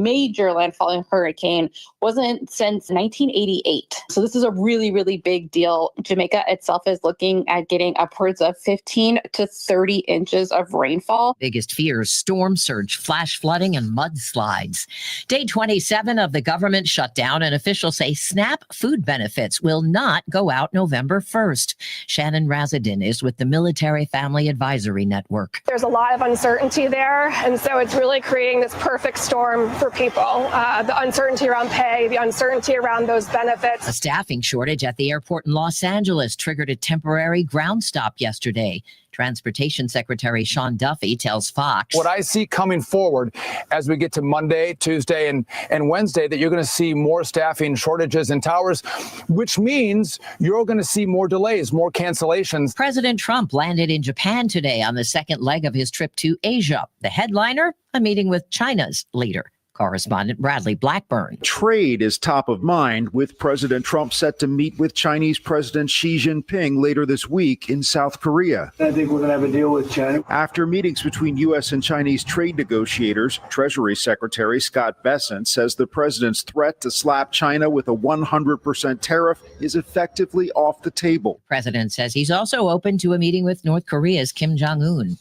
major landfalling hurricane wasn't since 1988. So this is a really, really big deal. Jamaica itself is looking at getting upwards of 15 to 30 inches of rainfall. Biggest fears: storm surge, flash flooding, and mudslides. Day 27 of the government shutdown, and officials say SNAP food benefits will not go out November 1st. Shannon Razadin is with the Military Family Advisory Network. There's a lot of uncertainty there, and so it's really creating this perfect storm for people. The uncertainty around pay, the uncertainty around those benefits. A staffing shortage at the airport in Los Angeles triggered a temporary ground stop yesterday. Transportation Secretary Sean Duffy tells Fox, what I see coming forward as we get to Monday, Tuesday, and Wednesday, that you're going to see more staffing shortages in towers, which means you're going to see more delays, more cancellations. President Trump landed in Japan today on the second leg of his trip to Asia. The headliner, a meeting with China's leader. Correspondent Bradley Blackburn. Trade is top of mind, with President Trump set to meet with Chinese President Xi Jinping later this week in South Korea. I think we're going to have a deal with China. After meetings between U.S. and Chinese trade negotiators, Treasury Secretary Scott Bessent says the president's threat to slap China with a 100% tariff is effectively off the table. The president says he's also open to a meeting with North Korea's Kim Jong-un.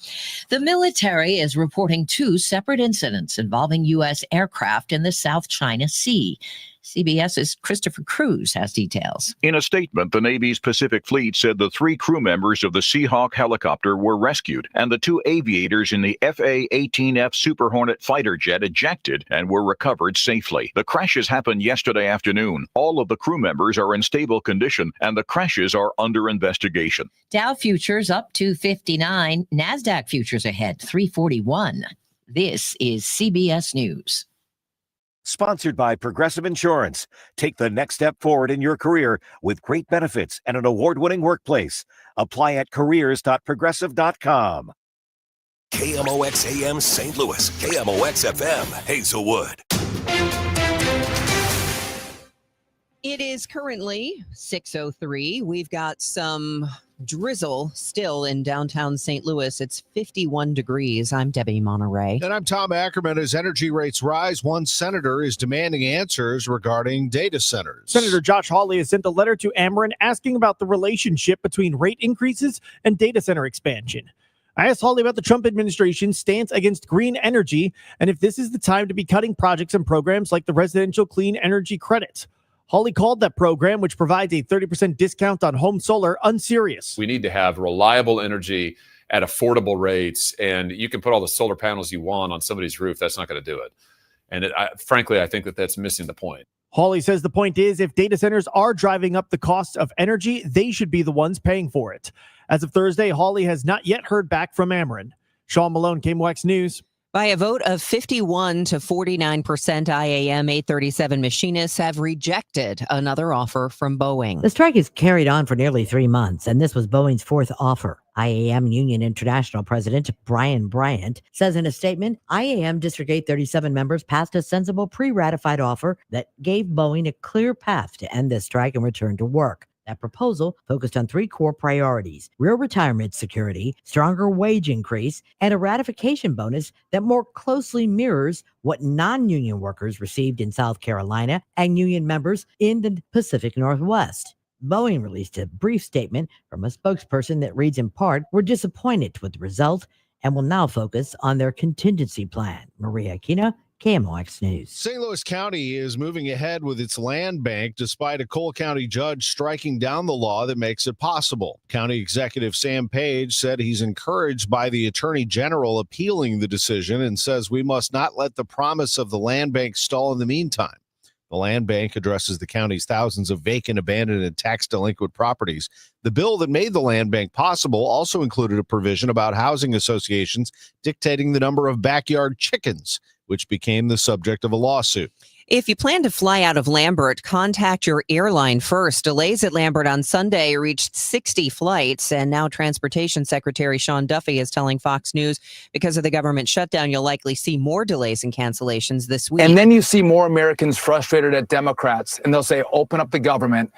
The military is reporting 2 separate incidents involving U.S. aircraft in the South China Sea. CBS's Christopher Cruz has details. In a statement, the Navy's Pacific Fleet said the 3 crew members of the Seahawk helicopter were rescued, and the 2 aviators in the FA-18F Super Hornet fighter jet ejected and were recovered safely. The crashes happened yesterday afternoon. All of the crew members are in stable condition, and the crashes are under investigation. Dow futures up to 59, NASDAQ futures ahead 341. This is CBS News. Sponsored by Progressive Insurance. Take the next step forward in your career with great benefits and an award-winning workplace. Apply at careers.progressive.com. KMOX AM St. Louis, KMOX FM Hazelwood. It is currently 6:03. We've got some drizzle still in downtown St. Louis. It's 51 degrees. I'm Debbie Monterrey. And I'm Tom Ackerman. As energy rates rise, one senator is demanding answers regarding data centers. Senator Josh Hawley has sent a letter to Ackerman asking about the relationship between rate increases and data center expansion. I asked Hawley about the Trump administration's stance against green energy and if this is the time to be cutting projects and programs like the residential clean energy credits. Hawley called that program, which provides a 30% discount on home solar, unserious. We need to have reliable energy at affordable rates, and you can put all the solar panels you want on somebody's roof. That's not going to do it. And frankly, I think that's missing the point. Hawley says the point is, if data centers are driving up the cost of energy, they should be the ones paying for it. As of Thursday, Hawley has not yet heard back from Ackerman. Sean Malone, KMOX News. By a vote of 51 to 49%, IAM 837 machinists have rejected another offer from Boeing. The strike has carried on for nearly 3 months, and this was Boeing's 4th offer. IAM Union International President Brian Bryant says in a statement, IAM District 837 members passed a sensible pre-ratified offer that gave Boeing a clear path to end this strike and return to work. That proposal focused on 3 core priorities: real retirement security, stronger wage increase, and a ratification bonus that more closely mirrors what non-union workers received in South Carolina and union members in the Pacific Northwest. Boeing released a brief statement from a spokesperson that reads in part, "We're disappointed with the result and will now focus on their contingency plan." Maria Aquino, KMOX News. St. Louis County is moving ahead with its land bank despite a Cole County judge striking down the law that makes it possible. County Executive Sam Page said he's encouraged by the Attorney General appealing the decision and says we must not let the promise of the land bank stall in the meantime. The land bank addresses the county's thousands of vacant, abandoned, and tax-delinquent properties. The bill that made the land bank possible also included a provision about housing associations dictating the number of backyard chickens, which became the subject of a lawsuit. If you plan to fly out of Lambert, contact your airline first. Delays at Lambert on Sunday reached 60 flights, and now Transportation Secretary Sean Duffy is telling Fox News because of the government shutdown, you'll likely see more delays and cancellations this week. And then you see more Americans frustrated at Democrats, and they'll say, open up the government.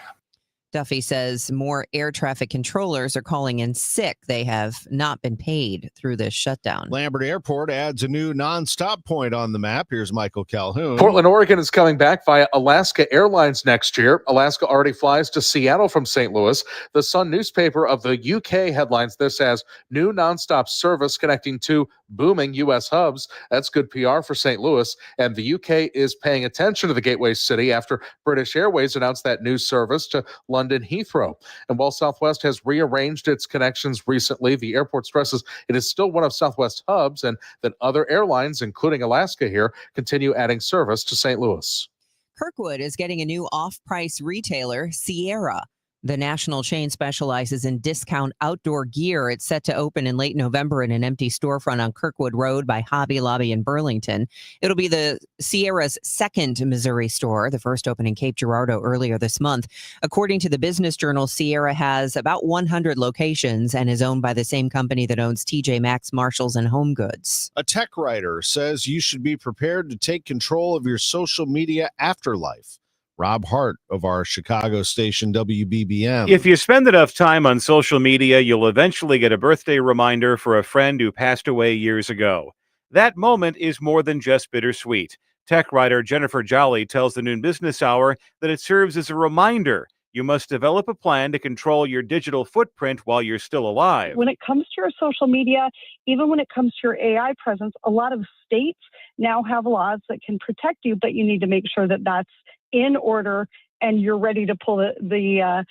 Duffy says more air traffic controllers are calling in sick. They have not been paid through this shutdown. Lambert Airport adds a new nonstop point on the map. Here's Michael Calhoun. Portland, Oregon is coming back via Alaska Airlines next year. Alaska already flies to Seattle from St. Louis. The Sun newspaper of the UK headlines this as new nonstop service connecting two booming U.S. hubs. That's good PR for St. Louis. And the UK is paying attention to the gateway city after British Airways announced that new service to London Heathrow. And while Southwest has rearranged its connections recently, the airport stresses it is still one of Southwest's hubs and that other airlines, including Alaska here, continue adding service to St. Louis. Kirkwood is getting a new off-price retailer, Sierra. The national chain specializes in discount outdoor gear. It's set to open in late November in an empty storefront on Kirkwood Road by Hobby Lobby in Burlington. It'll be the Sierra's second Missouri store, the first opened in Cape Girardeau earlier this month. According to the Business Journal, Sierra has about 100 locations and is owned by the same company that owns TJ Maxx, Marshalls, and Home Goods. A tech writer says you should be prepared to take control of your social media afterlife. Rob Hart of our Chicago station WBBM. If you spend enough time on social media, you'll eventually get a birthday reminder for a friend who passed away years ago. That moment is more than just bittersweet. Tech writer Jennifer Jolly tells the Noon Business Hour that it serves as a reminder. You must develop a plan to control your digital footprint while you're still alive. When it comes to your social media, even when it comes to your AI presence, a lot of states now have laws that can protect you, but you need to make sure that that's in order and you're ready to pull the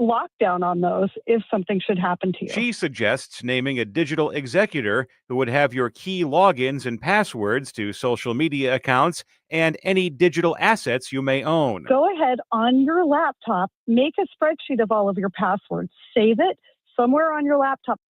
lockdown on those if something should happen to you. She suggests naming a digital executor who would have your key logins and passwords to social media accounts and any digital assets you may own. Go ahead on your laptop, make a spreadsheet of all of your passwords, save it somewhere on your laptop.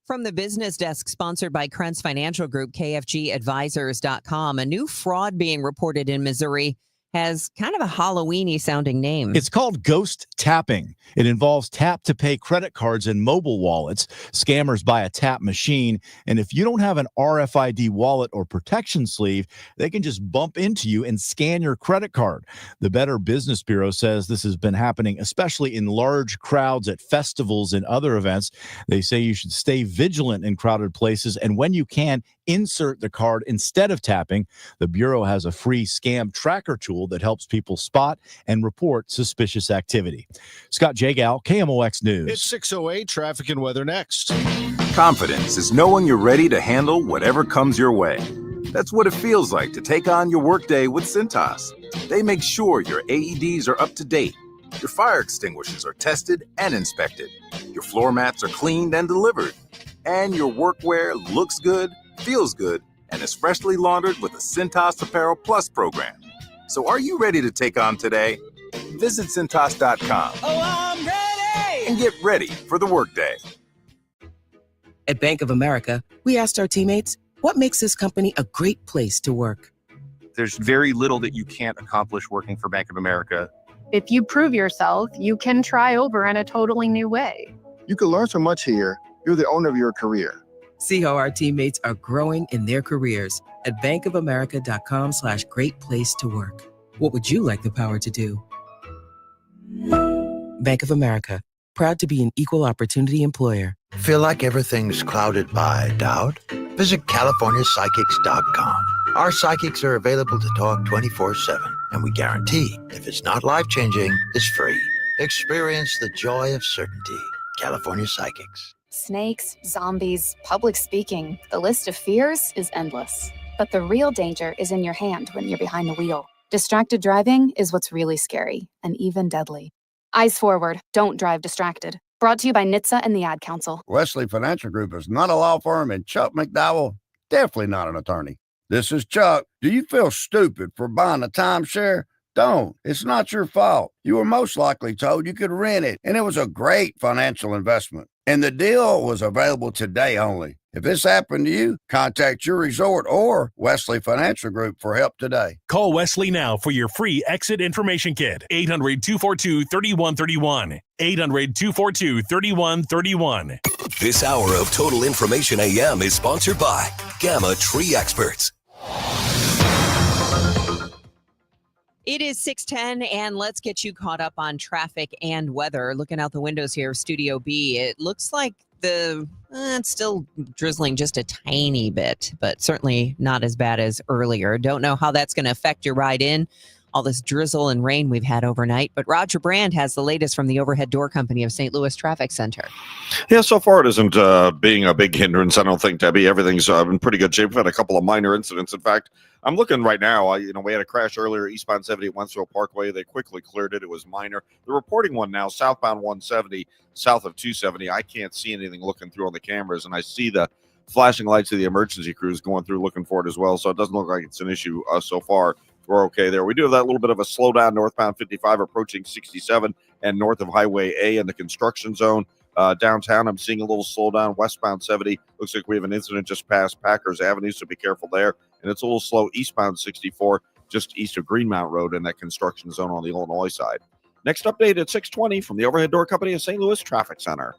From the business desk sponsored by Krentz Financial Group, KFGadvisors.com, a new fraud being reported in Missouri has kind of a Halloween-y sounding name. It's called ghost tapping. It involves tap-to-pay credit cards and mobile wallets. Scammers buy a tap machine, and if you don't have an RFID wallet or protection sleeve, they can just bump into you and scan your credit card. The Better Business Bureau says this has been happening, especially in large crowds at festivals and other events. They say you should stay vigilant in crowded places, and when you can, insert the card instead of tapping. The Bureau has a free scam tracker tool that helps people spot and report suspicious activity. Scott Jagal, KMOX News. It's 6:08, traffic and weather next. Confidence is knowing you're ready to handle whatever comes your way. That's what it feels like to take on your workday with Cintas. They make sure your AEDs are up to date, your fire extinguishers are tested and inspected, your floor mats are cleaned and delivered, and your workwear looks good, feels good, and is freshly laundered with the Cintas Apparel Plus program. So are you ready to take on today? Visit Cintas.com. Oh, I'm ready! And get ready for the workday. At Bank of America, we asked our teammates, what makes this company a great place to work? There's very little that you can't accomplish working for Bank of America. If you prove yourself, you can try over in a totally new way. You can learn so much here. You're the owner of your career. See how our teammates are growing in their careers at bankofamerica.com/great place to work. What would you like the power to do? Bank of America, proud to be an equal opportunity employer. Feel like everything's clouded by doubt? Visit CaliforniaPsychics.com. Our psychics are available to talk 24/7, and we guarantee if it's not life-changing, it's free. Experience the joy of certainty. California Psychics. Snakes, zombies, public speaking. The list of fears is endless. But the real danger is in your hand when you're behind the wheel. Distracted driving is what's really scary and even deadly. Eyes forward. Don't drive distracted. Brought to you by NHTSA and the Ad Council. Wesley Financial Group is not a law firm, and Chuck McDowell, definitely not an attorney. This is Chuck. Do you feel stupid for buying a timeshare? Don't. It's not your fault. You were most likely told you could rent it, and it was a great financial investment. And the deal was available today only. If this happened to you, contact your resort or Wesley Financial Group for help today. Call Wesley now for your free exit information kit. 800-242-3131. 800-242-3131. This hour of Total Information AM is sponsored by Gamma Tree Experts. It is 6:10, and let's get you caught up on traffic and weather. Looking out the windows here of Studio B, it looks like it's still drizzling just a tiny bit, but certainly not as bad as earlier. Don't know how that's going to affect your ride in, all this drizzle and rain we've had overnight. But Roger Brand has the latest from the Overhead Door Company of St. Louis Traffic Center. Yeah, so far it isn't being a big hindrance, I don't think, Debbie. Everything's in pretty good shape. We've had a couple of minor incidents. In fact, I'm looking right now. We had a crash earlier, eastbound 70 at Wensville Parkway. They quickly cleared it. It was minor. They're reporting one now, southbound 170, south of 270. I can't see anything looking through on the cameras, and I see the flashing lights of the emergency crews going through looking for it as well, so it doesn't look like it's an issue so far. We're okay there. We do have that little bit of a slowdown northbound 55 approaching 67 and north of Highway A in the construction zone. Downtown, I'm seeing a little slowdown. Westbound 70, looks like we have an incident just past Packers Avenue, so be careful there. And it's a little slow eastbound 64, just east of Greenmount Road in that construction zone on the Illinois side. Next update at 6:20 from the Overhead Door Company of St. Louis Traffic Center.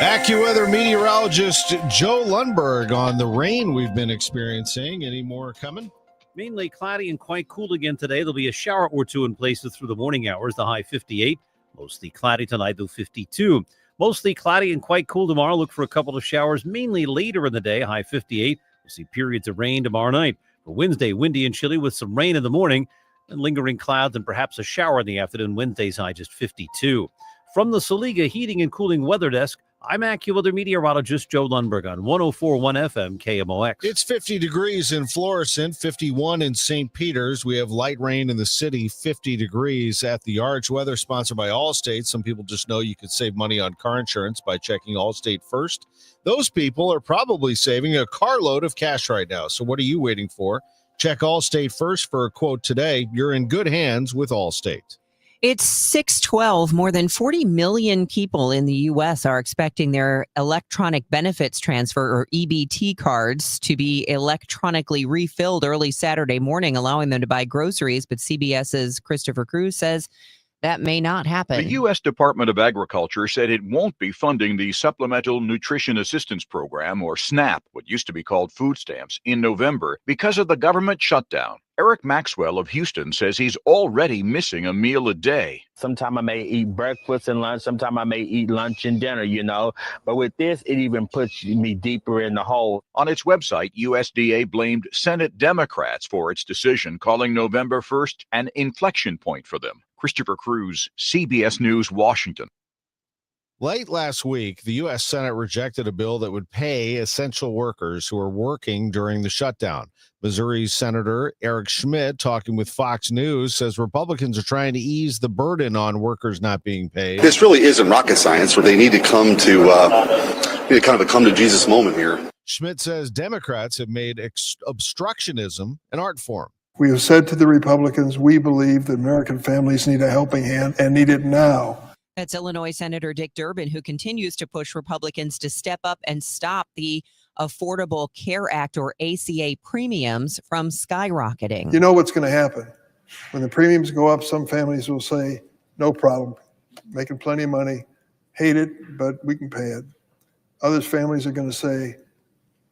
AccuWeather meteorologist Joe Lundberg on the rain we've been experiencing. Any more coming? Mainly cloudy and quite cool again today. There'll be a shower or two in places through the morning hours, the high 58. Mostly cloudy tonight, though 52. Mostly cloudy and quite cool tomorrow. Look for a couple of showers, mainly later in the day, high 58. We'll see periods of rain tomorrow night. For Wednesday, windy and chilly with some rain in the morning and lingering clouds and perhaps a shower in the afternoon. Wednesday's high just 52. From the Saliga Heating and Cooling Weather Desk, I'm AccuWeather meteorologist Joe Lundberg on 104.1 FM KMOX. It's 50 degrees in Florissant, 51 in St. Peters. We have light rain in the city, 50 degrees at the Arch. Weather sponsored by Allstate. Some people just know you could save money on car insurance by checking Allstate first. Those people are probably saving a carload of cash right now. So what are you waiting for? Check Allstate first for a quote today. You're in good hands with Allstate. It's 6:12. More than 40 million people in the U.S. are expecting their electronic benefits transfer, or EBT cards, to be electronically refilled early Saturday morning, allowing them to buy groceries. But CBS's Christopher Cruz says that may not happen. The U.S. Department of Agriculture said it won't be funding the Supplemental Nutrition Assistance Program, or SNAP, what used to be called food stamps, in November because of the government shutdown. Eric Maxwell of Houston says he's already missing a meal a day. Sometime I may eat breakfast and lunch. Sometime I may eat lunch and dinner, But with this, it even puts me deeper in the hole. On its website, USDA blamed Senate Democrats for its decision, calling November 1st an inflection point for them. Christopher Cruz, CBS News, Washington. Late last week, the U.S. Senate rejected a bill that would pay essential workers who are working during the shutdown. Missouri's Senator Eric Schmidt, talking with Fox News, says Republicans are trying to ease the burden on workers not being paid. This really isn't rocket science, where they need to come to kind of a come to Jesus moment here. Schmidt says Democrats have made obstructionism an art form. We have said to the Republicans, we believe that American families need a helping hand and need it now. That's Illinois Senator Dick Durbin, who continues to push Republicans to step up and stop the Affordable Care Act, or ACA, premiums from skyrocketing. You know what's going to happen. When the premiums go up, some families will say, no problem, making plenty of money, hate it, but we can pay it. Other families are going to say,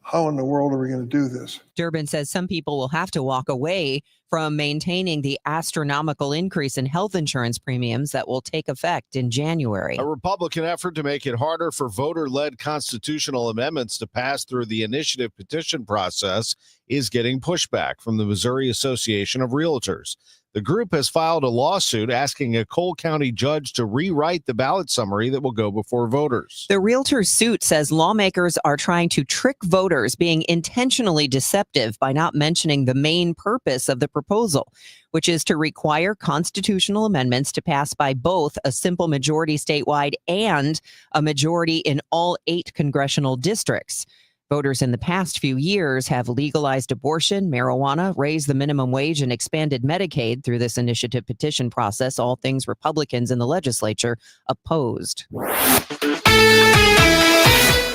how in the world are we going to do this? Durbin says some people will have to walk away from maintaining the astronomical increase in health insurance premiums that will take effect in January. A Republican effort to make it harder for voter-led constitutional amendments to pass through the initiative petition process is getting pushback from the Missouri Association of Realtors. The group has filed a lawsuit asking a Cole County judge to rewrite the ballot summary that will go before voters. The realtor suit says lawmakers are trying to trick voters, being intentionally deceptive by not mentioning the main purpose of the proposal, which is to require constitutional amendments to pass by both a simple majority statewide and a majority in all 8 congressional districts. Voters in the past few years have legalized abortion, marijuana, raised the minimum wage, and expanded Medicaid through this initiative petition process, all things Republicans in the legislature opposed.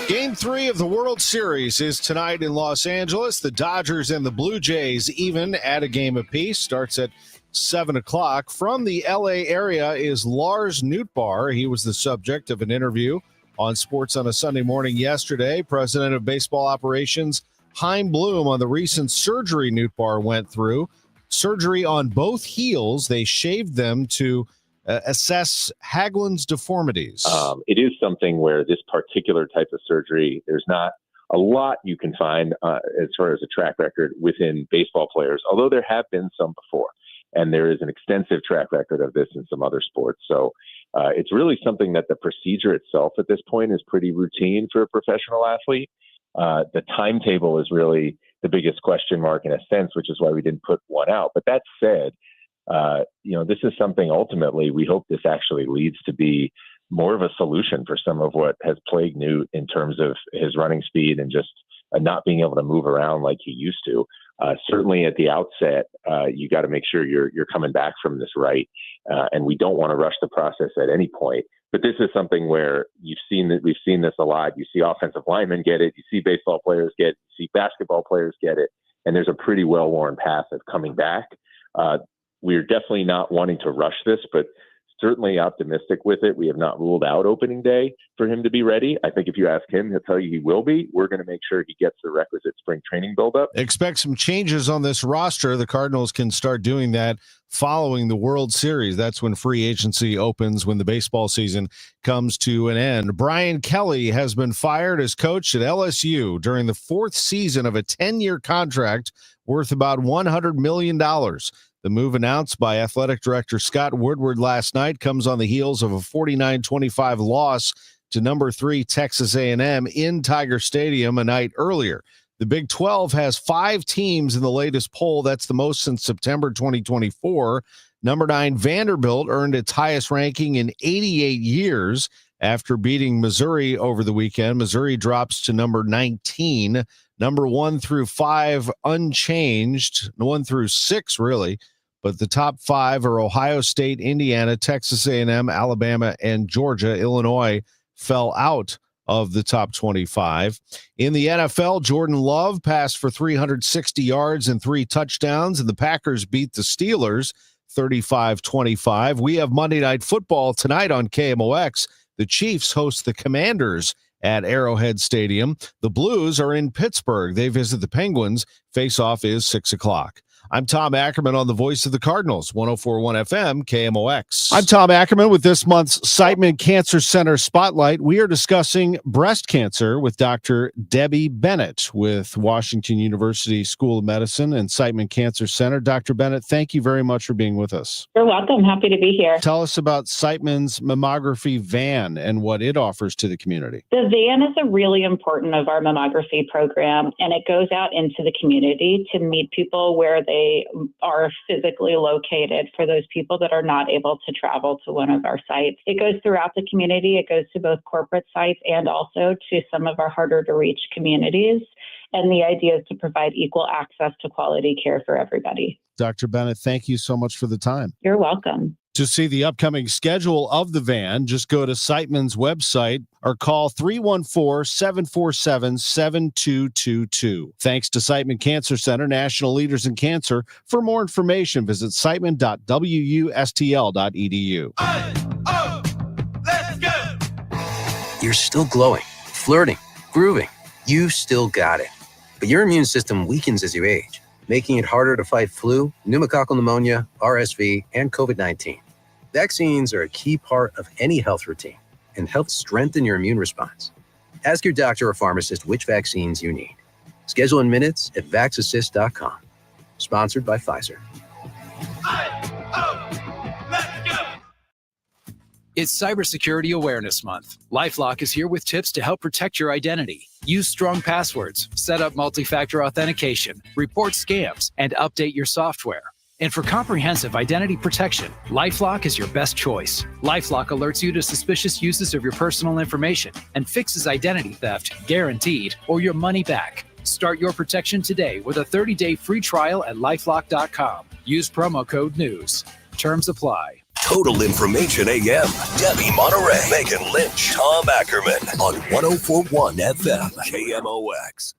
Game 3 of the World Series is tonight in Los Angeles. The Dodgers and the Blue Jays even at a game apiece. Starts at 7 o'clock. From the L.A. area is Lars Nootbaar. He was the subject of an interview on Sports on a Sunday Morning yesterday. President of Baseball Operations Chaim Bloom on the recent surgery Nootbaar went through. surgery on both heels. They shaved them to assess Haglund's deformities. It is something where this particular type of surgery, there's not a lot you can find as far as a track record within baseball players, although there have been some before. And there is an extensive track record of this in some other sports. So it's really something that the procedure itself at this point is pretty routine for a professional athlete. The timetable is really the biggest question mark in a sense, which is why we didn't put one out. But that said, this is something ultimately we hope this actually leads to be more of a solution for some of what has plagued Newt in terms of his running speed and just not being able to move around like he used to. Certainly at the outset, you got to make sure you're coming back from this right. And we don't want to rush the process at any point. But this is something where we've seen this a lot. You see offensive linemen get it. You see baseball players get it. You see basketball players get it. And there's a pretty well-worn path of coming back. We're definitely not wanting to rush this, but certainly optimistic with it. We have not ruled out opening day for him to be ready. I think if you ask him, he'll tell you he will be. We're going to make sure he gets the requisite spring training buildup. Expect some changes on this roster. The Cardinals can start doing that following the World Series. That's when free agency opens, when the baseball season comes to an end. Brian Kelly has been fired as coach at LSU during the fourth season of a 10-year contract worth about $100 million. The move announced by athletic director Scott Woodward last night comes on the heels of a 49-25 loss to number 3 Texas A&M in Tiger Stadium a night earlier. The Big 12 has 5 teams in the latest poll. That's the most since September 2024. Number 9 Vanderbilt earned its highest ranking in 88 years after beating Missouri over the weekend. Missouri drops to number 19. Number 1 through 5 unchanged. 1 through 6 really. But the top 5 are Ohio State, Indiana, Texas A&M, Alabama, and Georgia. Illinois fell out of the top 25. In the NFL, Jordan Love passed for 360 yards and 3 touchdowns, and the Packers beat the Steelers 35-25. We have Monday Night Football tonight on KMOX. The Chiefs host the Commanders at Arrowhead Stadium. The Blues are in Pittsburgh. They visit the Penguins. Face-off is 6 o'clock. I'm Tom Ackerman on the Voice of the Cardinals, 104.1 FM, KMOX. I'm Tom Ackerman with this month's Siteman Cancer Center Spotlight. We are discussing breast cancer with Dr. Debbie Bennett with Washington University School of Medicine and Siteman Cancer Center. Dr. Bennett, thank you very much for being with us. You're welcome. Happy to be here. Tell us about Siteman's mammography van and what it offers to the community. The van is a really important of our mammography program, and it goes out into the community to meet people where they are physically located for those people that are not able to travel to one of our sites. It goes throughout the community. It goes to both corporate sites and also to some of our harder to reach communities. And the idea is to provide equal access to quality care for everybody. Dr. Bennett, thank you so much for the time. You're welcome. To see the upcoming schedule of the van, just go to Siteman's website or call 314-747-7222. Thanks to Siteman Cancer Center, national leaders in cancer. For more information, visit siteman.wustl.edu. Let's go! You're still glowing, flirting, grooving. You still got it. But your immune system weakens as you age, making it harder to fight flu, pneumococcal pneumonia, RSV, and COVID-19. Vaccines are a key part of any health routine and help strengthen your immune response. Ask your doctor or pharmacist which vaccines you need. Schedule in minutes at vaxassist.com. Sponsored by Pfizer. It's Cybersecurity Awareness Month. LifeLock is here with tips to help protect your identity. Use strong passwords, set up multi-factor authentication, report scams, and update your software. And for comprehensive identity protection, LifeLock is your best choice. LifeLock alerts you to suspicious uses of your personal information and fixes identity theft, guaranteed, or your money back. Start your protection today with a 30-day free trial at LifeLock.com. Use promo code NEWS. Terms apply. Total Information AM. Debbie Monterrey, Megan Lynch, Tom Ackerman on 104.1 FM, KMOX.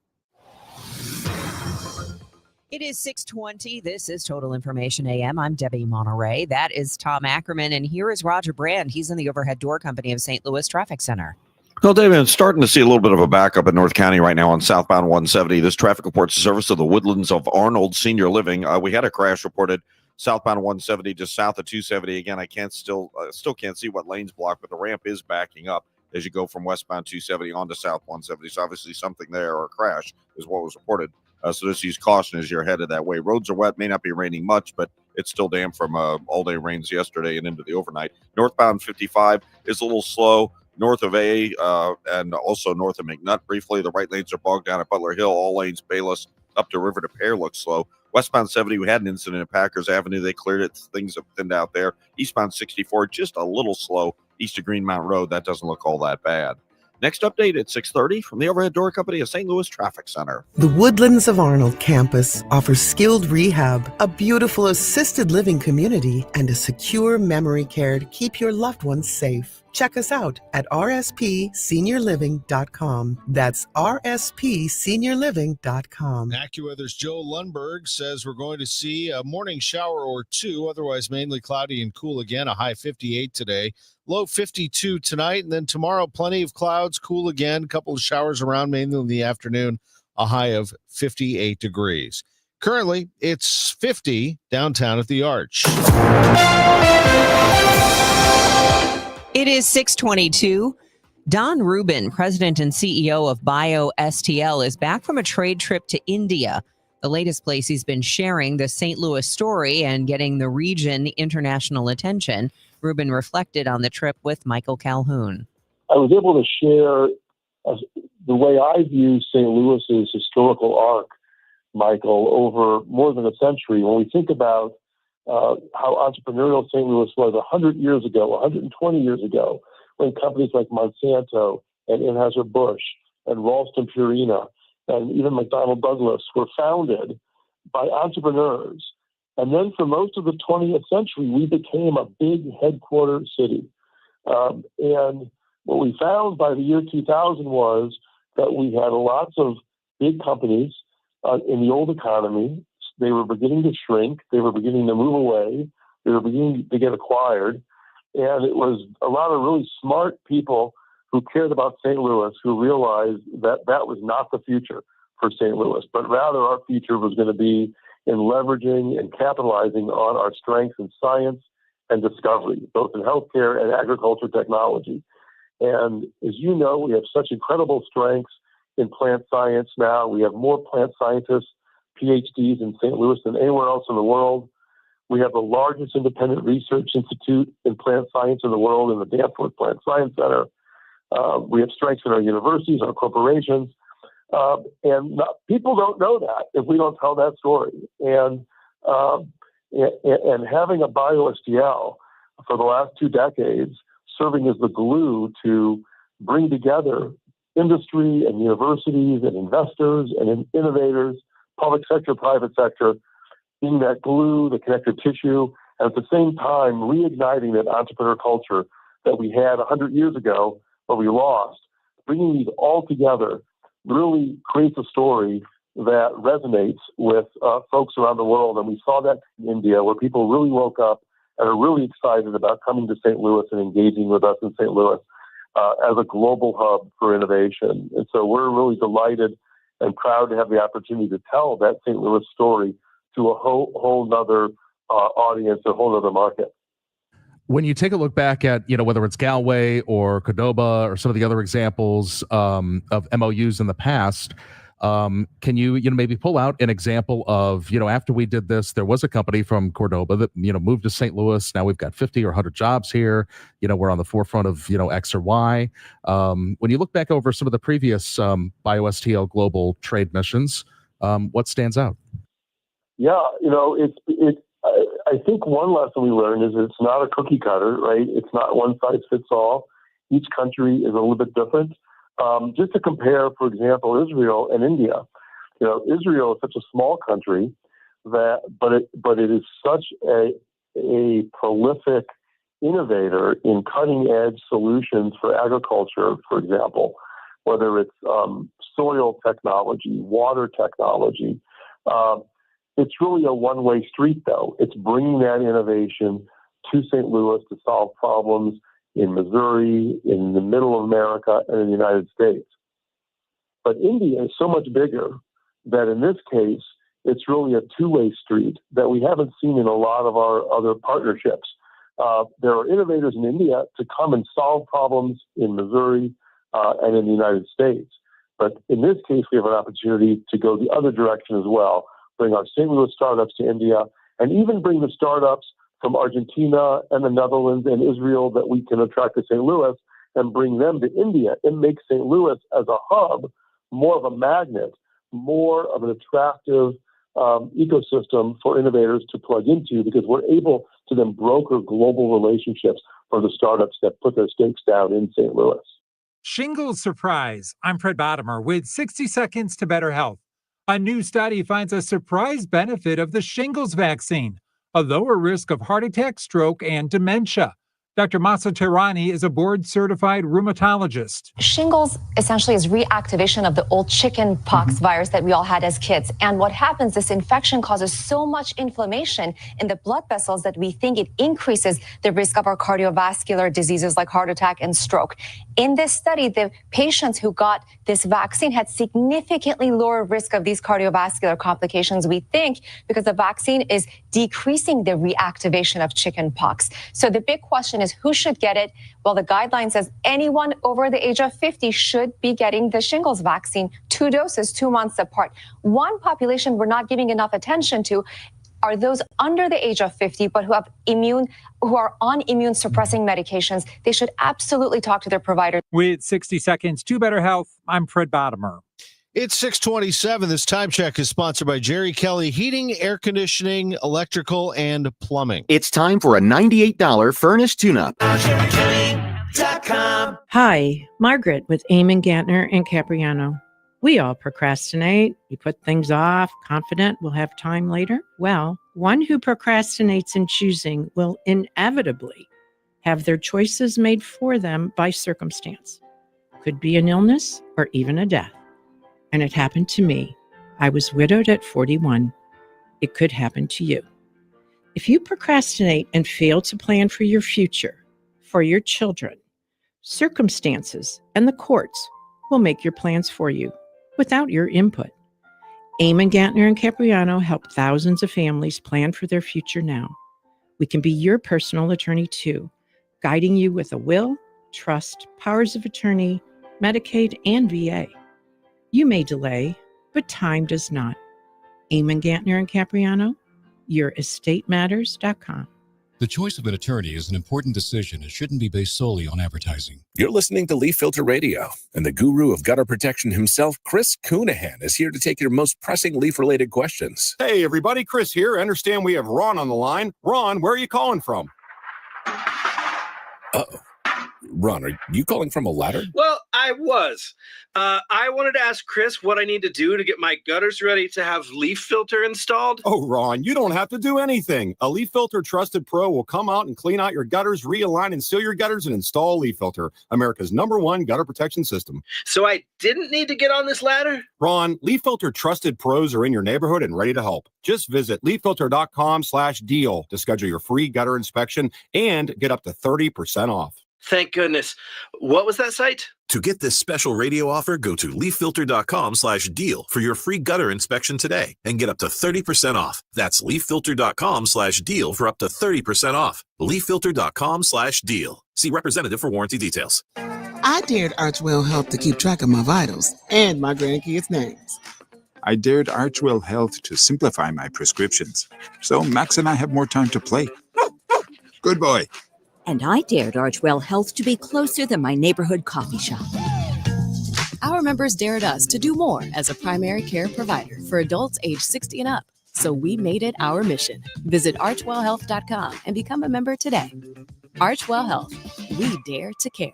It is 6:20. This is Total Information AM. I'm Debbie Monterrey. That is Tom Ackerman. And here is Roger Brand. He's in the Overhead Door Company of St. Louis Traffic Center. Well, David, it's starting to see a little bit of a backup in North County right now on southbound 170. This traffic reports the service of the Woodlands of Arnold Senior Living. We had a crash reported southbound 170 just south of 270. Again, I still can't see what lane's blocked, but the ramp is backing up as you go from westbound 270 onto south 170. So obviously something there, or a crash is what was reported. So just use caution as you're headed that way. Roads are wet, may not be raining much, but it's still damp from all-day rains yesterday and into the overnight. Northbound 55 is a little slow. North of A and also north of McNutt briefly. The right lanes are bogged down at Butler Hill. All lanes Bayless up to River to Pear looks slow. Westbound 70, we had an incident at Packers Avenue. They cleared it. Things have thinned out there. Eastbound 64, just a little slow. East of Greenmount Road, that doesn't look all that bad. Next update at 6:30 from the Overhead Door Company of St. Louis Traffic Center. The Woodlands of Arnold campus offers skilled rehab, a beautiful assisted living community, and a secure memory care to keep your loved ones safe. Check us out at rspseniorliving.com. That's rspseniorliving.com. AccuWeather's Joe Lundberg says we're going to see a morning shower or two, otherwise mainly cloudy and cool again, a high 58 today. Low 52 tonight, and then tomorrow, plenty of clouds, cool again, a couple of showers around mainly in the afternoon, a high of 58 degrees. Currently, it's 50 downtown at the Arch. It is 6:22. Don Rubin, president and CEO of BioSTL, is back from a trade trip to India. The latest place he's been sharing the St. Louis story and getting the region international attention. Rubin reflected on the trip with Michael Calhoun. I was able to share the way I view St. Louis's historical arc, Michael, over more than a century. When we think about how entrepreneurial St. Louis was 100 years ago, 120 years ago, when companies like Monsanto and Anheuser-Busch and Ralston Purina and even McDonnell Douglas were founded by entrepreneurs. And then for most of the 20th century, we became a big headquarter city. And what we found by the year 2000 was that we had lots of big companies in the old economy. They were beginning to shrink. They were beginning to move away. They were beginning to get acquired. And it was a lot of really smart people who cared about St. Louis who realized that that was not the future for St. Louis, but rather our future was going to be in leveraging and capitalizing on our strengths in science and discovery, both in healthcare and agriculture technology. And as you know, we have such incredible strengths in plant science now. We have more plant scientists, PhDs in St. Louis than anywhere else in the world. We have the largest independent research institute in plant science in the world in the Danforth Plant Science Center. We have strengths in our universities, our corporations. People don't know that if we don't tell that story. And having a BioSTL for the last 2 decades serving as the glue to bring together industry and universities and investors and innovators, public sector, private sector, being that glue, the connective tissue, and at the same time reigniting that entrepreneur culture that we had 100 years ago, but we lost. Bringing these all together really creates a story that resonates with folks around the world. And we saw that in India, where people really woke up and are really excited about coming to St. Louis and engaging with us in St. Louis as a global hub for innovation. And so we're really delighted and proud to have the opportunity to tell that St. Louis story to a whole nother audience, a whole other market. When you take a look back at, whether it's Galway or Cordoba or some of the other examples of MOUs in the past, can you, maybe pull out an example of, after we did this, there was a company from Cordoba that, moved to St. Louis. Now we've got 50 or 100 jobs here. We're on the forefront of, X or Y. When you look back over some of the previous BioSTL global trade missions, what stands out? Yeah, I think one lesson we learned is it's not a cookie cutter, right? It's not one size fits all. Each country is a little bit different. Just to compare, for example, Israel and India. Israel is such a small country but it is such a prolific innovator in cutting edge solutions for agriculture, for example, whether it's soil technology, water technology. It's really a one-way street, though. It's bringing that innovation to St. Louis to solve problems in Missouri, in the middle of America, and in the United States. But India is so much bigger that in this case, it's really a two-way street that we haven't seen in a lot of our other partnerships. There are innovators in India to come and solve problems in Missouri and in the United States. But in this case, we have an opportunity to go the other direction as well, bring our St. Louis startups to India, and even bring the startups from Argentina and the Netherlands and Israel that we can attract to St. Louis and bring them to India and make St. Louis as a hub more of a magnet, more of an attractive ecosystem for innovators to plug into, because we're able to then broker global relationships for the startups that put their stakes down in St. Louis. Shingles surprise. I'm Fred Bottomer with 60 Seconds to Better Health. A new study finds a surprise benefit of the shingles vaccine, a lower risk of heart attack, stroke, and dementia. Dr. Masa Tehrani is a board-certified rheumatologist. Shingles essentially is reactivation of the old chicken pox virus that we all had as kids. And what happens, this infection causes so much inflammation in the blood vessels that we think it increases the risk of our cardiovascular diseases like heart attack and stroke. In this study, the patients who got this vaccine had significantly lower risk of these cardiovascular complications, we think, because the vaccine is decreasing the reactivation of chicken pox. So the big question is, who should get it? Well, the guideline says anyone over the age of 50 should be getting the shingles vaccine, 2 doses, 2 months apart. One population we're not giving enough attention to are those under the age of 50, but who are on immune suppressing medications. They should absolutely talk to their provider. With 60 Seconds to Better Health, I'm Fred Bottomer. It's 6:27. This time check is sponsored by Jerry Kelly Heating, Air Conditioning, Electrical, and Plumbing. It's time for a $98 furnace tune-up. Hi, Margaret with Eamon Gantner and Capriano. We all procrastinate. We put things off, confident we'll have time later. Well, one who procrastinates in choosing will inevitably have their choices made for them by circumstance. Could be an illness or even a death. And it happened to me. I was widowed at 41. It could happen to you. If you procrastinate and fail to plan for your future, for your children, circumstances and the courts will make your plans for you without your input. Eamon Gantner and Capriano help thousands of families plan for their future now. We can be your personal attorney too, guiding you with a will, trust, powers of attorney, Medicaid, and VA. You may delay, but time does not. Eamon Gantner and Capriano, YourEstateMatters.com. The choice of an attorney is an important decision and shouldn't be based solely on advertising. You're listening to Leaf Filter Radio, and the guru of gutter protection himself, Chris Coonahan, is here to take your most pressing leaf-related questions. Hey, everybody, Chris here. I understand we have Ron on the line. Ron, where are you calling from? Uh-oh. Ron, are you calling from a ladder? Well, I was. I wanted to ask Chris what I need to do to get my gutters ready to have Leaf Filter installed. Oh, Ron, you don't have to do anything. A Leaf Filter Trusted Pro will come out and clean out your gutters, realign and seal your gutters, and install a Leaf Filter, America's #1 gutter protection system. So I didn't need to get on this ladder? Ron, Leaf Filter Trusted Pros are in your neighborhood and ready to help. Just visit leaffilter.com/deal to schedule your free gutter inspection and get up to 30% off. Thank goodness. What was that site? To get this special radio offer, go to leaffilter.com/deal for your free gutter inspection today and get up to 30% off. That's leaffilter.com/deal for up to 30% off. leaffilter.com/deal. See representative for warranty details. I dared Archwell Health to keep track of my vitals and my grandkids' names. I dared Archwell Health to simplify my prescriptions, so Max and I have more time to play. Good boy. And I dared Archwell Health to be closer than my neighborhood coffee shop. Our members dared us to do more as a primary care provider for adults age 60 and up. So we made it our mission. Visit archwellhealth.com and become a member today. Archwell Health. We dare to care.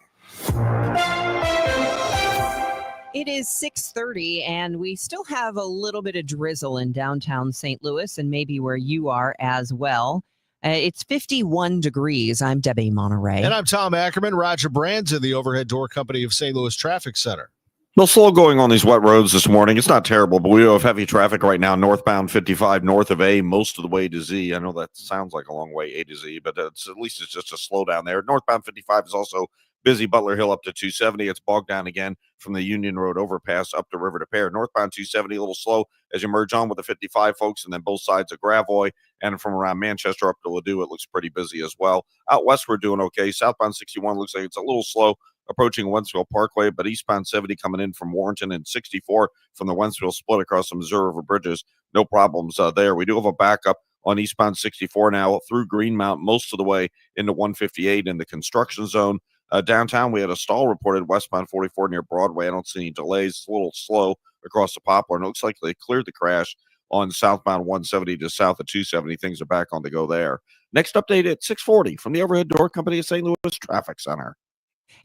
It is 6:30, and we still have a little bit of drizzle in downtown St. Louis and maybe where you are as well. It's 51 degrees. I'm Debbie Monterrey. And I'm Tom Ackerman. Roger Brands of the Overhead Door Company of St. Louis Traffic Center. No slow going on these wet roads this morning. It's not terrible, but we have heavy traffic right now. Northbound 55 north of A, most of the way to Z. I know that sounds like a long way, A to Z, but at least it's just a slowdown there. Northbound 55 is also busy. Butler Hill up to 270. It's bogged down again from the Union Road overpass up to River to Pear. Northbound 270 a little slow as you merge on with the 55, folks, and then both sides of Gravois and from around Manchester up to Ladue, it looks pretty busy as well. Out west, we're doing okay. Southbound 61 looks like it's a little slow approaching Wentzville Parkway, but eastbound 70 coming in from Warrenton and 64 from the Wentzville split across the Missouri River bridges. No problems there. We do have a backup on eastbound 64 now through Greenmount most of the way into 158 in the construction zone. Downtown, we had a stall reported westbound 44 near Broadway. I don't see any delays. It's a little slow across the Poplar, and it looks like they cleared the crash on southbound 170 to south of 270. Things are back on the go there. Next update at 6:40 from the Overhead Door Company of St. Louis Traffic Center.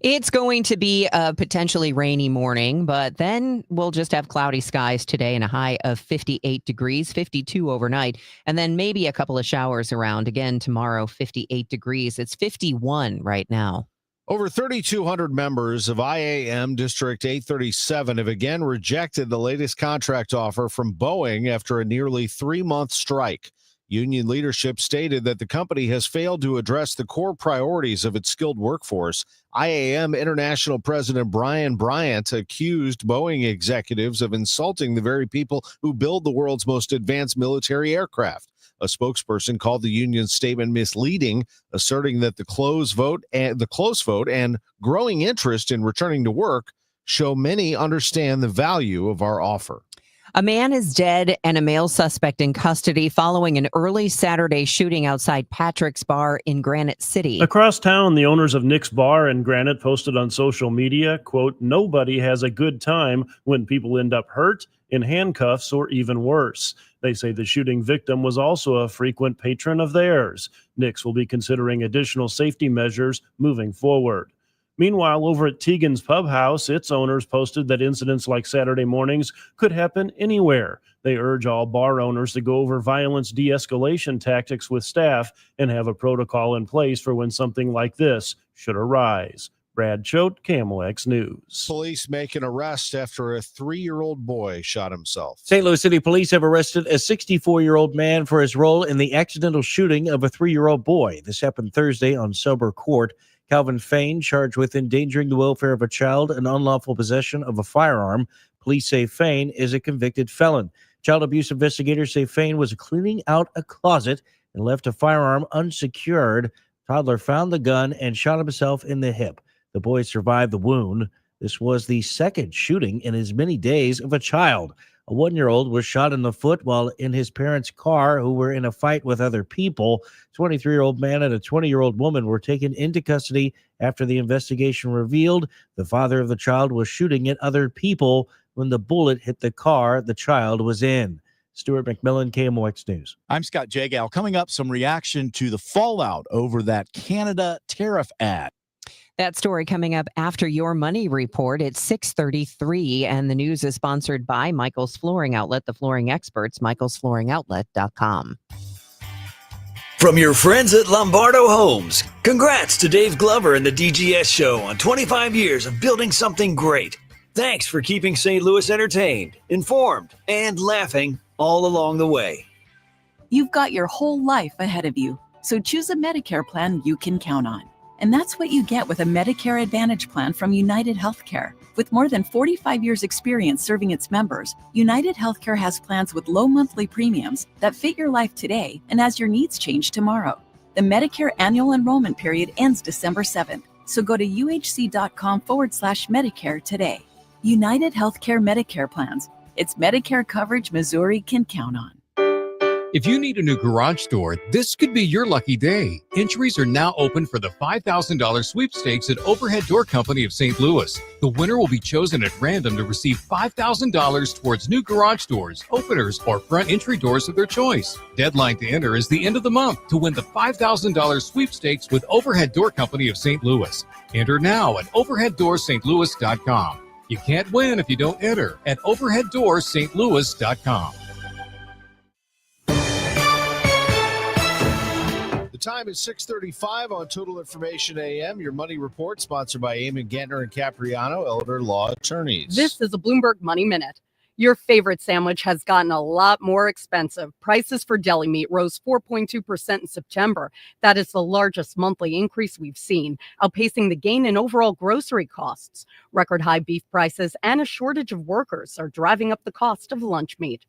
It's going to be a potentially rainy morning, but then we'll just have cloudy skies today and a high of 58 degrees, 52 overnight, and then maybe a couple of showers around again tomorrow, 58 degrees. It's 51 right now. Over 3,200 members of IAM District 837 have again rejected the latest contract offer from Boeing after a nearly 3-month strike. Union leadership stated that the company has failed to address the core priorities of its skilled workforce. IAM International President Brian Bryant accused Boeing executives of insulting the very people who build the world's most advanced military aircraft. A spokesperson called the union's statement misleading, asserting that the close vote and growing interest in returning to work show many understand the value of our offer. A man is dead and a male suspect in custody following an early Saturday shooting outside Patrick's Bar in Granite City. Across town, the owners of Nick's Bar in Granite posted on social media, quote, "Nobody has a good time when people end up hurt, in handcuffs, or even worse." They say the shooting victim was also a frequent patron of theirs. Nick's will be considering additional safety measures moving forward. Meanwhile, over at Tegan's Pub House, its owners posted that incidents like Saturday mornings could happen anywhere. They urge all bar owners to go over violence de-escalation tactics with staff and have a protocol in place for when something like this should arise. Brad Choate, KMOX News. Police make an arrest after a 3-year-old boy shot himself. St. Louis City Police have arrested a 64-year-old man for his role in the accidental shooting of a 3-year-old boy. This happened Thursday on Sober Court. Calvin Fain, charged with endangering the welfare of a child and unlawful possession of a firearm. Police say Fain is a convicted felon. Child abuse investigators say Fain was cleaning out a closet and left a firearm unsecured. Toddler found the gun and shot himself in the hip. The boy survived the wound. This was the second shooting in as many days of a child. A 1-year-old was shot in the foot while in his parents' car, who were in a fight with other people. 23-year-old man and a 20-year-old woman were taken into custody after the investigation revealed the father of the child was shooting at other people when the bullet hit the car the child was in. Stuart McMillan, KMOX News. I'm Scott Jagow. Coming up, some reaction to the fallout over that Canada tariff ad. That story coming up after your money report at 6:33, and the news is sponsored by Michael's Flooring Outlet, the flooring experts, michaelsflooringoutlet.com. From your friends at Lombardo Homes, congrats to Dave Glover and the DGS Show on 25 years of building something great. Thanks for keeping St. Louis entertained, informed, and laughing all along the way. You've got your whole life ahead of you, so choose a Medicare plan you can count on. And that's what you get with a Medicare Advantage plan from United Healthcare. With more than 45 years experience serving its members, United Healthcare has plans with low monthly premiums that fit your life today and as your needs change tomorrow. The Medicare annual enrollment period ends December 7th, so go to uhc.com/Medicare today. United Healthcare Medicare plans. It's Medicare coverage Missouri can count on. If you need a new garage door, this could be your lucky day. Entries are now open for the $5,000 sweepstakes at Overhead Door Company of St. Louis. The winner will be chosen at random to receive $5,000 towards new garage doors, openers, or front entry doors of their choice. Deadline to enter is the end of the month to win the $5,000 sweepstakes with Overhead Door Company of St. Louis. Enter now at overheaddoorsstlouis.com. You can't win if you don't enter at overheaddoorsstlouis.com. The Time is 6:35 on Total Information AM. Your money report sponsored by Eamon Gantner and Capriano, Elder Law Attorneys. This is a Bloomberg Money Minute. Your favorite sandwich has gotten a lot more expensive. Prices for deli meat rose 4.2% in September. That is the largest monthly increase we've seen, outpacing the gain in overall grocery costs. Record high beef prices and a shortage of workers are driving up the cost of lunch meat.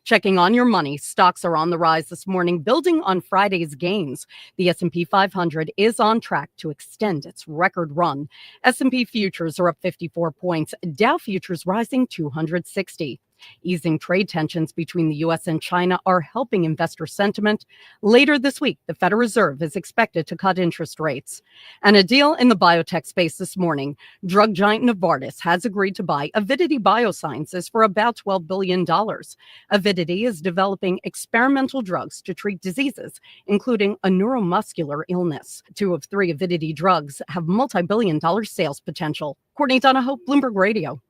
Checking on your money, stocks are on the rise this morning, building on Friday's gains. The S&P 500 is on track to extend its record run. S&P futures are up 54 points, Dow futures rising 260. Easing trade tensions between the U.S. and China are helping investor sentiment. Later this week, the Federal Reserve is expected to cut interest rates. And a deal in the biotech space this morning. Drug giant Novartis has agreed to buy Avidity Biosciences for about $12 billion. Avidity is developing experimental drugs to treat diseases, including a neuromuscular illness. 2 of 3 Avidity drugs have multi-billion-dollar sales potential. Courtney Donahoe, Bloomberg Radio.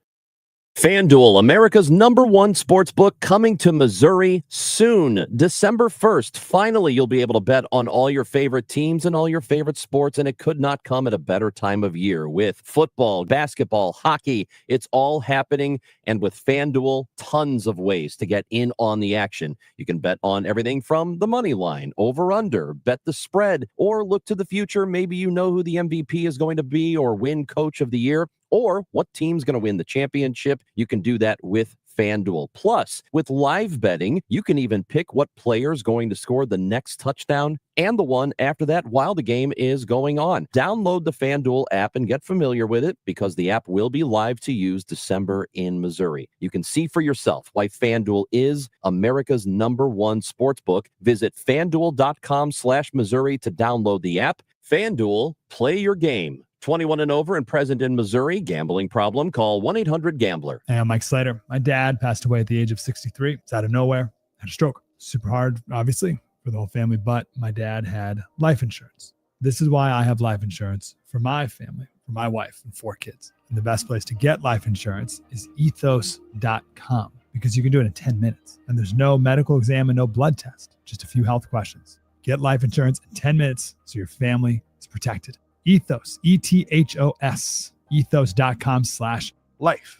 FanDuel, America's #1 sportsbook, coming to Missouri soon, December 1st. Finally, you'll be able to bet on all your favorite teams and all your favorite sports, and it could not come at a better time of year with football, basketball, hockey. It's all happening, and with FanDuel, tons of ways to get in on the action. You can bet on everything from the money line, over-under, bet the spread, or look to the future. Maybe you know who the MVP is going to be or win Coach of the Year, or what team's going to win the championship. You can do that with FanDuel. Plus, with live betting, you can even pick what player's going to score the next touchdown and the one after that while the game is going on. Download the FanDuel app and get familiar with it, because the app will be live to use December in Missouri. You can see for yourself why FanDuel is America's #1 sportsbook. Visit FanDuel.com/Missouri to download the app. FanDuel, play your game. 21 and over and present in Missouri. Gambling problem? Call 1-800-GAMBLER. Hey, I'm Mike Slater. My dad passed away at the age of 63. It's out of nowhere. Had a stroke. Super hard, obviously, for the whole family, but my dad had life insurance. This is why I have life insurance for my family, for my wife and 4 kids. And the best place to get life insurance is ethos.com, because you can do it in 10 minutes. And there's no medical exam and no blood test, just a few health questions. Get life insurance in 10 minutes so your family is protected. Ethos, ETHOS, ethos.com/life.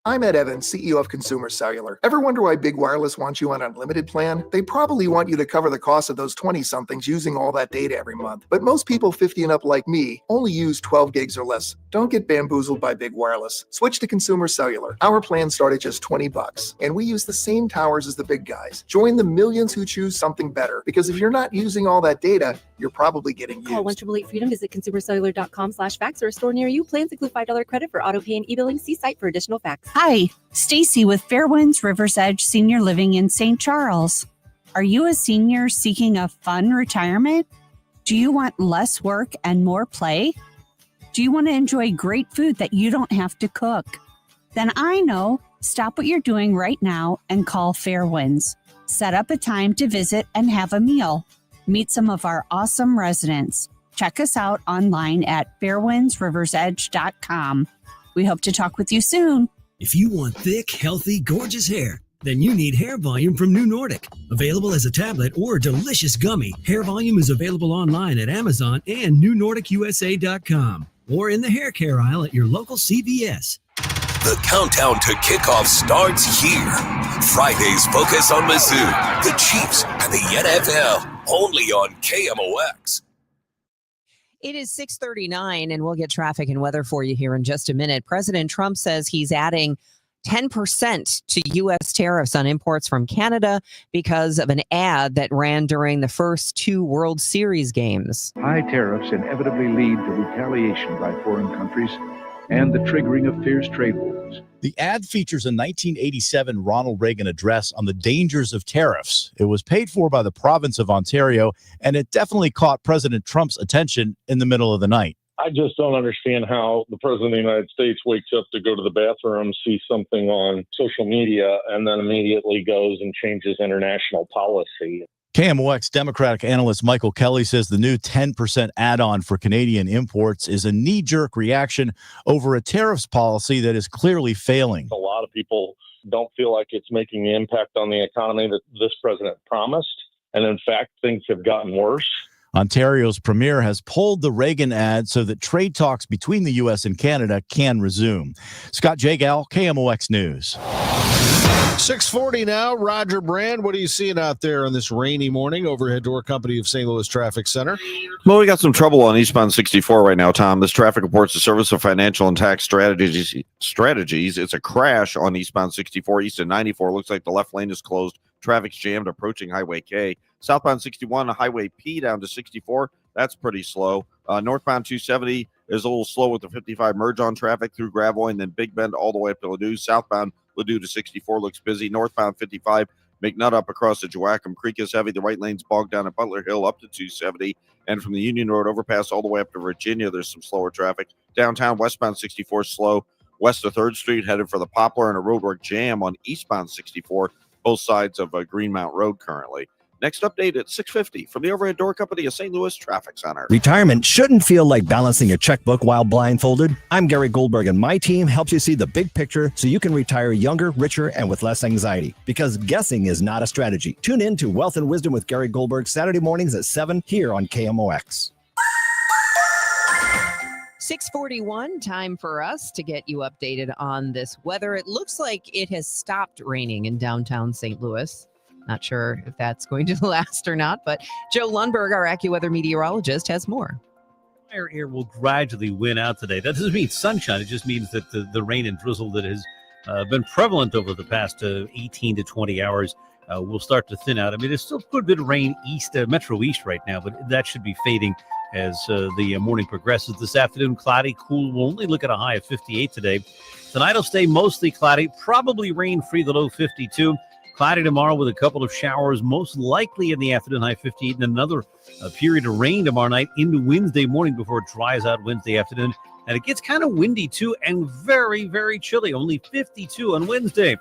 I'm Ed Evans, CEO of Consumer Cellular. Ever wonder why Big Wireless wants you on an unlimited plan? They probably want you to cover the cost of those 20-somethings using all that data every month. But most people 50 and up like me only use 12 gigs or less. Don't get bamboozled by Big Wireless. Switch to Consumer Cellular. Our plans start at just $20, and we use the same towers as the big guys. Join the millions who choose something better, because if you're not using all that data, you're probably getting used. Call 1-888-FREEDOM. Visit consumercellular.com/facts or a store near you. Plans include $5 credit for auto pay and e-billing. See site for additional facts. Hi, Stacy with Fairwinds Rivers Edge Senior Living in St. Charles. Are you a senior seeking a fun retirement? Do you want less work and more play? Do you want to enjoy great food that you don't have to cook? Then I know. Stop what you're doing right now and call Fairwinds. Set up a time to visit and have a meal. Meet some of our awesome residents. Check us out online at fairwindsriversedge.com. We hope to talk with you soon. If you want thick, healthy, gorgeous hair, then you need Hair Volume from New Nordic. Available as a tablet or a delicious gummy, Hair Volume is available online at Amazon and NewNordicUSA.com or in the hair care aisle at your local CVS. The countdown to kickoff starts here. Friday's focus on Mizzou, the Chiefs, and the NFL, only on KMOX. It is 6:39, and we'll get traffic and weather for you here in just a minute. President Trump says he's adding 10% to U.S. tariffs on imports from Canada because of an ad that ran during the first 2 World Series games. High tariffs inevitably lead to retaliation by foreign countries and the triggering of fierce trade wars. The ad features a 1987 Ronald Reagan address on the dangers of tariffs. It was paid for by the province of Ontario, and it definitely caught President Trump's attention in the middle of the night. I just don't understand how the president of the United States wakes up to go to the bathroom, sees something on social media, and then immediately goes and changes international policy. KMOX Democratic analyst Michael Kelly says the new 10% add-on for Canadian imports is a knee-jerk reaction over a tariffs policy that is clearly failing. A lot of people don't feel like it's making the impact on the economy that this president promised. And in fact, things have gotten worse. Ontario's premier has pulled the Reagan ad so that trade talks between the U.S. and Canada can resume. Scott Jagal, KMOX News. 6:40 now. Roger Brand, what are you seeing out there on this rainy morning? Overhead Door Company of St. Louis Traffic Center. Well, we got some trouble on eastbound 64 right now, Tom. This traffic reports the Service of Financial and Tax Strategies. It's a crash on eastbound 64 east of 94. Looks like the left lane is closed. Traffic's jammed approaching Highway K. Southbound 61, Highway P down to 64. That's pretty slow. Northbound 270 is a little slow with the 55 merge on traffic through Gravois and then Big Bend all the way up to Ladue. Southbound Ladue to 64 looks busy. Northbound 55, McNutt up across the Joachim Creek is heavy. The right lane's bogged down at Butler Hill up to 270. And from the Union Road overpass all the way up to Virginia, there's some slower traffic. Downtown westbound 64 slow. West of 3rd Street headed for the Poplar and a roadwork jam on eastbound 64, both sides of Greenmount Road currently. Next update at 6:50 from the Overhead Door Company of St. Louis Traffic Center. Retirement shouldn't feel like balancing a checkbook while blindfolded. I'm Gary Goldberg, and my team helps you see the big picture so you can retire younger, richer, and with less anxiety. Because guessing is not a strategy. Tune in to Wealth and Wisdom with Gary Goldberg Saturday mornings at 7 here on KMOX. 6:41, time for us to get you updated on this weather. It looks like it has stopped raining in downtown St. Louis. Not sure if that's going to last or not, but Joe Lundberg, our AccuWeather meteorologist, has more. Higher air will gradually win out today. That doesn't mean sunshine. It just means that the rain and drizzle that has been prevalent over the past 18 to 20 hours will start to thin out. I mean, there's still a good bit of rain metro east right now, but that should be fading as the morning progresses. This afternoon, cloudy, cool. We'll only look at a high of 58 today. Tonight will stay mostly cloudy, probably rain-free, the low 52. Cloudy tomorrow with a couple of showers, most likely in the afternoon, high 58, and another period of rain tomorrow night into Wednesday morning before it dries out Wednesday afternoon. And it gets kind of windy, too, and very, very chilly, only 52 on Wednesday.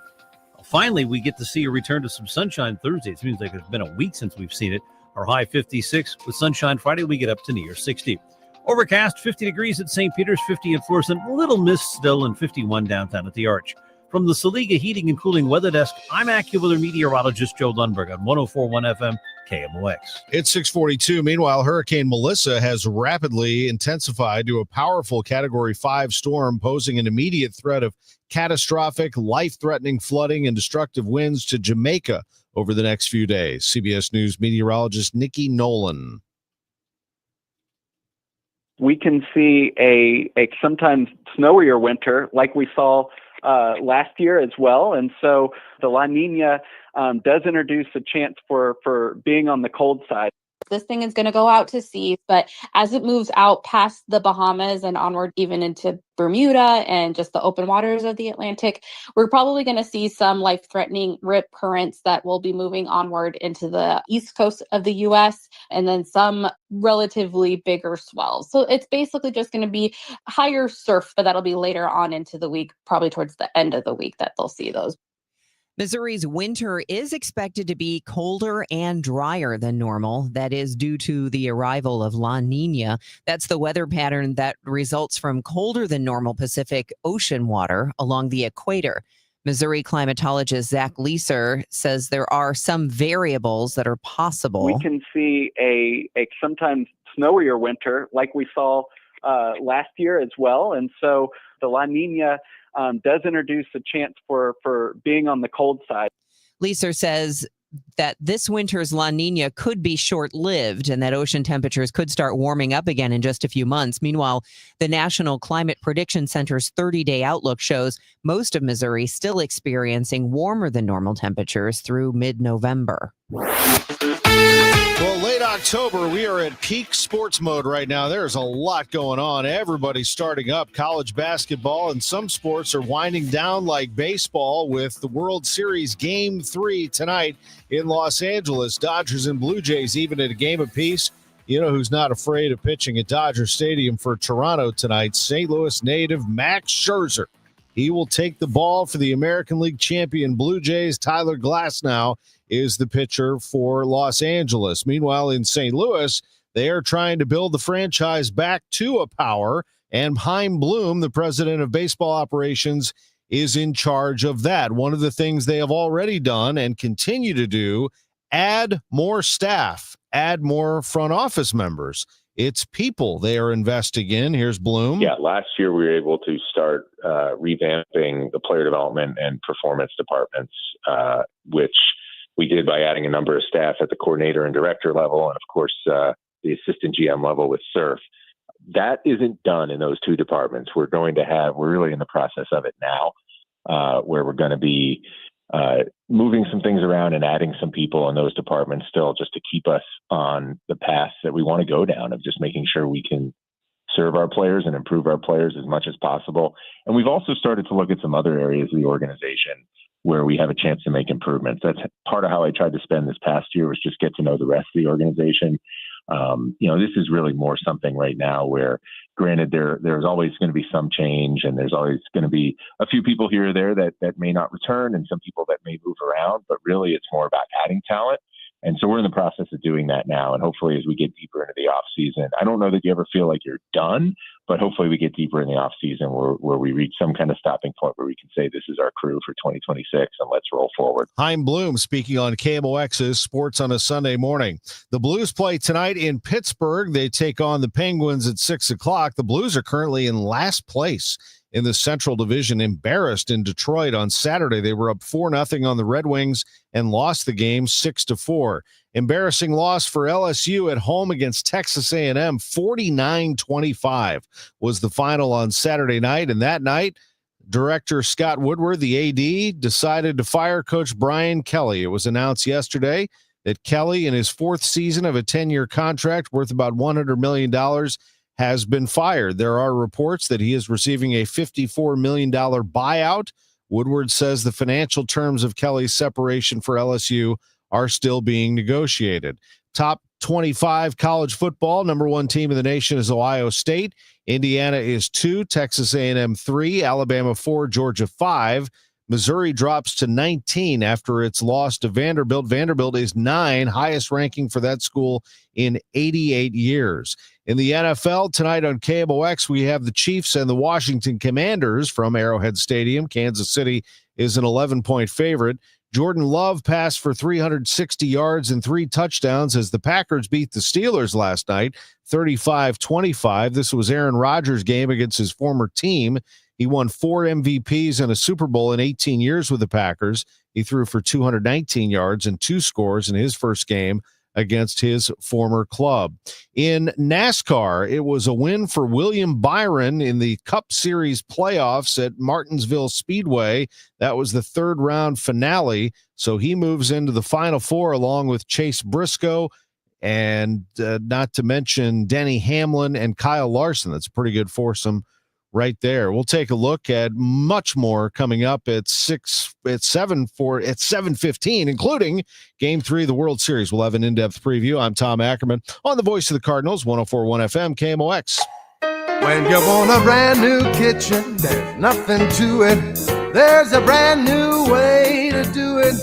Finally, we get to see a return to some sunshine Thursday. It seems like it's been a week since we've seen it. Our high 56 with sunshine Friday, we get up to near 60. Overcast, 50 degrees at St. Peter's, 50 at Florissant, little mist still, and 51 downtown at the Arch. From the Saliga Heating and Cooling Weather Desk, I'm AccuWeather meteorologist Joe Lundberg on 104.1 FM KMOX. It's 6:42. Meanwhile, Hurricane Melissa has rapidly intensified to a powerful Category 5 storm, posing an immediate threat of catastrophic, life-threatening flooding and destructive winds to Jamaica over the next few days. CBS News meteorologist Nikki Nolan. We can see a sometimes snowier winter like we saw last year as well. And so the La Nina does introduce a chance for being on the cold side. This thing is going to go out to sea, but as it moves out past the Bahamas and onward even into Bermuda and just the open waters of the Atlantic, we're probably going to see some life-threatening rip currents that will be moving onward into the east coast of the U.S. and then some relatively bigger swells. So it's basically just going to be higher surf, but that'll be later on into the week, probably towards the end of the week that they'll see those. Missouri's winter is expected to be colder and drier than normal. That is due to the arrival of La Nina. That's the weather pattern that results from colder than normal Pacific Ocean water along the equator. Missouri climatologist Zach Leeser says there are some variables that are possible. We can see a sometimes snowier winter like we saw last year as well. And so the La Nina does introduce a chance for being on the cold side. Leeser says that this winter's La Nina could be short-lived and that ocean temperatures could start warming up again in just a few months. Meanwhile, the National Climate Prediction Center's 30-day outlook shows most of Missouri still experiencing warmer than normal temperatures through mid-November. Well, late October, we are at peak sports mode right now. There's a lot going on. Everybody's starting up. College basketball and some sports are winding down like baseball with the World Series Game 3 tonight in Los Angeles. Dodgers and Blue Jays even at a game apiece. You know who's not afraid of pitching at Dodger Stadium for Toronto tonight? St. Louis native Max Scherzer. He will take the ball for the American League champion Blue Jays. Tyler Glasnow is the pitcher for Los Angeles. Meanwhile, in St. Louis, they are trying to build the franchise back to a power, and Chaim Bloom, the president of baseball operations, is in charge of that. One of the things they have already done and continue to do, add more staff, add more front office members. It's people they are investing in. Here's Bloom. Yeah, last year we were able to start revamping the player development and performance departments, which we did by adding a number of staff at the coordinator and director level, and of course the assistant GM level with Surf. That isn't done in those two departments. We're really in the process of it now, where we're going to be moving some things around and adding some people in those departments still, just to keep us on the path that we want to go down of just making sure we can serve our players and improve our players as much as possible. And we've also started to look at some other areas of the organization where we have a chance to make improvements. That's part of how I tried to spend this past year, was just get to know the rest of the organization. This is really more something right now where, granted, there's always going to be some change, and there's always going to be a few people here or there that may not return, and some people that may move around, but really it's more about adding talent. And so we're in the process of doing that now. And hopefully as we get deeper into the off season, I don't know that you ever feel like you're done, but hopefully we get deeper in the off season where we reach some kind of stopping point where we can say this is our crew for 2026 and let's roll forward. Chaim Bloom speaking on KMOX's Sports on a Sunday Morning. The Blues play tonight in Pittsburgh. They take on the Penguins at 6:00. The Blues are currently in last place in the Central Division, embarrassed in Detroit on Saturday. They were up 4-0 on the Red Wings and lost the game 6-4. Embarrassing loss for LSU at home against Texas A&M. 49-25 was the final on Saturday night. And that night, director Scott Woodward, the AD, decided to fire Coach Brian Kelly. It was announced yesterday that Kelly, in his fourth season of a 10-year contract worth about $100 million, has been fired. There are reports that he is receiving a $54 million buyout. Woodward says the financial terms of Kelly's separation for LSU are still being negotiated. Top 25 college football, number one team in the nation is Ohio State. Indiana is 2, Texas A&M 3, Alabama 4, Georgia 5. Missouri drops to 19 after its loss to Vanderbilt. Vanderbilt is 9, highest ranking for that school in 88 years. In the NFL, tonight on KMOX, we have the Chiefs and the Washington Commanders from Arrowhead Stadium. Kansas City is an 11-point favorite. Jordan Love passed for 360 yards and 3 touchdowns as the Packers beat the Steelers last night, 35-25. This was Aaron Rodgers' game against his former team. He won 4 MVPs and a Super Bowl in 18 years with the Packers. He threw for 219 yards and 2 scores in his first game against his former club. In NASCAR, it was a win for William Byron in the Cup Series playoffs at Martinsville Speedway. That was the 3rd round finale. So he moves into the Final Four along with Chase Briscoe and not to mention Denny Hamlin and Kyle Larson. That's a pretty good foursome right there. We'll take a look at much more coming up at 7:15, including Game 3 of the World Series. We'll have an in-depth preview. I'm Tom Ackerman on the Voice of the Cardinals, 104.1 FM, KMOX. When you want a brand new kitchen, there's nothing to it. There's a brand new way to do it.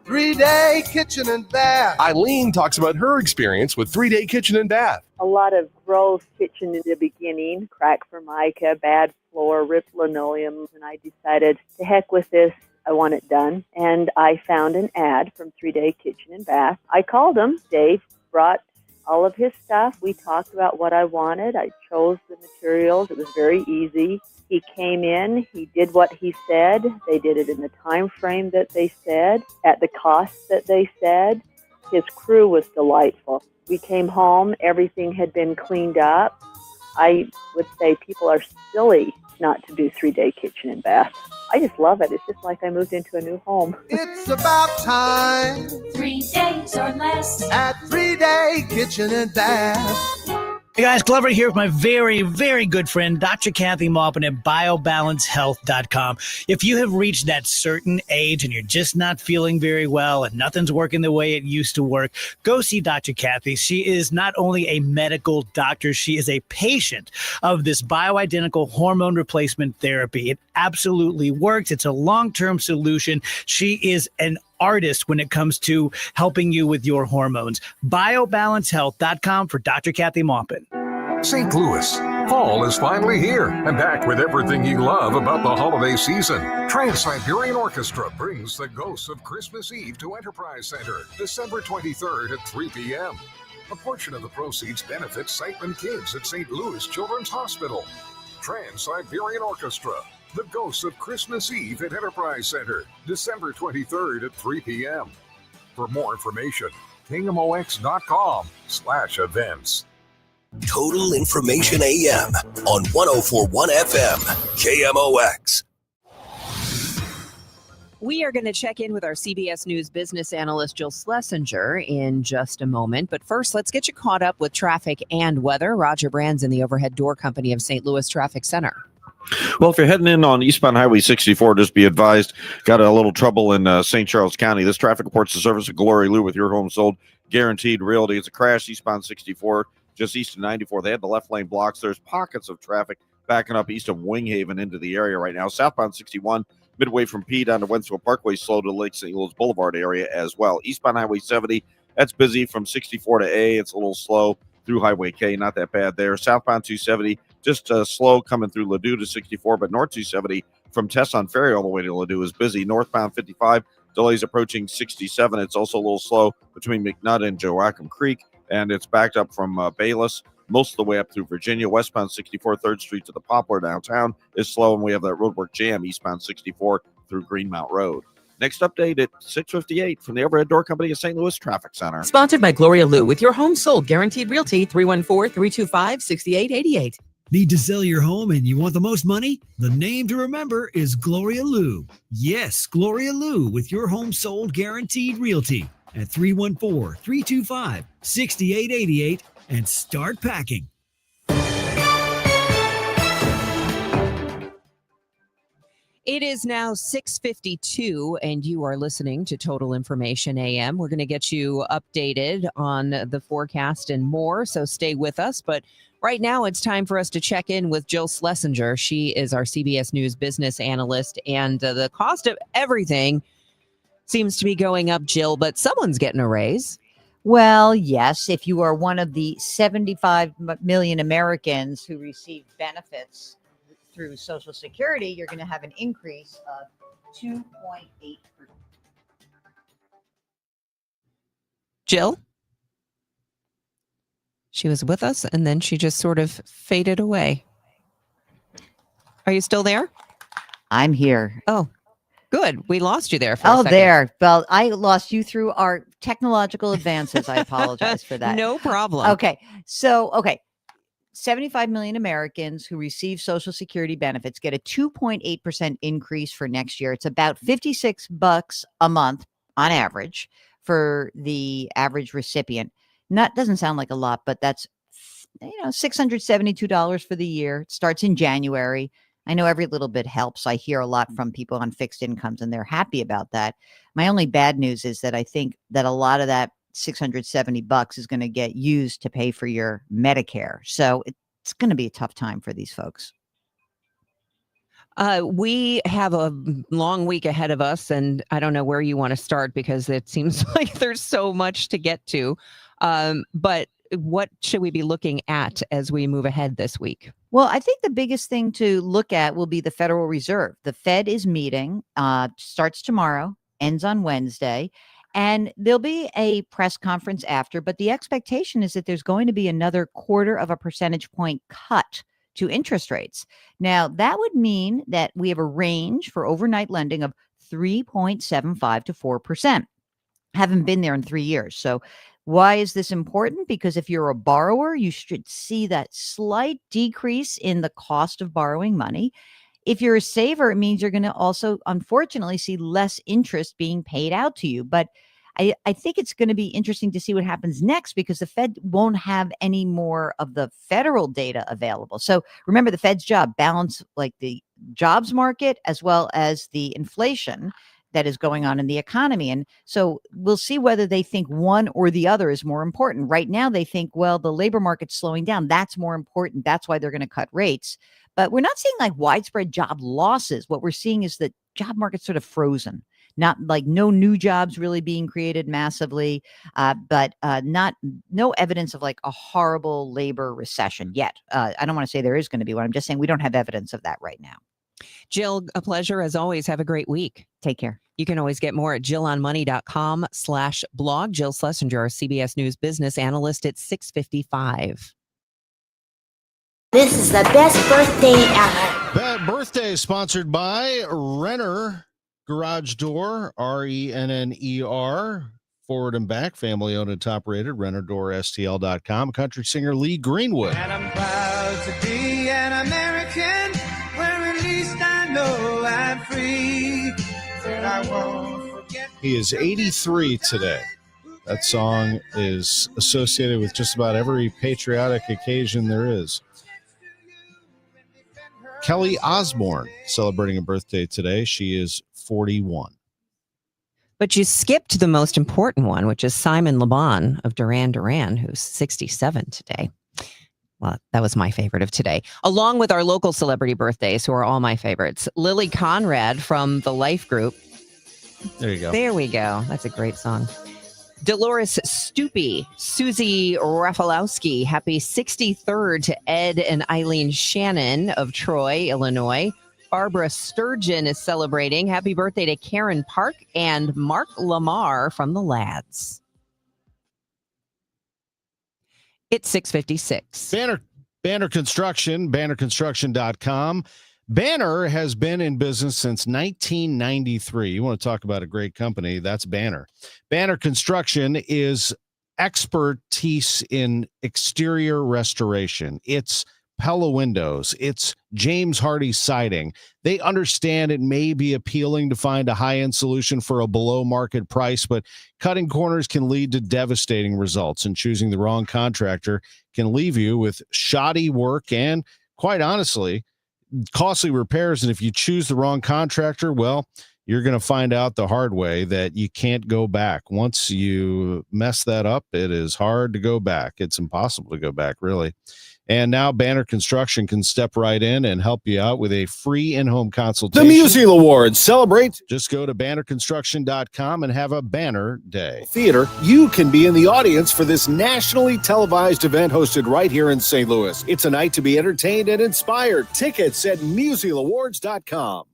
3-Day Kitchen and Bath. Eileen talks about her experience with 3-Day Kitchen and Bath. A lot of gross kitchen in the beginning, crack formica, bad floor, ripped linoleum, and I decided, to heck with this, I want it done. And I found an ad from 3-Day Kitchen and Bath. I called him. Dave brought all of his stuff. We talked about what I wanted. I chose the materials. It was very easy. He came in, he did what he said. They did it in the time frame that they said, at the cost that they said. His crew was delightful. We came home, everything had been cleaned up. I would say people are silly not to do 3-Day Kitchen and Bath. I just love it. It's just like I moved into a new home. It's about time. 3 days or less at 3-Day Kitchen and Bath. Hey guys, Glover here with my very, very good friend, Dr. Kathy Maupin at BioBalanceHealth.com. If you have reached that certain age and you're just not feeling very well and nothing's working the way it used to work, go see Dr. Kathy. She is not only a medical doctor, she is a patient of this bioidentical hormone replacement therapy. It absolutely works. It's a long-term solution. She is an artist when it comes to helping you with your hormones. BioBalanceHealth.com for Dr. Kathy Maupin. St. Louis, Fall is finally here and back with everything you love about the holiday season. Trans-Siberian Orchestra brings the Ghosts of Christmas Eve to Enterprise Center, December 23rd at 3 p.m. A portion of the proceeds benefits Siteman Kids at St. Louis Children's Hospital. Trans-Siberian Orchestra, the Ghosts of Christmas Eve at Enterprise Center, December 23rd at 3 p.m. For more information, kmox.com/events. Total Information AM on 104.1 FM, KMOX. We are going to check in with our CBS News business analyst, Jill Schlesinger, in just a moment. But first, let's get you caught up with traffic and weather. Roger Brand's in the Overhead Door Company of St. Louis Traffic Center. Well, if you're heading in on eastbound Highway 64, just be advised, got a little trouble in St. Charles County. This traffic reports the service of Glory Lou with your home sold guaranteed realty. It's a crash eastbound 64, just east of 94. They had the left lane blocks. There's pockets of traffic backing up east of Winghaven into the area right now. Southbound 61, midway from P down to Wentzville Parkway, slow to Lake St. Louis Boulevard area as well. Eastbound Highway 70, that's busy from 64 to A. It's a little slow through Highway K, not that bad there. Southbound 270, just slow coming through Ladue to 64, but North 270 from Tesson Ferry all the way to Ladue is busy. Northbound 55, delays approaching 67. It's also a little slow between McNutt and Joachim Creek, and it's backed up from Bayless most of the way up through Virginia. Westbound 64, 3rd Street to the Poplar downtown is slow, and we have that roadwork jam eastbound 64 through Greenmount Road. Next update at 6:58 from the Overhead Door Company of St. Louis Traffic Center. Sponsored by Gloria Lou with your home sold guaranteed realty 314-325-6888. Need to sell your home and you want the most money? The name to remember is Gloria Lou. Yes, Gloria Lou with your home sold guaranteed realty at 314-325-6888 and start packing. It is now 6:52, and you are listening to Total Information AM. We're going to get you updated on the forecast and more, so stay with us. But right now, it's time for us to check in with Jill Schlesinger. She is our CBS News business analyst, and the cost of everything seems to be going up, Jill, but someone's getting a raise. Well, yes, if you are one of the 75 million Americans who receive benefits through Social Security, you're going to have an increase of 2.8%. Jill? She was with us, and then she just sort of faded away. Are you still there? I'm here. Oh, good. We lost you there for a second. There. Well, I lost you through our technological advances. I apologize for that. No problem. Okay. 75 million Americans who receive Social Security benefits get a 2.8% increase for next year. It's about $56 a month on average for the average recipient. Doesn't sound like a lot, but that's $672 for the year. It starts in January. I know every little bit helps. I hear a lot from people on fixed incomes, and they're happy about that. My only bad news is that I think that a lot of that $670 is going to get used to pay for your Medicare. So it's going to be a tough time for these folks. We have a long week ahead of us, and I don't know where you want to start because it seems like there's so much to get to. But what should we be looking at as we move ahead this week? Well, I think the biggest thing to look at will be the Federal Reserve. The Fed is meeting, starts tomorrow, ends on Wednesday. And there'll be a press conference after, but the expectation is that there's going to be another 0.25 percentage point cut to interest rates. Now, that would mean that we have a range for overnight lending of 3.75 to 4%. Haven't been there in 3 years. So why is this important? Because if you're a borrower, you should see that slight decrease in the cost of borrowing money. If you're a saver, it means you're going to also, unfortunately, see less interest being paid out to you. But I think it's going to be interesting to see what happens next because the Fed won't have any more of the federal data available. So remember, the Fed's job, balance like the jobs market as well as the inflation that is going on in the economy. And so we'll see whether they think one or the other is more important. Right now, they think, well, the labor market's slowing down. That's more important. That's why they're going to cut rates. But we're not seeing like widespread job losses. What we're seeing is that job market's sort of frozen. Not like no new jobs really being created massively, but no evidence of like a horrible labor recession yet. I don't want to say there is going to be one. I'm just saying we don't have evidence of that right now. Jill, a pleasure as always. Have a great week. Take care. You can always get more at jillonmoney.com/blog. Jill Schlesinger, our CBS News business analyst at 6:55. This is the best birthday ever. That birthday is sponsored by Renner Garage Door, RENNER, forward and back, family owned and top rated, RennerDoorSTL.com. Country singer Lee Greenwood. And I'm proud to be an American, where at least I know I'm free. Said I won't forget. He is 83 today. That song is associated with just about every patriotic occasion there is. Kelly Osbourne celebrating a birthday today. She is 41. But you skipped the most important one, which is Simon Le Bon of Duran Duran, who's 67 today. Well, that was my favorite of today, along with our local celebrity birthdays, who are all my favorites. Lily Conrad from the Life Group. There you go. There we go. That's a great song. Dolores Stupi, Susie Rafalowski, happy 63rd to Ed and Eileen Shannon of Troy, Illinois. Barbara Sturgeon is celebrating. Happy birthday to Karen Park and Mark Lamar from the Lads. It's 6:56. Banner Construction, bannerconstruction.com. Banner has been in business since 1993. You want to talk about a great company, that's Banner. Banner Construction is expertise in exterior restoration. It's Pella windows. It's James Hardy siding. They understand it may be appealing to find a high-end solution for a below-market price, but cutting corners can lead to devastating results, and choosing the wrong contractor can leave you with shoddy work and, quite honestly, costly repairs. And if you choose the wrong contractor, well, you're going to find out the hard way that you can't go back. Once you mess that up, it is hard to go back. It's impossible to go back, really. And now Banner Construction can step right in and help you out with a free in-home consultation. The Musial Awards celebrate. Just go to bannerconstruction.com and have a banner day. Theater, you can be in the audience for this nationally televised event hosted right here in St. Louis. It's a night to be entertained and inspired. Tickets at musialawards.com.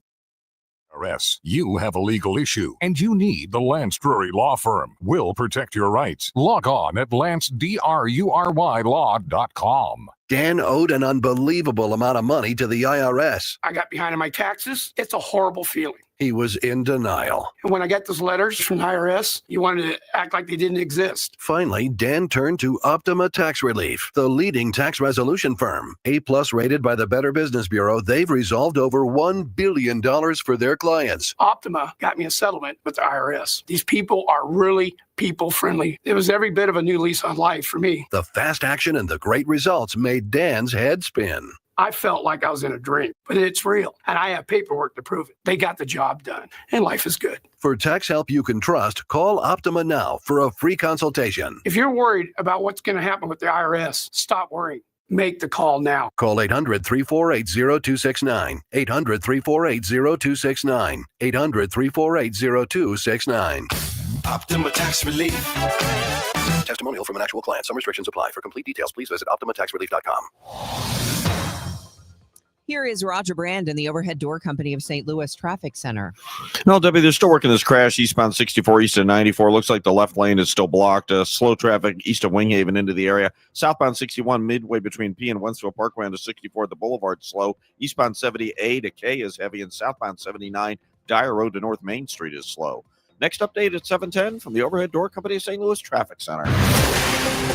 You have a legal issue, and you need the Lance Drury Law Firm. We'll protect your rights. Log on at lancedrurylaw.com. Dan owed an unbelievable amount of money to the IRS. I got behind on my taxes. It's a horrible feeling. He was in denial. And when I got those letters from the IRS, you wanted to act like they didn't exist. Finally, Dan turned to Optima Tax Relief, the leading tax resolution firm. A-plus rated by the Better Business Bureau, they've resolved over $1 billion for their clients. Optima got me a settlement with the IRS. These people are really people-friendly. It was every bit of a new lease on life for me. The fast action and the great results made Dan's head spin. I felt like I was in a dream, but it's real, and I have paperwork to prove it. They got the job done, and life is good. For tax help you can trust, call Optima now for a free consultation. If you're worried about what's going to happen with the IRS, stop worrying. Make the call now. Call 800-348-0269. 800-348-0269. 800-348-0269. Optima Tax Relief. Testimonial from an actual client. Some restrictions apply. For complete details, please visit OptimaTaxRelief.com. Here is Roger Brand in the Overhead Door Company of St. Louis Traffic Center. No, Debbie, they're still working this crash eastbound 64 east of 94. Looks like the left lane is still blocked. Slow traffic east of Winghaven into the area. Southbound 61 midway between P and Wentzville Parkway into 64 at the Boulevard slow. Eastbound 70A to K is heavy, and southbound 79 Dyer Road to North Main Street is slow. Next update at 7:10 from the Overhead Door Company of St. Louis Traffic Center.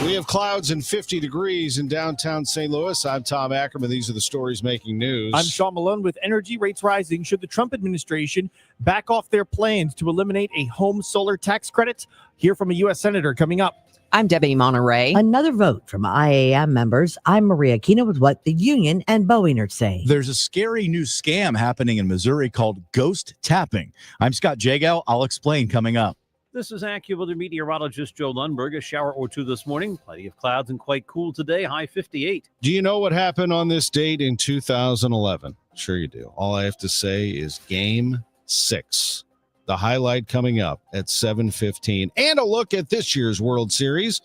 We have clouds and 50 degrees in downtown St. Louis. I'm Tom Ackerman. These are the stories making news. I'm Sean Malone. With energy rates rising, should the Trump administration back off their plans to eliminate a home solar tax credit? Hear from a U.S. Senator coming up. I'm Debbie Monterrey. Another vote from IAM members. I'm Maria Kino with what the union and Boeing are saying. There's a scary new scam happening in Missouri called ghost tapping. I'm Scott Jagow. I'll explain coming up. This is AccuWeather meteorologist Joe Lundberg. A shower or two this morning. Plenty of clouds and quite cool today. High 58. Do you know what happened on this date in 2011? Sure you do. All I have to say is Game 6. The highlight coming up at 7:15. And a look at this year's World Series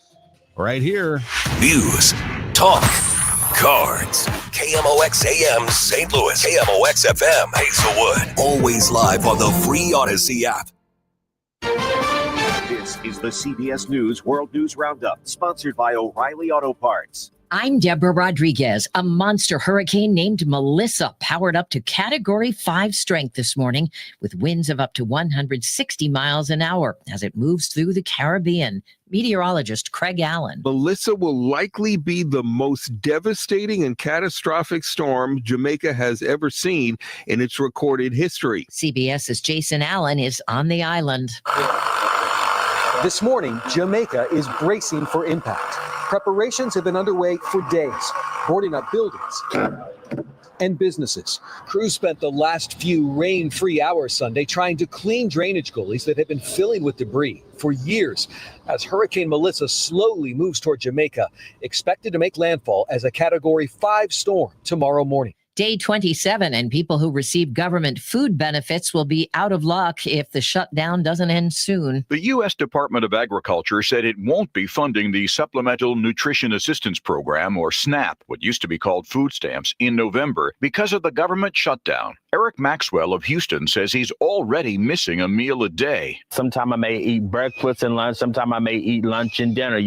right here. News, talk, cards. KMOX AM St. Louis, KMOX FM Hazelwood. Always live on the free Odyssey app. This is the CBS News World News Roundup, sponsored by O'Reilly Auto Parts. I'm Deborah Rodriguez. A monster hurricane named Melissa powered up to Category 5 strength this morning with winds of up to 160 miles an hour as it moves through the Caribbean. Meteorologist Craig Allen. Melissa will likely be the most devastating and catastrophic storm Jamaica has ever seen in its recorded history. CBS's Jason Allen is on the island. This morning, Jamaica is bracing for impact. Preparations have been underway for days, boarding up buildings and businesses. Crews spent the last few rain-free hours Sunday trying to clean drainage gullies that have been filling with debris for years as Hurricane Melissa slowly moves toward Jamaica, expected to make landfall as a Category 5 storm tomorrow morning. Day 27, and people who receive government food benefits will be out of luck if the shutdown doesn't end soon. The U.S. Department of Agriculture said it won't be funding the Supplemental Nutrition Assistance Program, or SNAP, what used to be called food stamps, in November because of the government shutdown. Eric Maxwell of Houston says he's already missing a meal a day. Sometime I may eat breakfast and lunch. Sometime I may eat lunch and dinner,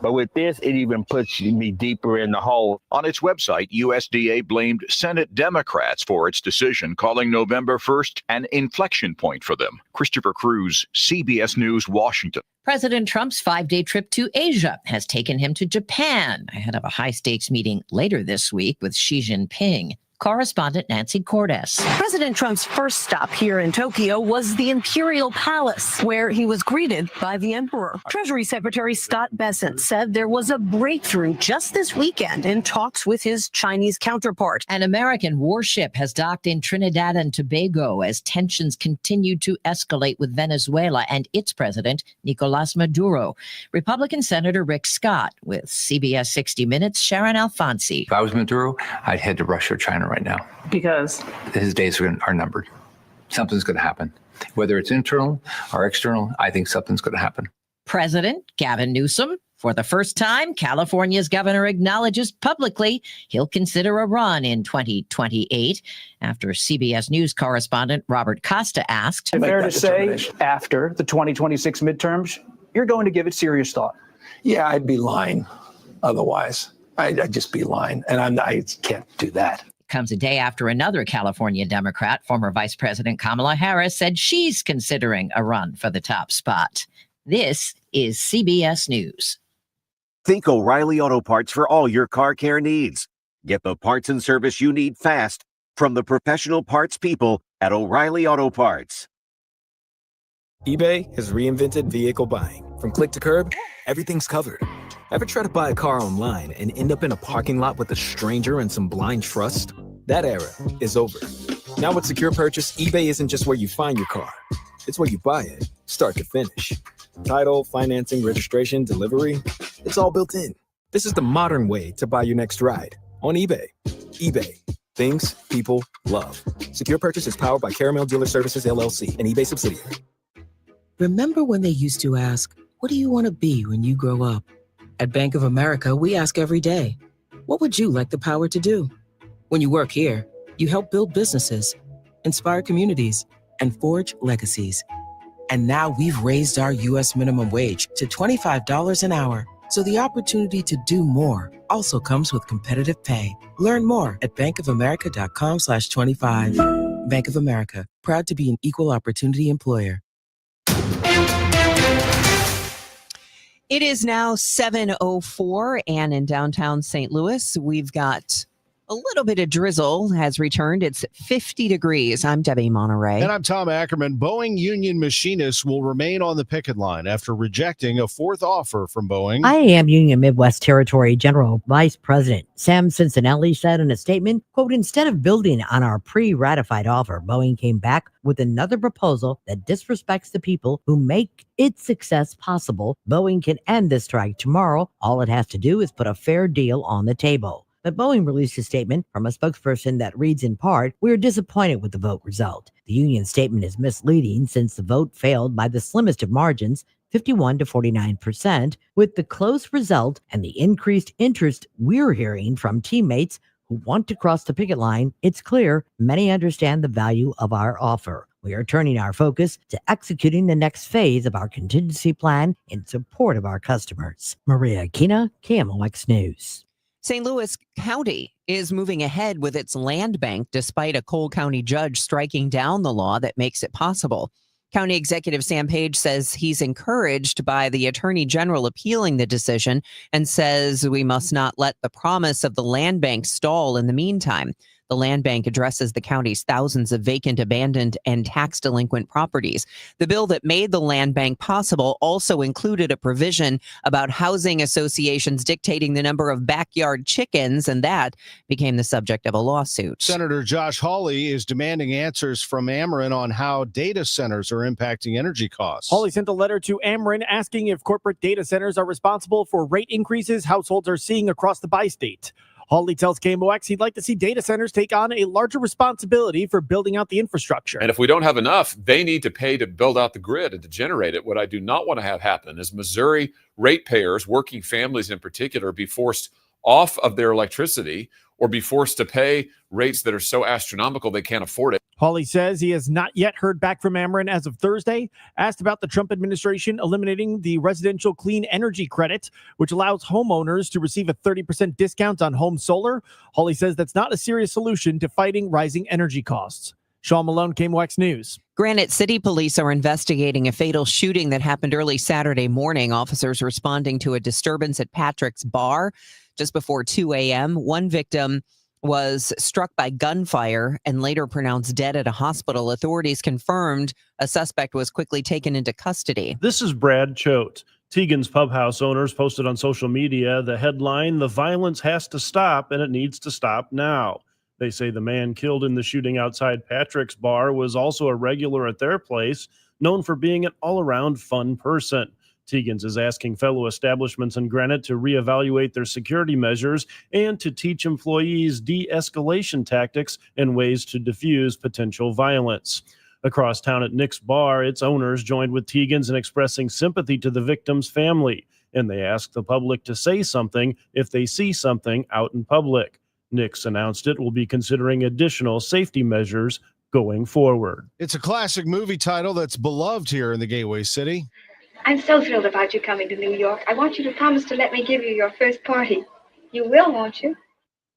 But with this, it even puts me deeper in the hole. On its website, USDA blamed Senate Democrats for its decision, calling November 1st an inflection point for them. Christopher Cruz, CBS News, Washington. President Trump's 5-day trip to Asia has taken him to Japan ahead of a high-stakes meeting later this week with Xi Jinping. Correspondent Nancy Cordes. President Trump's first stop here in Tokyo was the Imperial Palace, where he was greeted by the emperor. Treasury Secretary Scott Bessent said there was a breakthrough just this weekend in talks with his Chinese counterpart. An American warship has docked in Trinidad and Tobago as tensions continue to escalate with Venezuela and its president, Nicolas Maduro. Republican Senator Rick Scott with CBS 60 Minutes' Sharon Alfonsi. If I was Maduro, I'd head to Russia or China right now. Because his days are numbered. Something's going to happen. Whether it's internal or external, I think something's going to happen. President Gavin Newsom. For the first time, California's governor acknowledges publicly he'll consider a run in 2028 after CBS News correspondent Robert Costa asked. Fair to say, after the 2026 midterms, you're going to give it serious thought. Yeah, I'd be lying otherwise. I'd just be lying, and I can't do that. Comes a day after another California Democrat, former Vice President Kamala Harris, said she's considering a run for the top spot. This is CBS News. Think O'Reilly Auto Parts for all your car care needs. Get the parts and service you need fast from the professional parts people at O'Reilly Auto Parts. eBay has reinvented vehicle buying. From click to curb, everything's covered. Ever try to buy a car online and end up in a parking lot with a stranger and some blind trust? That era is over. Now with Secure Purchase, eBay isn't just where you find your car. It's where you buy it, start to finish. Title, financing, registration, delivery, it's all built in. This is the modern way to buy your next ride on eBay. eBay. Things people love. Secure Purchase is powered by Caramel Dealer Services, LLC, an eBay subsidiary. Remember when they used to ask, what do you want to be when you grow up? At Bank of America, we ask every day, what would you like the power to do? When you work here, you help build businesses, inspire communities, and forge legacies. And now we've raised our U.S. minimum wage to $25 an hour. So the opportunity to do more also comes with competitive pay. Learn more at bankofamerica.com/25. Bank of America, proud to be an equal opportunity employer. It is now 7:04, and in downtown St. Louis, we've got a little bit of drizzle has returned. It's 50 degrees. I'm Debbie Monterrey. And I'm Tom Ackerman. Boeing union machinists will remain on the picket line after rejecting a fourth offer from Boeing. IAM Union Midwest Territory General Vice President Sam Cincinnati said in a statement, quote, instead of building on our pre-ratified offer, Boeing came back with another proposal that disrespects the people who make its success possible. Boeing can end the strike tomorrow. All it has to do is put a fair deal on the table. but Boeing released a statement from a spokesperson that reads in part, "We are disappointed with the vote result. The union statement is misleading since the vote failed by the slimmest of margins, 51 to 49%, with the close result and the increased interest we're hearing from teammates who want to cross the picket line, it's clear many understand the value of our offer. We are turning our focus to executing the next phase of our contingency plan in support of our customers." Maria Kina, KMOX News. St. Louis County is moving ahead with its land bank despite a Cole County judge striking down the law that makes it possible. County Executive Sam Page says he's encouraged by the Attorney General appealing the decision and says we must not let the promise of the land bank stall in the meantime. The land bank addresses the county's thousands of vacant, abandoned, and tax delinquent properties. The bill that made the land bank possible also included a provision about housing associations dictating the number of backyard chickens, and that became the subject of a lawsuit. Senator Josh Hawley is demanding answers from Ackerman on how data centers are impacting energy costs. Hawley sent a letter to Ackerman asking if corporate data centers are responsible for rate increases households are seeing across the bi-state. Hawley tells KMOX he'd like to see data centers take on a larger responsibility for building out the infrastructure. And if we don't have enough, they need to pay to build out the grid and to generate it. What I do not want to have happen is Missouri ratepayers, working families in particular, be forced off of their electricity or be forced to pay rates that are so astronomical they can't afford it. Hawley says he has not yet heard back from Ackerman as of Thursday. Asked about the Trump administration eliminating the residential clean energy credit, which allows homeowners to receive a 30% discount on home solar, Hawley says that's not a serious solution to fighting rising energy costs. Sean Malone, KMOX News. Granite City police are investigating a fatal shooting that happened early Saturday morning. Officers responding to a disturbance at Patrick's Bar just before 2 a.m. One victim was struck by gunfire and later pronounced dead at a hospital. Authorities confirmed a suspect was quickly taken into custody. This is Brad Choate. Tegan's Pub House owners posted on social media the headline, "The violence has to stop and it needs to stop now." They say the man killed in the shooting outside Patrick's Bar was also a regular at their place, known for being an all-around fun person. Tegan's is asking fellow establishments in Granite to reevaluate their security measures and to teach employees de-escalation tactics and ways to diffuse potential violence. Across town at Nick's Bar, its owners joined with Tegan's in expressing sympathy to the victim's family, and they asked the public to say something if they see something out in public. Nick's announced it will be considering additional safety measures going forward. It's a classic movie title that's beloved here in the Gateway City. I'm so thrilled about you coming to New York. I want you to promise to let me give you your first party. You will, won't you?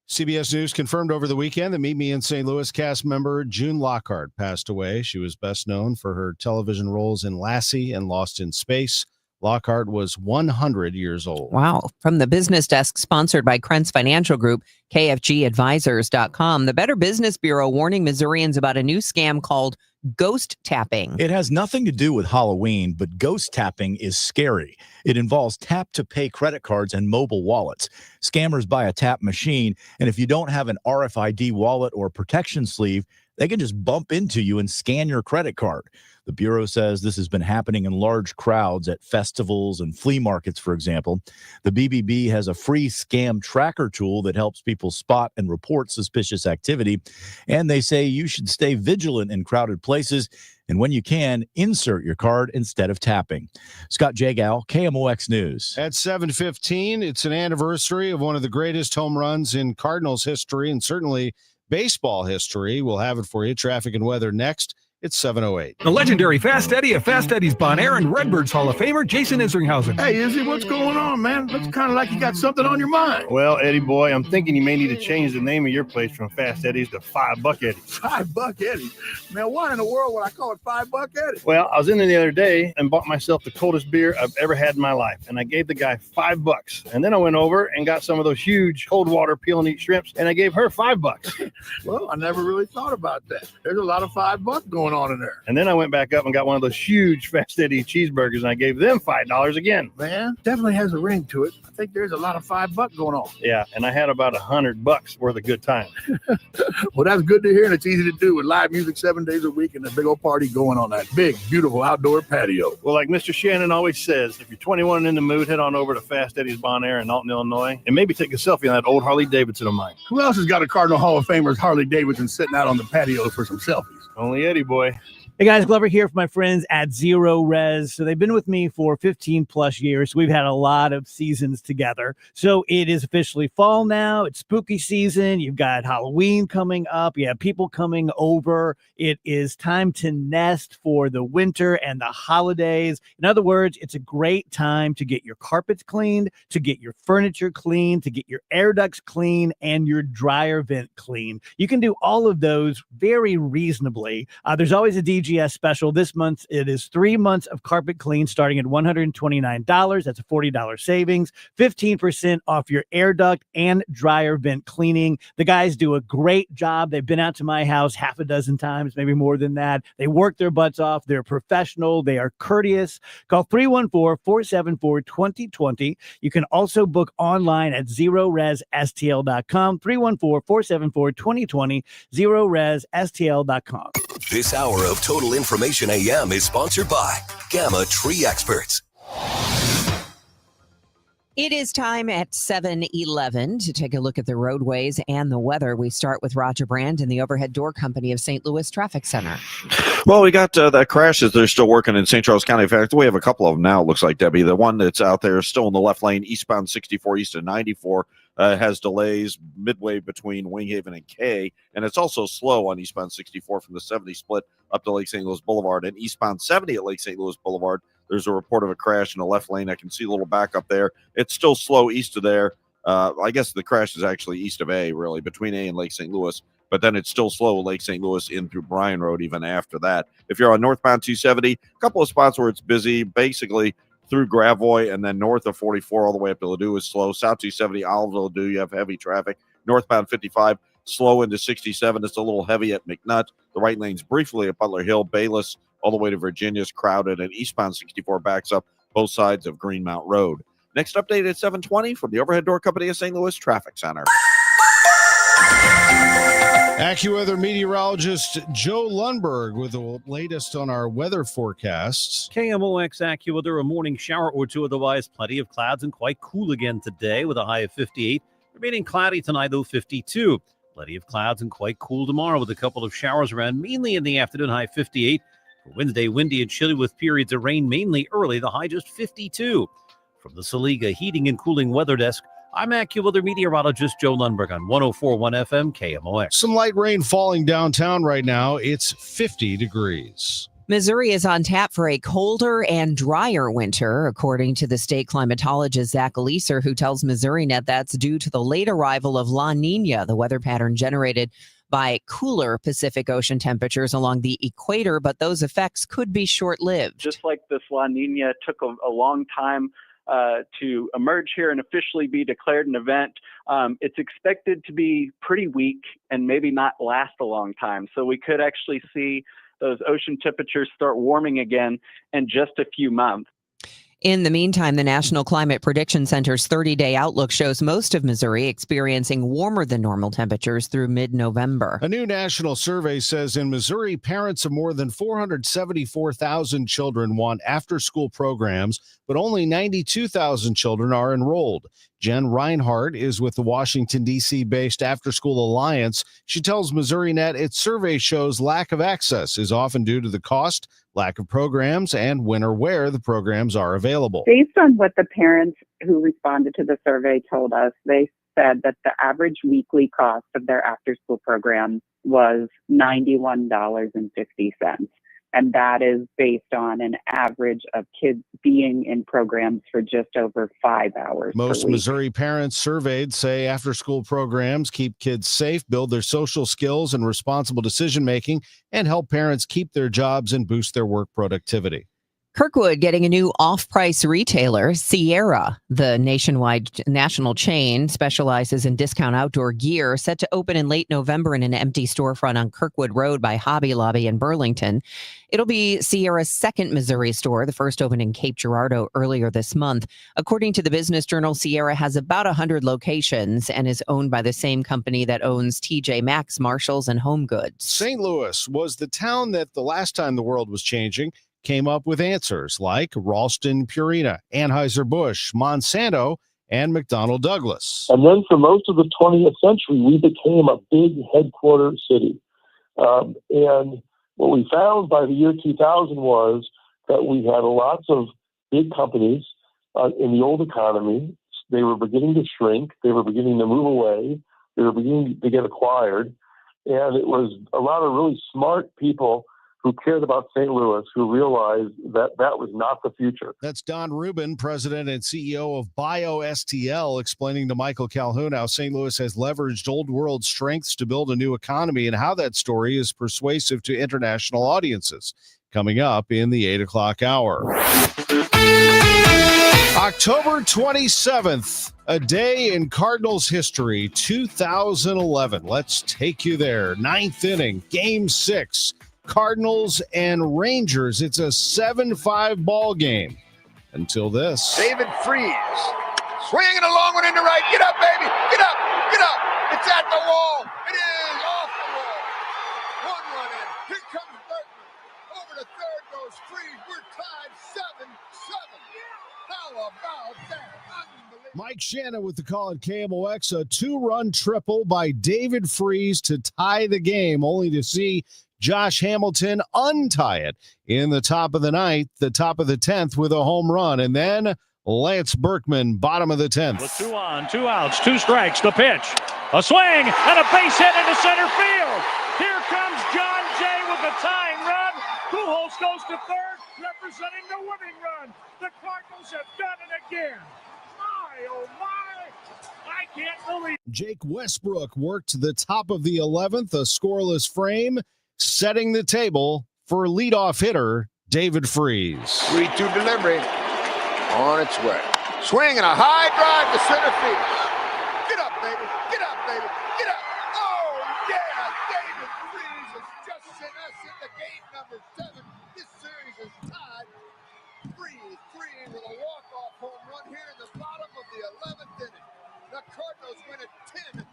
CBS News confirmed over the weekend that Meet Me in St. Louis cast member June Lockhart passed away. She was best known for her television roles in Lassie and Lost in Space. Lockhart was 100 years old. Wow. From the business desk sponsored by Krentz Financial Group, KFGadvisors.com, the Better Business Bureau warning Missourians about a new scam called ghost tapping. It has nothing to do with Halloween, but ghost tapping is scary. It involves tap-to-pay credit cards and mobile wallets. Scammers buy a tap machine, and if you don't have an RFID wallet or protection sleeve, they can just bump into you and scan your credit card. The Bureau says this has been happening in large crowds at festivals and flea markets, for example. The BBB has a free scam tracker tool that helps people spot and report suspicious activity. And they say you should stay vigilant in crowded places. And when you can, insert your card instead of tapping. Scott Jagow, KMOX News. At 7:15, it's an anniversary of one of the greatest home runs in Cardinals history and certainly baseball history. We'll have it for you. Traffic and weather next. It's 7:08. The legendary Fast Eddie of Fast Eddie's Bon Air and Redbirds Hall of Famer Jason Isringhausen. Hey, Izzy, what's going on, man? Looks kind of like you got something on your mind. Well, Eddie boy, I'm thinking you may need to change the name of your place from Fast Eddie's to $5 Eddie. $5 Eddie? Man, why in the world would I call it $5 Eddie? Well, I was in there the other day and bought myself the coldest beer I've ever had in my life, and I gave the guy $5. And then I went over and got some of those huge cold water peel and eat shrimps, and I gave her $5. Well, I never really thought about that. There's a lot of $5 going going on in there. And then I went back up and got one of those huge Fast Eddie cheeseburgers, and I gave them $5 again. Man, definitely has a ring to it. I think there's a lot of $5 going on. Yeah, and I had about $100 worth of good time. Well, that's good to hear, and it's easy to do with live music 7 days a week and a big old party going on that big, beautiful outdoor patio. Well, like Mr. Shannon always says, if you're 21 and in the mood, head on over to Fast Eddie's Bon Air in Alton, Illinois, and maybe take a selfie on that old Harley Davidson of mine. Who else has got a Cardinal Hall of Famer's Harley Davidson sitting out on the patio for some selfies? Only Eddie boy. Hey guys, Glover here for my friends at Zero Res. So they've been with me for 15 plus years. We've had a lot of seasons together. So it is officially fall now. It's spooky season. You've got Halloween coming up. You have people coming over. It is time to nest for the winter and the holidays. In other words, it's a great time to get your carpets cleaned, to get your furniture clean, to get your air ducts clean, and your dryer vent clean. You can do all of those very reasonably. There's always a DGS special. This month, it is 3 months of carpet clean starting at $129. That's a $40 savings, 15% off your air duct and dryer vent cleaning. The guys do a great job. They've been out to my house half a dozen times, maybe more than that. They work their butts off. They're professional. They are courteous. Call 314-474-2020. You can also book online at ZeroResSTL.com, 314-474-2020, ZeroResSTL.com. This hour of Total Information AM is sponsored by Gamma Tree Experts. It is time at 7:11 to take a look at the roadways and the weather. We start with Roger Brand and the Overhead Door Company of St. Louis Traffic Center. Well, we got that crashes. They're still working in St. Charles County. In fact, we have a couple of them now, it looks like, Debbie. The one that's out there is still in the left lane, eastbound 64 east of 94. Has delays midway between Winghaven and K, and it's also slow on eastbound 64 from the 70 split up to Lake St. Louis Boulevard, and eastbound 70 at Lake St. Louis Boulevard. There's a report of a crash in the left lane. I can see a little backup there. It's still slow east of there. I guess the crash is actually east of A, really, between A and Lake St. Louis, but then it's still slow Lake St. Louis in through Bryan Road even after that. If you're on northbound 270, a couple of spots where it's busy, basically through Gravois and then north of 44 all the way up to Ladue is slow. South 270, Oliveville, Ladue, you have heavy traffic. Northbound 55, slow into 67. It's a little heavy at McNutt. The right lane's briefly at Butler Hill. Bayless all the way to Virginia is crowded, and eastbound 64 backs up both sides of Greenmount Road. Next update at 7:20 from the Overhead Door Company of St. Louis Traffic Center. AccuWeather meteorologist Joe Lundberg with the latest on our weather forecasts. KMOX AccuWeather, a morning shower or two, otherwise plenty of clouds and quite cool again today with a high of 58. Remaining cloudy tonight, though, 52. Plenty of clouds and quite cool tomorrow with a couple of showers around, mainly in the afternoon, high 58. For Wednesday, windy and chilly with periods of rain, mainly early, the high just 52. From the Saliga Heating and Cooling Weather Desk, I'm AccuWeather meteorologist Joe Lundberg on 104.1 FM KMOX. Some light rain falling downtown right now. It's 50 degrees. Missouri is on tap for a colder and drier winter, according to the state climatologist Zach Eliser, who tells MissouriNet that's due to the late arrival of La Nina, the weather pattern generated by cooler Pacific Ocean temperatures along the equator, but those effects could be short-lived. Just like this La Nina took a long time to emerge here and officially be declared an event, it's expected to be pretty weak and maybe not last a long time. So we could actually see those ocean temperatures start warming again in just a few months. In the meantime, the National Climate Prediction Center's 30-day outlook shows most of Missouri experiencing warmer than normal temperatures through mid-November. A new national survey says in Missouri, parents of more than 474,000 children want after-school programs, but only 92,000 children are enrolled. Jen Reinhardt is with the Washington, D.C.-based After School Alliance. She tells MissouriNet its survey shows lack of access is often due to the cost, lack of programs, and when or where the programs are available. Based on what the parents who responded to the survey told us, they said that the average weekly cost of their after-school program was $91.50. And that is based on an average of kids being in programs for just over 5 hours. Most Missouri parents surveyed say after-school programs keep kids safe, build their social skills and responsible decision-making, and help parents keep their jobs and boost their work productivity. Kirkwood getting a new off-price retailer, Sierra. The national chain specializes in discount outdoor gear, set to open in late November in an empty storefront on Kirkwood Road by Hobby Lobby in Burlington. It'll be Sierra's second Missouri store. The first opened in Cape Girardeau earlier this month. According to the Business Journal, Sierra has about 100 locations and is owned by the same company that owns TJ Maxx, Marshalls, and Home Goods. St. Louis was the town that the last time the world was changing came up with answers like Ralston Purina, Anheuser-Busch, Monsanto, and McDonnell Douglas. And then for most of the 20th century, we became a big headquarter city. And what we found by the year 2000 was that we had lots of big companies in the old economy. They were beginning to shrink. They were beginning to move away. They were beginning to get acquired. And it was a lot of really smart people who cared about St. Louis, who realized that that was not the future. That's Don Rubin, president and CEO of BioSTL, explaining to Michael Calhoun how St. Louis has leveraged old world strengths to build a new economy and how that story is persuasive to international audiences. Coming up in the 8 o'clock hour. October 27th, a day in Cardinals history, 2011. Let's take you there. Ninth inning, Game 6. Cardinals and Rangers. It's a 7-5 ball game. Until this. David Freese. Swinging a long one into right. Get up, baby. Get up. Get up. It's at the wall. It is off the wall. One run in. Here comes Berkman. Over to third goes Freese. We're tied 7-7. How about that? Mike Shannon with the call at KMOX. A 2-run triple by David Freese to tie the game, only to see Josh Hamilton untie it in the top of the ninth, the top of the 10th with a home run. And then Lance Berkman, bottom of the 10th. With 2 on, 2 outs, 2 strikes, the pitch. A swing and a base hit into center field. Here comes John Jay with the tying run. Pujols goes to third, representing the winning run. The Cardinals have done it again. My, oh my, I can't believe it. Jake Westbrook worked the top of the 11th, a scoreless frame, setting the table for leadoff hitter David Freese. 3-2 delivery on its way. Swing and a high drive to center field. Get up, baby. Get up, baby. Get up. Oh, yeah. David Freese has just sent us into game number 7. This series is tied 3-3 with a walk-off home run here in the bottom of the 11th inning. The Cardinals win it 10-9.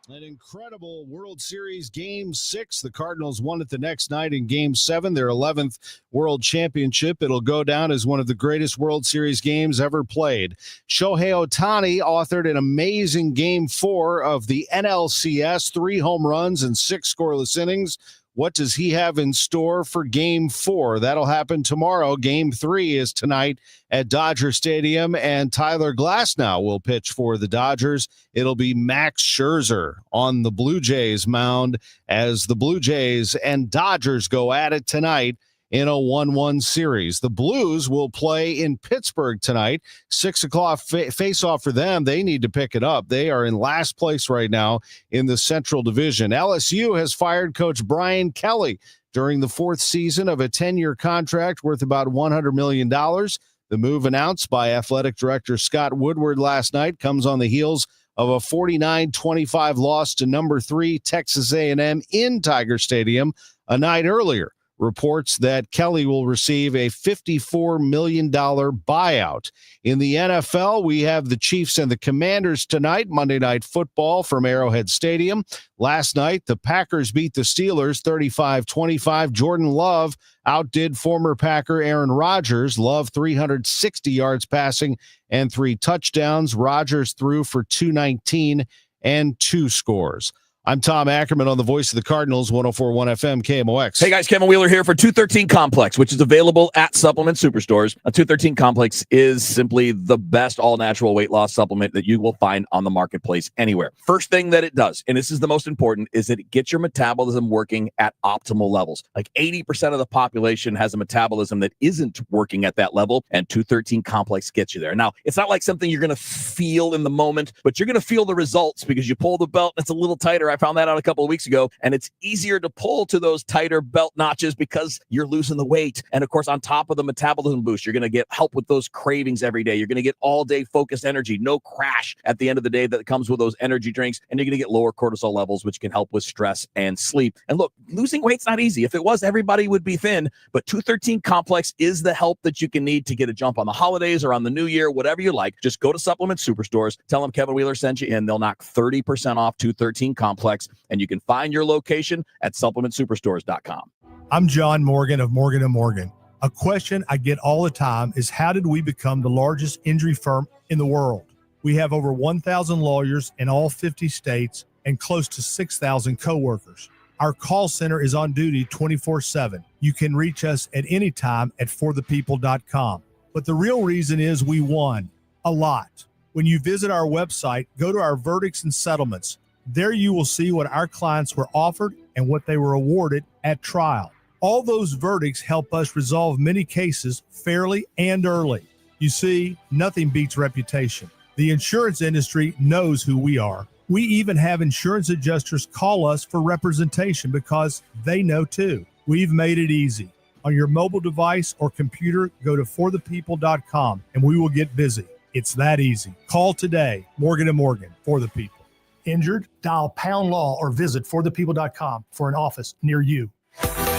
An incredible World Series Game 6. The Cardinals won it the next night in Game 7, their 11th World Championship. It'll go down as one of the greatest World Series games ever played. Shohei Ohtani authored an amazing Game 4 of the NLCS, 3 home runs and 6 scoreless innings. What does he have in store for Game 4? That'll happen tomorrow. Game 3 is tonight at Dodger Stadium, and Tyler Glasnow will pitch for the Dodgers. It'll be Max Scherzer on the Blue Jays mound as the Blue Jays and Dodgers go at it tonight in a 1-1 series. The Blues will play in Pittsburgh tonight. 6 o'clock face-off for them. They need to pick it up. They are in last place right now in the Central Division. LSU has fired Coach Brian Kelly during the 4th season of a 10-year contract worth about $100 million. The move announced by Athletic Director Scott Woodward last night comes on the heels of a 49-25 loss to number 3 Texas A&M in Tiger Stadium a night earlier. Reports that Kelly will receive a $54 million buyout. In the NFL, we have the Chiefs and the Commanders tonight, Monday Night Football from Arrowhead Stadium. Last night, the Packers beat the Steelers 35-25. Jordan Love outdid former Packer Aaron Rodgers. Love 360 yards passing and 3 touchdowns. Rodgers threw for 219 and 2 scores. I'm Tom Ackerman on the Voice of the Cardinals, 104.1 FM KMOX. Hey guys, Kevin Wheeler here for 213 Complex, which is available at supplement superstores. A 213 Complex is simply the best all-natural weight loss supplement that you will find on the marketplace anywhere. First thing that it does, and this is the most important, is that it gets your metabolism working at optimal levels. Like 80% of the population has a metabolism that isn't working at that level, and 213 Complex gets you there. Now, it's not like something you're going to feel in the moment, but you're going to feel the results because you pull the belt and it's a little tighter I found that out a couple of weeks ago, and it's easier to pull to those tighter belt notches because you're losing the weight. And of course, on top of the metabolism boost, you're going to get help with those cravings every day. You're going to get all day focused energy, no crash at the end of the day that comes with those energy drinks. And you're going to get lower cortisol levels, which can help with stress and sleep. And look, losing weight's not easy. If it was, everybody would be thin. But 213 Complex is the help that you can need to get a jump on the holidays or on the new year, whatever you like. Just go to Supplement Superstores, tell them Kevin Wheeler sent you in. They'll knock 30% off 213 Complex, and you can find your location at supplementsuperstores.com. I'm John Morgan of Morgan & Morgan. A question I get all the time is, how did we become the largest injury firm in the world? We have over 1,000 lawyers in all 50 states and close to 6,000 coworkers. Our call center is on duty 24/7. You can reach us at any time at forthepeople.com. But the real reason is we won a lot. When you visit our website, go to our verdicts and settlements. There you will see what our clients were offered and what they were awarded at trial. All those verdicts help us resolve many cases fairly and early. You see, nothing beats reputation. The insurance industry knows who we are. We even have insurance adjusters call us for representation because they know too. We've made it easy. On your mobile device or computer, go to forthepeople.com and we will get busy. It's that easy. Call today. Morgan & Morgan, for the people. Injured? Dial pound law or visit forthepeople.com for an office near you.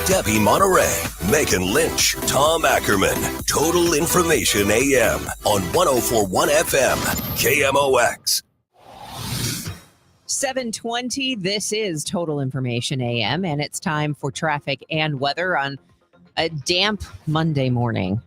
Debbie Monterrey, Megan Lynch, Tom Ackerman. Total Information AM on 104.1 FM, KMOX. 7:20. This is Total Information AM, and it's time for traffic and weather on a damp Monday morning.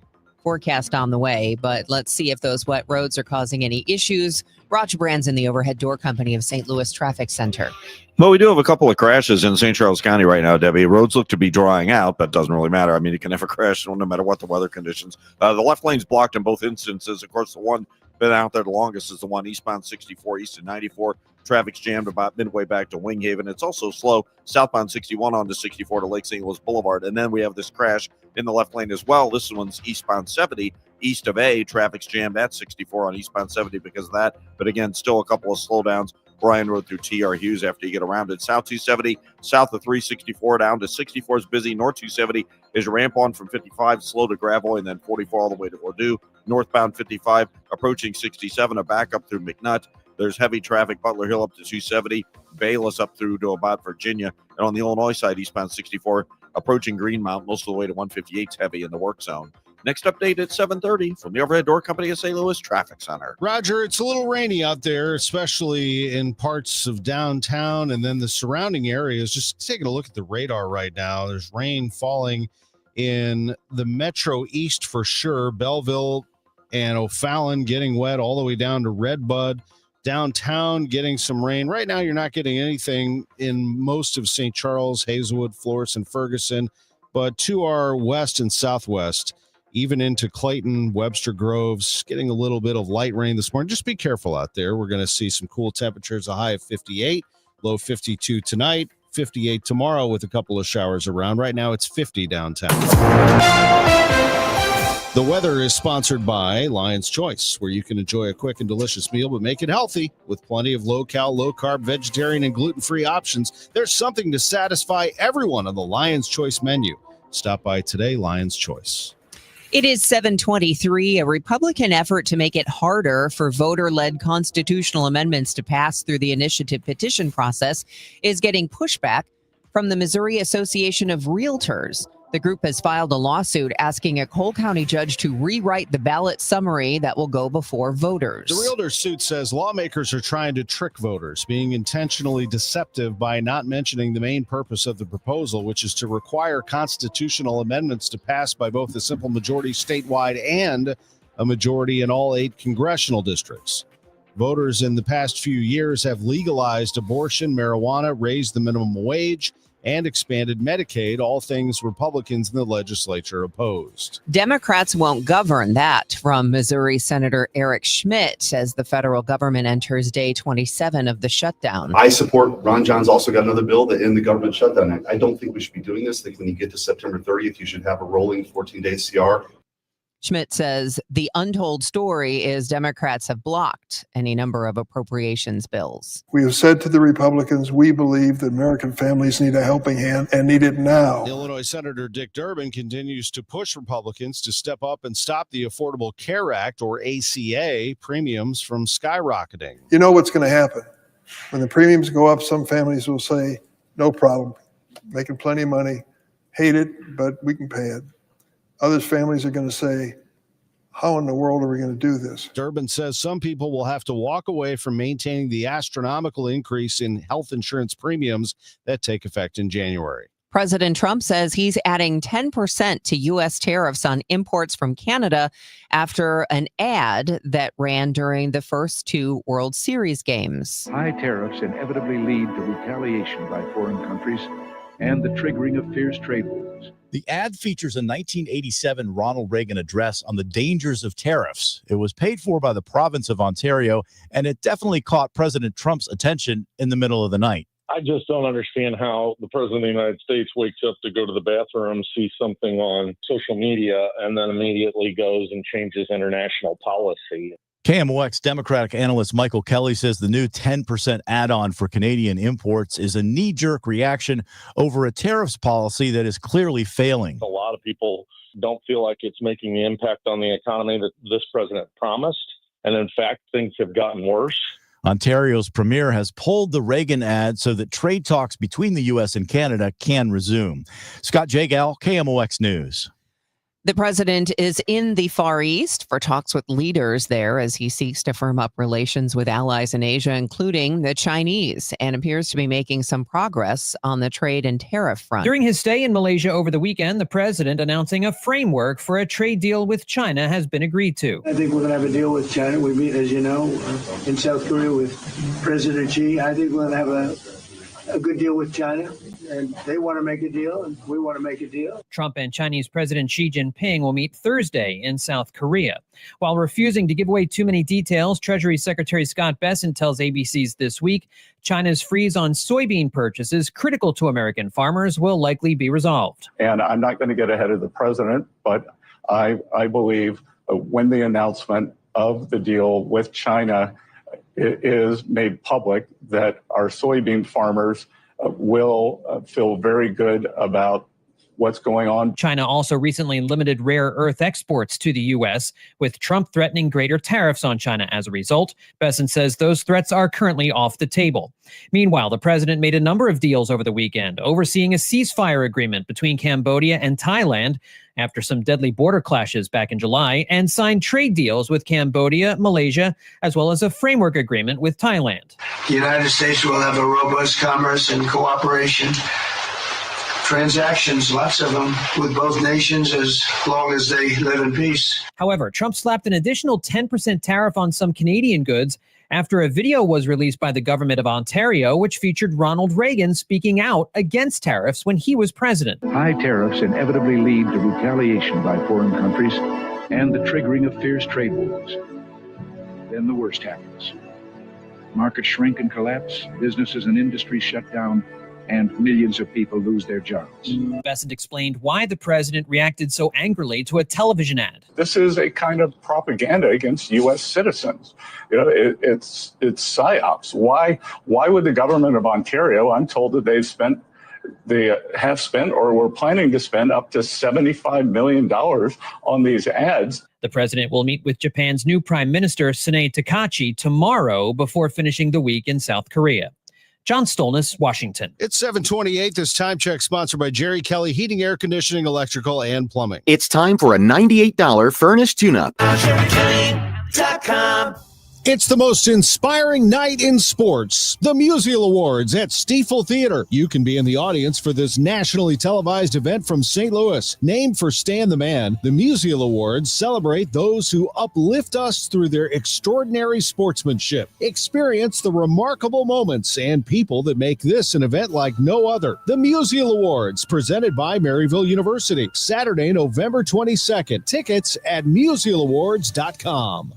Forecast on the way, but let's see if those wet roads are causing any issues. Roger Brands in the Overhead Door Company of St. Louis Traffic Center. Well, we do have a couple of crashes in St. Charles County right now, Debbie. Roads look to be drying out, but doesn't really matter. I mean, you can never crash no matter what the weather conditions. The left lane's blocked in both instances. Of course, the one been out there the longest is the one eastbound 64 east of 94. Traffic's jammed about midway back to Winghaven. It's also slow southbound 61 onto 64 to Lake St. Louis Boulevard. And then we have this crash in the left lane as well. This one's eastbound 70 east of A. Traffic's jammed at 64 on eastbound 70 because of that. But again, still a couple of slowdowns. Bryan Road through T.R. Hughes after you get around it. South 270, south of 364 down to 64 is busy. North 270 is ramp on from 55, slow to Gravois, and then 44 all the way to Ladue. Northbound 55, approaching 67, a backup through McNutt. There's heavy traffic, Butler Hill up to 270, Bayless up through to about Virginia. And on the Illinois side, eastbound 64, approaching Greenmount, most of the way to 158 is heavy in the work zone. Next update at 7:30 from the Overhead Door Company of St. Louis Traffic Center. Roger, it's a little rainy out there, especially in parts of downtown and then the surrounding areas. Just taking a look at the radar right now. There's rain falling in the Metro East for sure. Belleville and O'Fallon getting wet all the way down to Redbud. Downtown getting some rain. Right now, you're not getting anything in most of St. Charles, Hazelwood, Florissant, and Ferguson. But to our west and southwest, even into Clayton, Webster Groves, getting a little bit of light rain this morning. Just be careful out there. We're going to see some cool temperatures, a high of 58, low 52 tonight, 58 tomorrow with a couple of showers around. Right now, it's 50 downtown. The weather is sponsored by Lion's Choice, where you can enjoy a quick and delicious meal, but make it healthy with plenty of low-cal, low-carb, vegetarian, and gluten-free options. There's something to satisfy everyone on the Lion's Choice menu. Stop by today, Lion's Choice. It is 7:23. A Republican effort to make it harder for voter-led constitutional amendments to pass through the initiative petition process is getting pushback from the Missouri Association of Realtors. The group has filed a lawsuit asking a Cole County judge to rewrite the ballot summary that will go before voters. The realtor suit says lawmakers are trying to trick voters, being intentionally deceptive by not mentioning the main purpose of the proposal, which is to require constitutional amendments to pass by both a simple majority statewide and a majority in all 8 congressional districts. Voters in the past few years have legalized abortion, marijuana, raised the minimum wage, and expanded Medicaid, all things Republicans in the legislature opposed. Democrats won't govern that, from Missouri Senator Eric Schmidt, as the federal government enters day 27 of the shutdown. I support Ron John's also got another bill to end the government shutdown. I don't think we should be doing this. I think when you get to September 30th, you should have a rolling 14-day CR. Schmidt says the untold story is Democrats have blocked any number of appropriations bills. We have said to the Republicans, we believe that American families need a helping hand and need it now. Illinois Senator Dick Durbin continues to push Republicans to step up and stop the Affordable Care Act, or ACA, premiums from skyrocketing. You know what's going to happen. When the premiums go up, some families will say, no problem, making plenty of money, hate it, but we can pay it. Other families are going to say, how in the world are we going to do this? Durbin says some people will have to walk away from maintaining the astronomical increase in health insurance premiums that take effect in January. President Trump says he's adding 10% to U.S. tariffs on imports from Canada after an ad that ran during the first two World Series games. High tariffs inevitably lead to retaliation by foreign countries and the triggering of fierce trade wars. The ad features a 1987 Ronald Reagan address on the dangers of tariffs. It was paid for by the province of Ontario, and it definitely caught President Trump's attention in the middle of the night. I just don't understand how the president of the United States wakes up to go to the bathroom, sees something on social media, and then immediately goes and changes international policy. KMOX Democratic analyst Michael Kelly says the new 10% add-on for Canadian imports is a knee-jerk reaction over a tariffs policy that is clearly failing. A lot of people don't feel like it's making the impact on the economy that this president promised. And in fact, things have gotten worse. Ontario's premier has pulled the Reagan ad so that trade talks between the U.S. and Canada can resume. Scott Jagal, KMOX News. The president is in the Far East for talks with leaders there as he seeks to firm up relations with allies in Asia, including the Chinese, and appears to be making some progress on the trade and tariff front. During his stay in Malaysia over the weekend, the president announcing a framework for a trade deal with China has been agreed to. I think we're going to have a deal with China. We meet, as you know, in South Korea with President Xi. I think we're going to have a good deal with China, and they want to make a deal, and we want to make a deal. Trump and Chinese President Xi Jinping will meet Thursday in South Korea. While refusing to give away too many details, Treasury Secretary Scott Bessent tells ABC's This Week China's freeze on soybean purchases, critical to American farmers, will likely be resolved. And I'm not going to get ahead of the president, but I believe when the announcement of the deal with China is made public, that our soybean farmers will feel very good about what's going on. China also recently limited rare earth exports to the U.S., with Trump threatening greater tariffs on China as a result. Bessent says those threats are currently off the table. Meanwhile, the president made a number of deals over the weekend, overseeing a ceasefire agreement between Cambodia and Thailand after some deadly border clashes back in July, and signed trade deals with Cambodia, Malaysia, as well as a framework agreement with Thailand. The United States will have a robust commerce and cooperation transactions, lots of them, with both nations as long as they live in peace. However, Trump slapped an additional 10% tariff on some Canadian goods after a video was released by the government of Ontario, which featured Ronald Reagan speaking out against tariffs when he was president. High tariffs inevitably lead to retaliation by foreign countries and the triggering of fierce trade wars. Then the worst happens. Markets shrink and collapse, businesses and industries shut down, and millions of people lose their jobs. Bessent explained why the president reacted so angrily to a television ad. This is a kind of propaganda against U.S. citizens. You know, it's psyops. Why would the government of Ontario? I'm told that they have spent or were planning to spend up to $75 million on these ads. The president will meet with Japan's new Prime Minister, Sanae Takachi, tomorrow before finishing the week in South Korea. John Stolnis, Washington. It's 7:28. This time check sponsored by Jerry Kelly Heating, Air Conditioning, Electrical, and Plumbing. It's time for a $98 furnace tune-up. JerryKelly.com. It's the most inspiring night in sports. The Musial Awards at Stiefel Theater. You can be in the audience for this nationally televised event from St. Louis. Named for Stan the Man, the Musial Awards celebrate those who uplift us through their extraordinary sportsmanship. Experience the remarkable moments and people that make this an event like no other. The Musial Awards, presented by Maryville University. Saturday, November 22nd. Tickets at musialawards.com.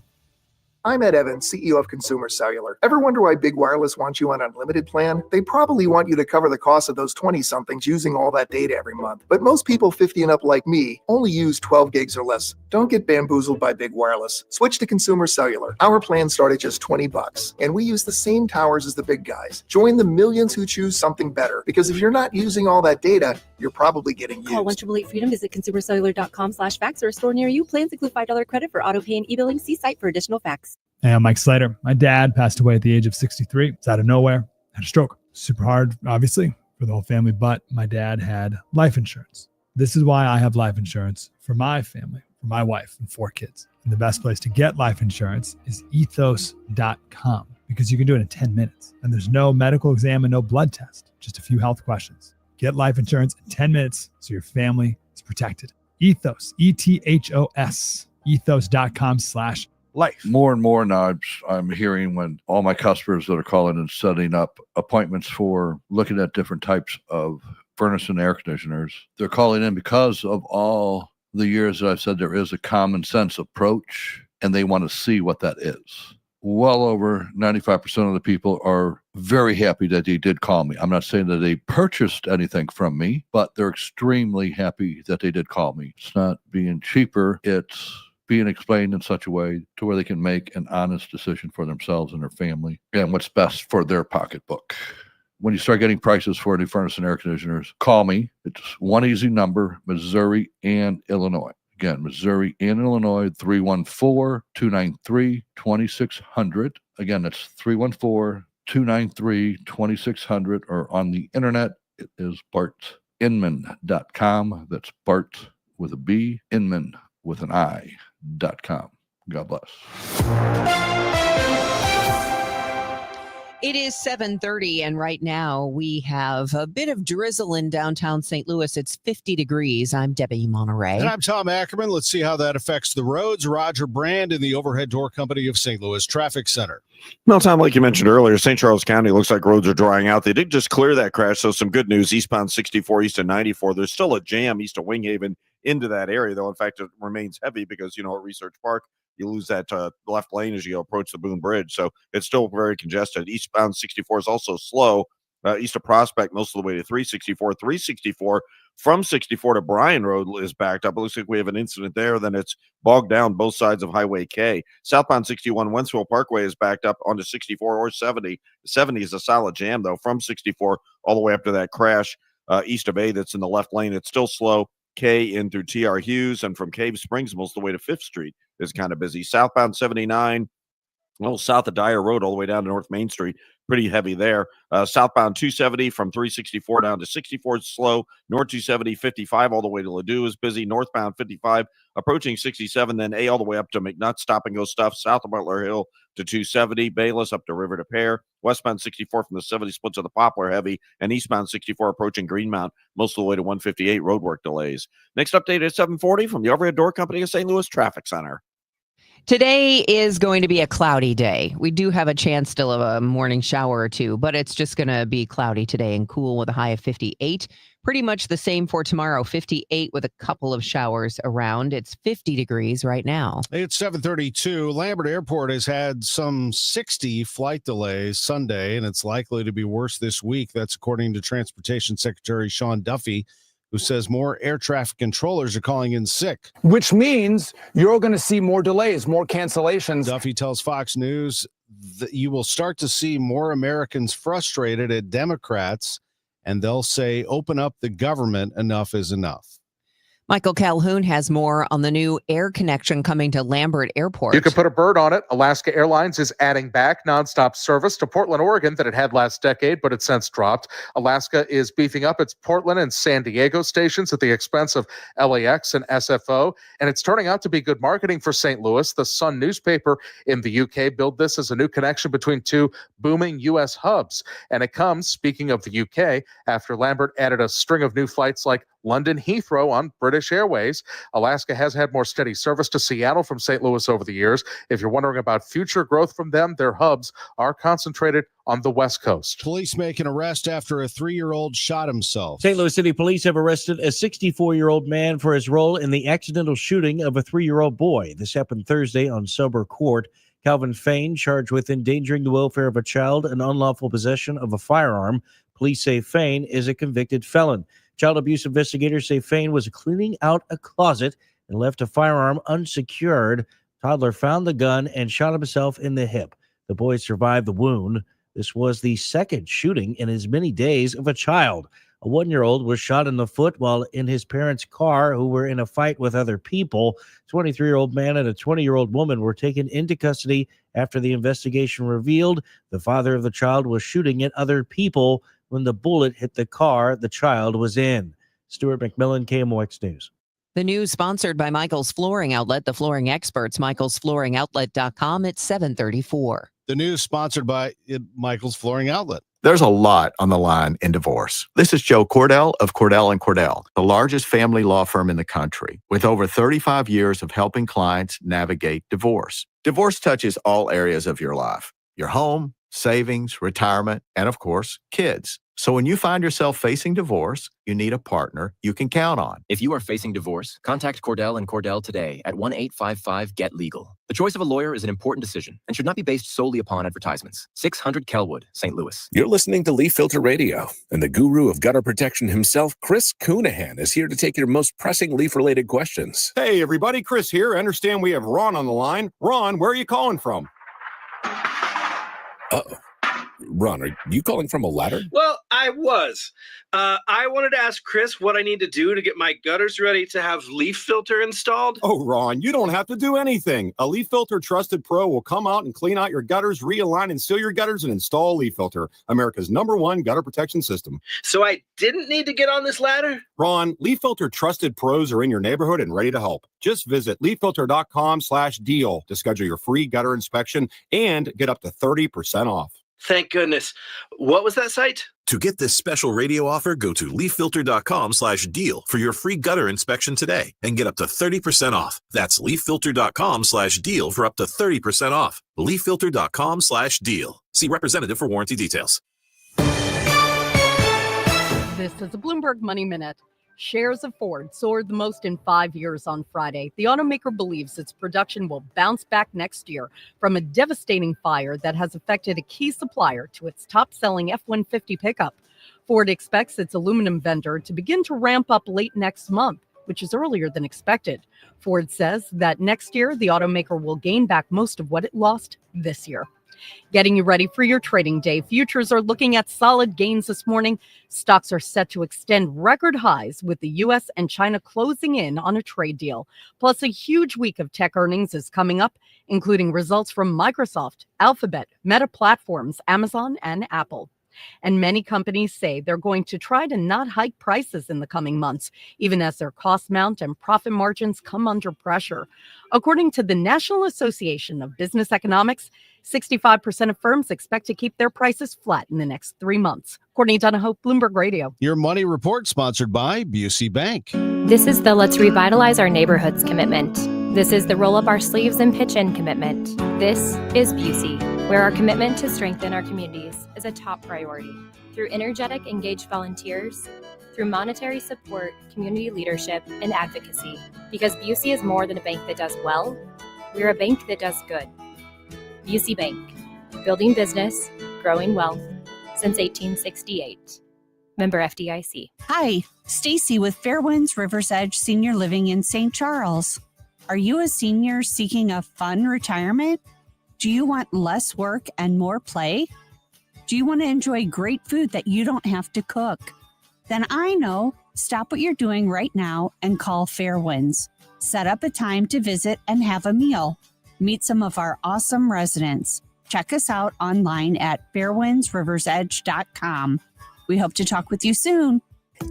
I'm Ed Evans, CEO of Consumer Cellular. Ever wonder why Big Wireless wants you on an unlimited plan? They probably want you to cover the cost of those 20-somethings using all that data every month. But most people 50 and up like me only use 12 gigs or less. Don't get bamboozled by Big Wireless. Switch to Consumer Cellular. Our plans start at just $20, and we use the same towers as the big guys. Join the millions who choose something better, because if you're not using all that data, you're probably getting used. Call 1-888-FREEDOM, visit consumercellular.com/facts or a store near you. Plans include $5 credit for auto pay and e-billing. See site for additional facts. Hey, I'm Mike Slater. My dad passed away at the age of 63. It's out of nowhere. Had a stroke. Super hard, obviously, for the whole family, but my dad had life insurance. This is why I have life insurance for my family, for my wife and 4 kids. And the best place to get life insurance is ethos.com, because you can do it in 10 minutes. And there's no medical exam and no blood test, just a few health questions. Get life insurance in 10 minutes so your family is protected. Ethos, ETHOS, ethos.com/life. More and more now I'm hearing when all my customers that are calling and setting up appointments for looking at different types of furnace and air conditioners, they're calling in because of all the years that I've said there is a common sense approach, and they want to see what that is. Well over 95% of the people are very happy that they did call me. I'm not saying that they purchased anything from me, but they're extremely happy that they did call me. It's not being cheaper. It's being explained in such a way to where they can make an honest decision for themselves and their family and what's best for their pocketbook. When you start getting prices for new furnace and air conditioners, call me. It's one easy number, Missouri and Illinois. Again, Missouri and Illinois, 314-293-2600. Again, that's 314-293-2600, or on the internet, it is bartinman.com. That's Bart with a B, Inman with an I.com. God bless. It is 7:30, and right now we have a bit of drizzle in downtown St. Louis. It's 50 degrees. I'm Debbie Monterrey. And I'm Tom Ackerman. Let's see how that affects the roads. Roger Brand in the Overhead Door Company of St. Louis Traffic Center. Well, Tom, like you mentioned earlier, St. Charles County looks like roads are drying out. They did just clear that crash, so some good news. Eastbound 64, east of 94. There's still a jam east of Winghaven into that area, though. In fact, it remains heavy because, at Research Park, you lose that left lane as you approach the Boone Bridge. So it's still very congested. Eastbound 64 is also slow. East of Prospect, most of the way to 364. 364 from 64 to Bryan Road is backed up. It looks like we have an incident there. Then it's bogged down both sides of Highway K. Southbound 61, Wentzville Parkway is backed up onto 64 or 70. 70 is a solid jam, though, from 64 all the way up to that crash east of A that's in the left lane. It's still slow. K in through T.R. Hughes, and from Cave Springs most of the way to 5th Street is kind of busy. Southbound 79, south of Dyer Road all the way down to North Main Street, pretty heavy there. Southbound 270 from 364 down to 64 is slow. North 270, 55 all the way to Ladue is busy. Northbound 55 approaching 67, then A all the way up to McNutt, stop and go stuff. South of Butler Hill to 270, Bayless up to River to Pear. Westbound 64 from the 70 splits of the Poplar heavy, and eastbound 64 approaching Greenmount most of the way to 158, roadwork delays. Next update at 7:40 from the Overhead Door Company of St. Louis Traffic Center. Today is going to be a cloudy day. We do have a chance still of a morning shower or two, but it's just going to be cloudy today and cool with a high of 58. Pretty much the same for tomorrow, 58 with a couple of showers around. It's 50 degrees right now. It's 7:32. Lambert Airport has had some 60 flight delays Sunday, and it's likely to be worse this week. That's according to Transportation Secretary Sean Duffy, who says more air traffic controllers are calling in sick. Which means you're going to see more delays, more cancellations. Duffy tells Fox News that you will start to see more Americans frustrated at Democrats, and they'll say, open up the government, enough is enough. Michael Calhoun has more on the new air connection coming to Lambert Airport. You can put a bird on it. Alaska Airlines is adding back nonstop service to Portland, Oregon that it had last decade, but it's since dropped. Alaska is beefing up its Portland and San Diego stations at the expense of LAX and SFO, and it's turning out to be good marketing for St. Louis. The Sun newspaper in the UK billed this as a new connection between two booming U.S. hubs, and it comes, speaking of the UK, after Lambert added a string of new flights like London Heathrow on British Airways. Alaska has had more steady service to Seattle from St. Louis over the years. If you're wondering about future growth from them, their hubs are concentrated on the West Coast. Police make an arrest after a 3-year-old shot himself. St. Louis City Police have arrested a 64-year-old man for his role in the accidental shooting of a 3-year-old boy. This happened Thursday on Sober Court. Calvin Fain, charged with endangering the welfare of a child and unlawful possession of a firearm. Police say Fain is a convicted felon. Child abuse investigators say Fain was cleaning out a closet and left a firearm unsecured. Toddler found the gun and shot himself in the hip. The boy survived the wound. This was the second shooting in as many days of a child. A 1-year-old was shot in the foot while in his parents' car, who were in a fight with other people. 23-year-old man and a 20-year-old woman were taken into custody after the investigation revealed the father of the child was shooting at other people when the bullet hit the car the child was in. Stuart McMillan, KMOX News. The news sponsored by Michael's Flooring Outlet, the flooring experts, michaelsflooringoutlet.com at 734. The news sponsored by Michael's Flooring Outlet. There's a lot on the line in divorce. This is Joe Cordell of Cordell & Cordell, the largest family law firm in the country, with over 35 years of helping clients navigate divorce. Divorce touches all areas of your life: your home, savings, retirement, and of course, kids. So when you find yourself facing divorce, you need a partner you can count on. If you are facing divorce, contact Cordell & Cordell today at 1-855-GET-LEGAL. The choice of a lawyer is an important decision and should not be based solely upon advertisements. 600 Kelwood, St. Louis. You're listening to Leaf Filter Radio, and the guru of gutter protection himself, Chris Coonahan, is here to take your most pressing leaf-related questions. Hey, everybody, Chris here. I understand we have Ron on the line. Ron, where are you calling from? Uh-oh. Ron, are you calling from a ladder? Well, I was. I wanted to ask Chris what I need to do to get my gutters ready to have leaf filter installed. Oh, Ron, you don't have to do anything. A Leaf Filter Trusted Pro will come out and clean out your gutters, realign and seal your gutters, and install Leaf Filter, America's #1 gutter protection system. So I didn't need to get on this ladder? Ron, Leaf Filter Trusted Pros are in your neighborhood and ready to help. Just visit leaffilter.com/deal to schedule your free gutter inspection and get up to 30% off. Thank goodness. What was that site? To get this special radio offer, go to leaffilter.com/deal for your free gutter inspection today and get up to 30% off. That's leaffilter.com/deal for up to 30% off. leaffilter.com/deal. See representative for warranty details. This is a Bloomberg Money Minute. Shares of Ford soared the most in 5 years on Friday. The automaker believes its production will bounce back next year from a devastating fire that has affected a key supplier to its top-selling F-150 pickup. Ford expects its aluminum vendor to begin to ramp up late next month, which is earlier than expected. Ford says that next year, the automaker will gain back most of what it lost this year. Getting you ready for your trading day. Futures are looking at solid gains this morning. Stocks are set to extend record highs with the U.S. and China closing in on a trade deal. Plus, a huge week of tech earnings is coming up, including results from Microsoft, Alphabet, Meta Platforms, Amazon, and Apple. And many companies say they're going to try to not hike prices in the coming months, even as their costs mount and profit margins come under pressure. According to the National Association of Business Economics, 65% of firms expect to keep their prices flat in the next 3 months. Courtney Donahoe, Bloomberg Radio. Your money report sponsored by Busey Bank. This is the Let's Revitalize Our Neighborhoods commitment. This is the Roll Up Our Sleeves and Pitch In commitment. This is Busey, where our commitment to strengthen our communities is a top priority. Through energetic, engaged volunteers, through monetary support, community leadership, and advocacy. Because Busey is more than a bank that does well, we're a bank that does good. Busey Bank, building business, growing wealth since 1868. Member FDIC. Hi, Stacy with Fairwinds River's Edge Senior Living in St. Charles. Are you a senior seeking a fun retirement? Do you want less work and more play? Do you want to enjoy great food that you don't have to cook? Then I know. Stop what you're doing right now and call Fairwinds. Set up a time to visit and have a meal. Meet some of our awesome residents. Check us out online at fairwindsriversedge.com. We hope to talk with you soon.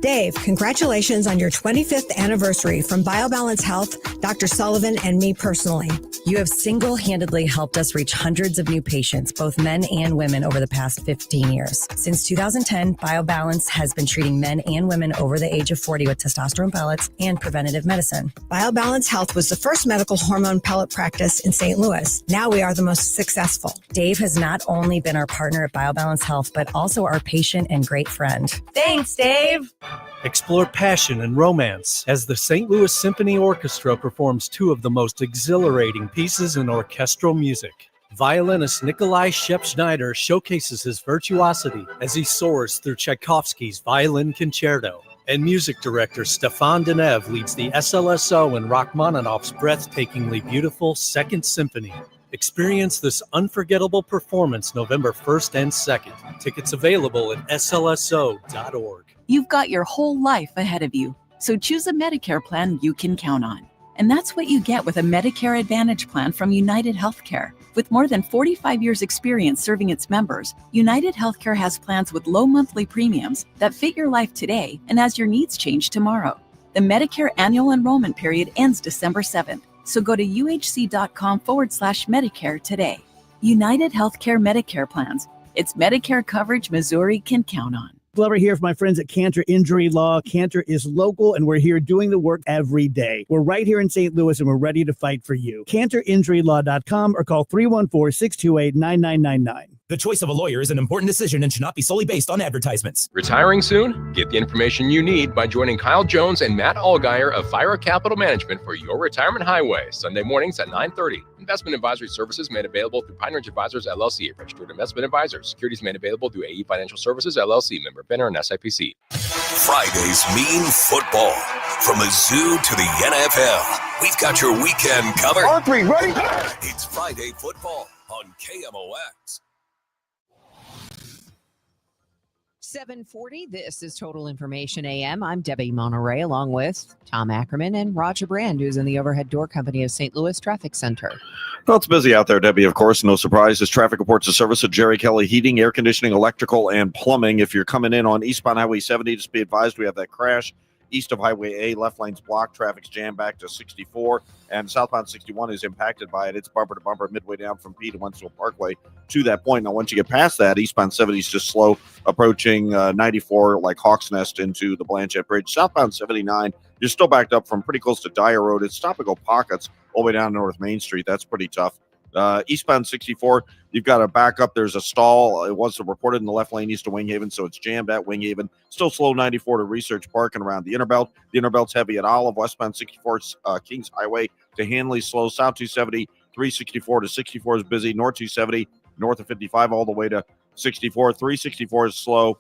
Dave, congratulations on your 25th anniversary from BioBalance Health, Dr. Sullivan, and me personally. You have single-handedly helped us reach hundreds of new patients, both men and women, over the past 15 years. Since 2010, BioBalance has been treating men and women over the age of 40 with testosterone pellets and preventative medicine. BioBalance Health was the first medical hormone pellet practice in St. Louis. Now we are the most successful. Dave has not only been our partner at BioBalance Health, but also our patient and great friend. Thanks, Dave. Explore passion and romance as the St. Louis Symphony Orchestra performs two of the most exhilarating pieces in orchestral music. Violinist Nikolai Shep-Schneider showcases his virtuosity as he soars through Tchaikovsky's Violin Concerto. And music director Stefan Denev leads the SLSO in Rachmaninoff's breathtakingly beautiful Second Symphony. Experience this unforgettable performance November 1st and 2nd. Tickets available at slso.org. You've got your whole life ahead of you, so choose a Medicare plan you can count on. And that's what you get with a Medicare Advantage plan from United Healthcare. With more than 45 years' experience serving its members, United Healthcare has plans with low monthly premiums that fit your life today and as your needs change tomorrow. The Medicare annual enrollment period ends December 7th, so go to uhc.com/Medicare today. United Healthcare Medicare plans. It's Medicare coverage Missouri can count on. Glover here for my friends at Cantor Injury Law. Cantor is local, and we're here doing the work every day. We're right here in St. Louis, and we're ready to fight for you. CantorInjuryLaw.com or call 314-628-9999. The choice of a lawyer is an important decision and should not be solely based on advertisements. Retiring soon? Get the information you need by joining Kyle Jones and Matt Allgeier of Fira Capital Management for Your Retirement Highway, Sunday mornings at 9:30. Investment advisory services made available through Pine Ridge Advisors, LLC, registered investment advisors. Securities made available through AE Financial Services, LLC, member FINRA and SIPC. Fridays mean football. From the zoo to the NFL, we've got your weekend covered. All three, ready? It's Friday football on KMOX. 740, this is Total Information AM. I'm Debbie Monterrey, along with Tom Ackerman and Roger Brand, who's in the overhead door company of St. Louis Traffic Center. Well, it's busy out there, Debbie, of course. No surprise. As traffic reports the service of Jerry Kelly Heating, Air Conditioning, Electrical, and Plumbing. If you're coming in on eastbound Highway 70, just be advised we have that crash. East of Highway A, left lane's blocked. Traffic's jammed back to 64. And southbound 61 is impacted by it. It's bumper to bumper midway down from P to Wentzville Parkway to that point. Now, once you get past that, eastbound 70 is just slow, approaching 94 like Hawks Nest into the Blanchette Bridge. Southbound 79, you're still backed up from pretty close to Dyer Road. It's stop-and-go pockets all the way down North Main Street. That's pretty tough. Eastbound 64, you've got a backup. There's a stall. It was reported in the left lane east of Winghaven, so it's jammed at Winghaven. Still slow 94 to Research Park and around the Interbelt. The Interbelt's heavy at Olive. Westbound 64, Kings Highway to Hanley, slow. South 270, 364 to 64 is busy. North 270, north of 55 all the way to 64. 364 is slow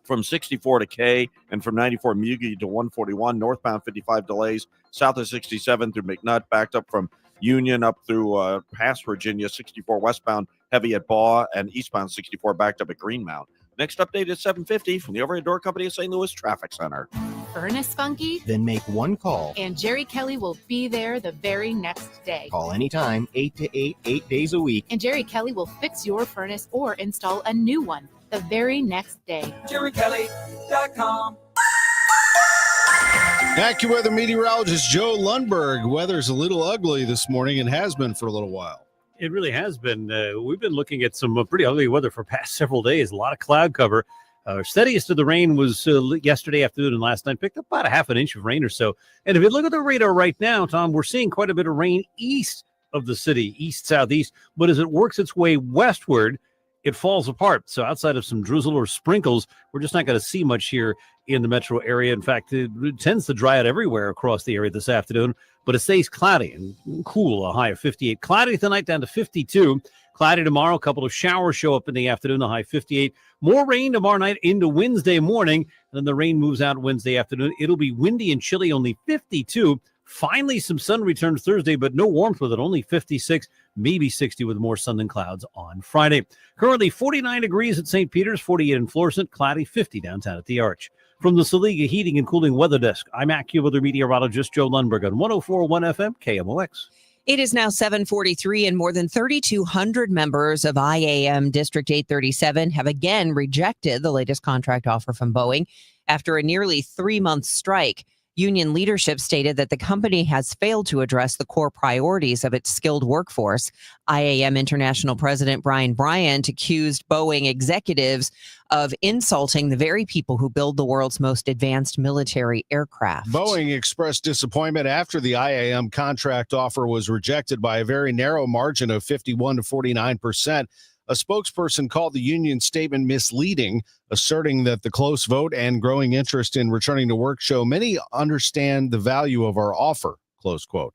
from 64 to K and from 94 Mugi to 141. Northbound 55 delays. South of 67 through McNutt, backed up from Union up through past Virginia. 64 westbound heavy at Baugh, and eastbound 64 backed up at Greenmount. Next update is 750 from the overhead door company of St. Louis Traffic Center. Furnace funky? Then make one call. And Jerry Kelly will be there the very next day. Call anytime, 8 to 8, 8 days a week. And Jerry Kelly will fix your furnace or install a new one the very next day. JerryKelly.com. AccuWeather meteorologist Joe Lundberg. Weather's a little ugly this morning and has been for a little while. It really has been. We've been looking at some pretty ugly weather for past several days. A lot of cloud cover. Steadiest of the rain was yesterday afternoon and last night. Picked up about a half an inch of rain or so. And if you look at the radar right now, Tom, we're seeing quite a bit of rain east of the city, east, southeast. But as it works its way westward, it falls apart. So outside of some drizzle or sprinkles, we're just not going to see much here in the metro area. In fact, it tends to dry out everywhere across the area this afternoon, but it stays cloudy and cool, a high of 58. Cloudy tonight down to 52. Cloudy tomorrow, a couple of showers show up in the afternoon, the high 58. More rain tomorrow night into Wednesday morning, and then the rain moves out Wednesday afternoon. It'll be windy and chilly, only 52. Finally, some sun returns Thursday, but no warmth with it, only 56, maybe 60 with more sun than clouds on Friday. Currently 49 degrees at St. Peter's, 48 in Florissant, cloudy, 50 downtown at the Arch. From the Saliga Heating and Cooling Weather Desk, I'm AccuWeather meteorologist Joe Lundberg on 104.1 FM KMOX. It is now 7:43, and more than 3,200 members of IAM District 837 have again rejected the latest contract offer from Boeing after a nearly 3-month strike. Union leadership stated that the company has failed to address the core priorities of its skilled workforce. IAM International President Brian Bryant accused Boeing executives of insulting the very people who build the world's most advanced military aircraft. Boeing expressed disappointment after the IAM contract offer was rejected by a very narrow margin of 51 to 49%. A spokesperson called the union statement misleading, asserting that the close vote and growing interest in returning to work show many understand the value of our offer, close quote.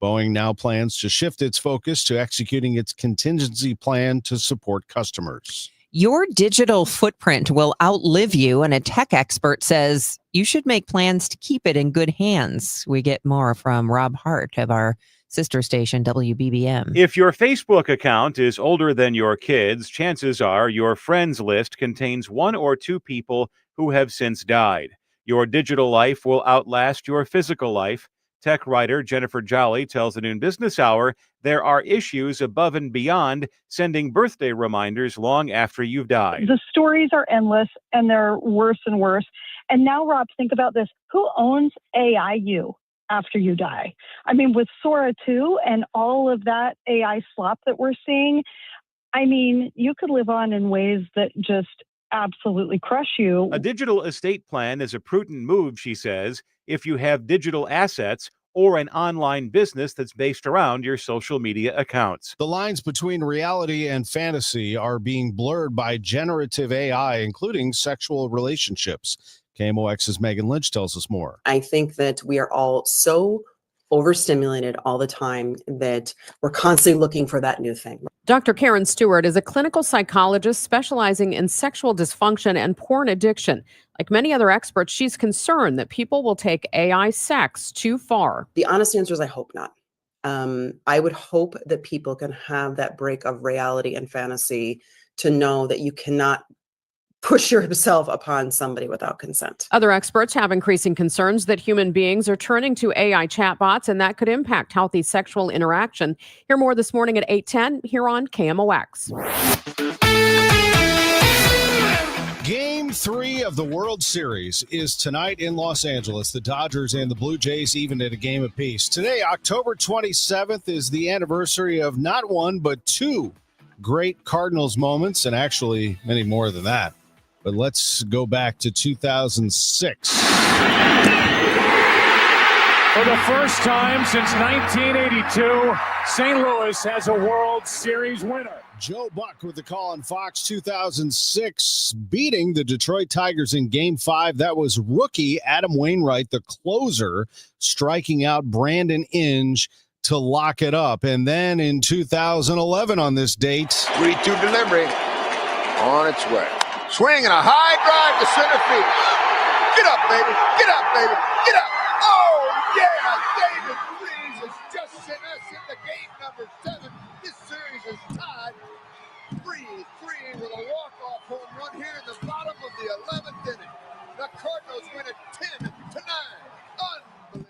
Boeing now plans to shift its focus to executing its contingency plan to support customers. Your digital footprint will outlive you, and a tech expert says you should make plans to keep it in good hands. We get more from Rob Hart of our sister station, WBBM. If your Facebook account is older than your kids, chances are your friends list contains one or two people who have since died. Your digital life will outlast your physical life. Tech writer Jennifer Jolly tells the Noon Business Hour there are issues above and beyond sending birthday reminders long after you've died. The stories are endless and they're worse and worse. And now, Rob, think about this. Who owns AIU after you die? I mean, with Sora 2 and all of that AI slop that we're seeing, I mean, you could live on in ways that just absolutely crush you. A digital estate plan is a prudent move, she says, if you have digital assets or an online business that's based around your social media accounts. The lines between reality and fantasy are being blurred by generative AI, including sexual relationships. KMOX's Megan Lynch tells us more. I think that we are all so overstimulated all the time that we're constantly looking for that new thing. Dr. Karen Stewart is a clinical psychologist specializing in sexual dysfunction and porn addiction. Like many other experts, she's concerned that people will take AI sex too far. The honest answer is I hope not. I would hope that people can have that break of reality and fantasy to know that you cannot push yourself upon somebody without consent. Other experts have increasing concerns that human beings are turning to AI chatbots, and that could impact healthy sexual interaction. Hear more this morning at 8:10 here on KMOX. Game 3 of the World Series is tonight in Los Angeles. The Dodgers and the Blue Jays evened at a game apiece. Today, October 27th, is the anniversary of not one, but two great Cardinals moments, and actually many more than that. But let's go back to 2006. For the first time since 1982, St. Louis has a World Series winner. Joe Buck with the call on Fox. 2006, beating the Detroit Tigers in Game 5. That was rookie Adam Wainwright, the closer, striking out Brandon Inge to lock it up. And then in 2011 on this date, 3-2 delivery on its way. Swing and a high drive to center field. Get up, baby. Get up, baby. Get up. Oh, yeah. David Freese has just sent us into game number 7. This series is tied 3-3 with a walk-off home run here in the bottom of the 11th inning. The Cardinals win it 10-9.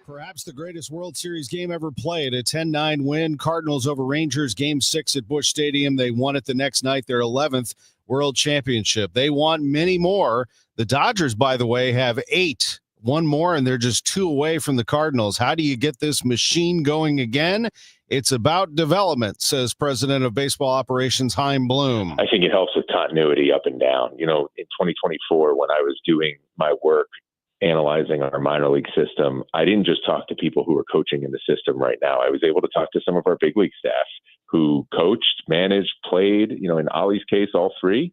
perhaps the greatest World Series game ever played. A 10-9 win. Cardinals over Rangers, Game 6 at Busch Stadium. They won it the next night, their 11th World Championship. They want many more. The Dodgers, by the way, have 8. One more, and they're just 2 away from the Cardinals. How do you get this machine going again? It's about development, says President of Baseball Operations Chaim Bloom. I think it helps with continuity up and down. You know, in 2024, when I was doing my work analyzing our minor league system, I didn't just talk to people who were coaching in the system right now. I was able to talk to some of our big league staff who coached, managed, played, you know, in Ollie's case, all 3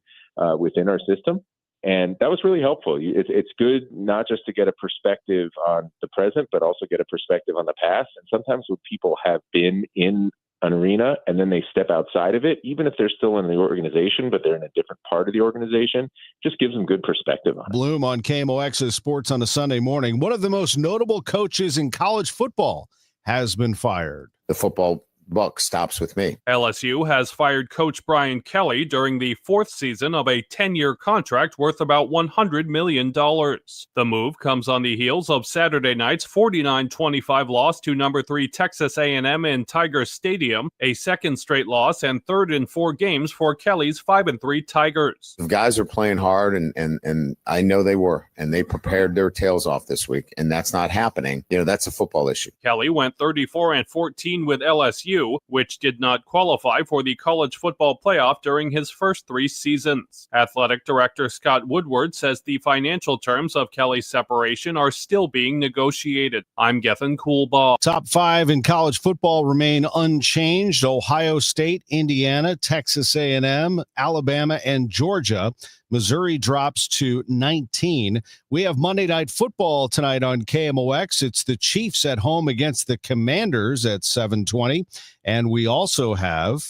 within our system. And that was really helpful. It's good not just to get a perspective on the present, but also get a perspective on the past. And sometimes when people have been in an arena and then they step outside of it, even if they're still in the organization, but they're in a different part of the organization, just gives them good perspective on it. Bloom on KMOX's Sports on a Sunday morning. One of the most notable coaches in college football has been fired. The football buck stops with me. LSU has fired Coach Brian Kelly during the 4th season of a 10-year contract worth about $100 million. The move comes on the heels of Saturday night's 49-25 loss to number 3 Texas A&M in Tiger Stadium, a second straight loss and third in 4 games for Kelly's 5-3 Tigers. The guys are playing hard, and I know they were, and they prepared their tails off this week, and that's not happening. You know, that's a football issue. Kelly went 34-14 with LSU, which did not qualify for the college football playoff during his first 3 seasons. Athletic Director Scott Woodward says the financial terms of Kelly's separation are still being negotiated. I'm Gethin Coolbaugh. Top 5 in college football remain unchanged. Ohio State, Indiana, Texas A&M, Alabama, and Georgia Missouri drops to 19. We have Monday Night Football tonight on KMOX. It's the Chiefs at home against the Commanders at 7:20. And we also have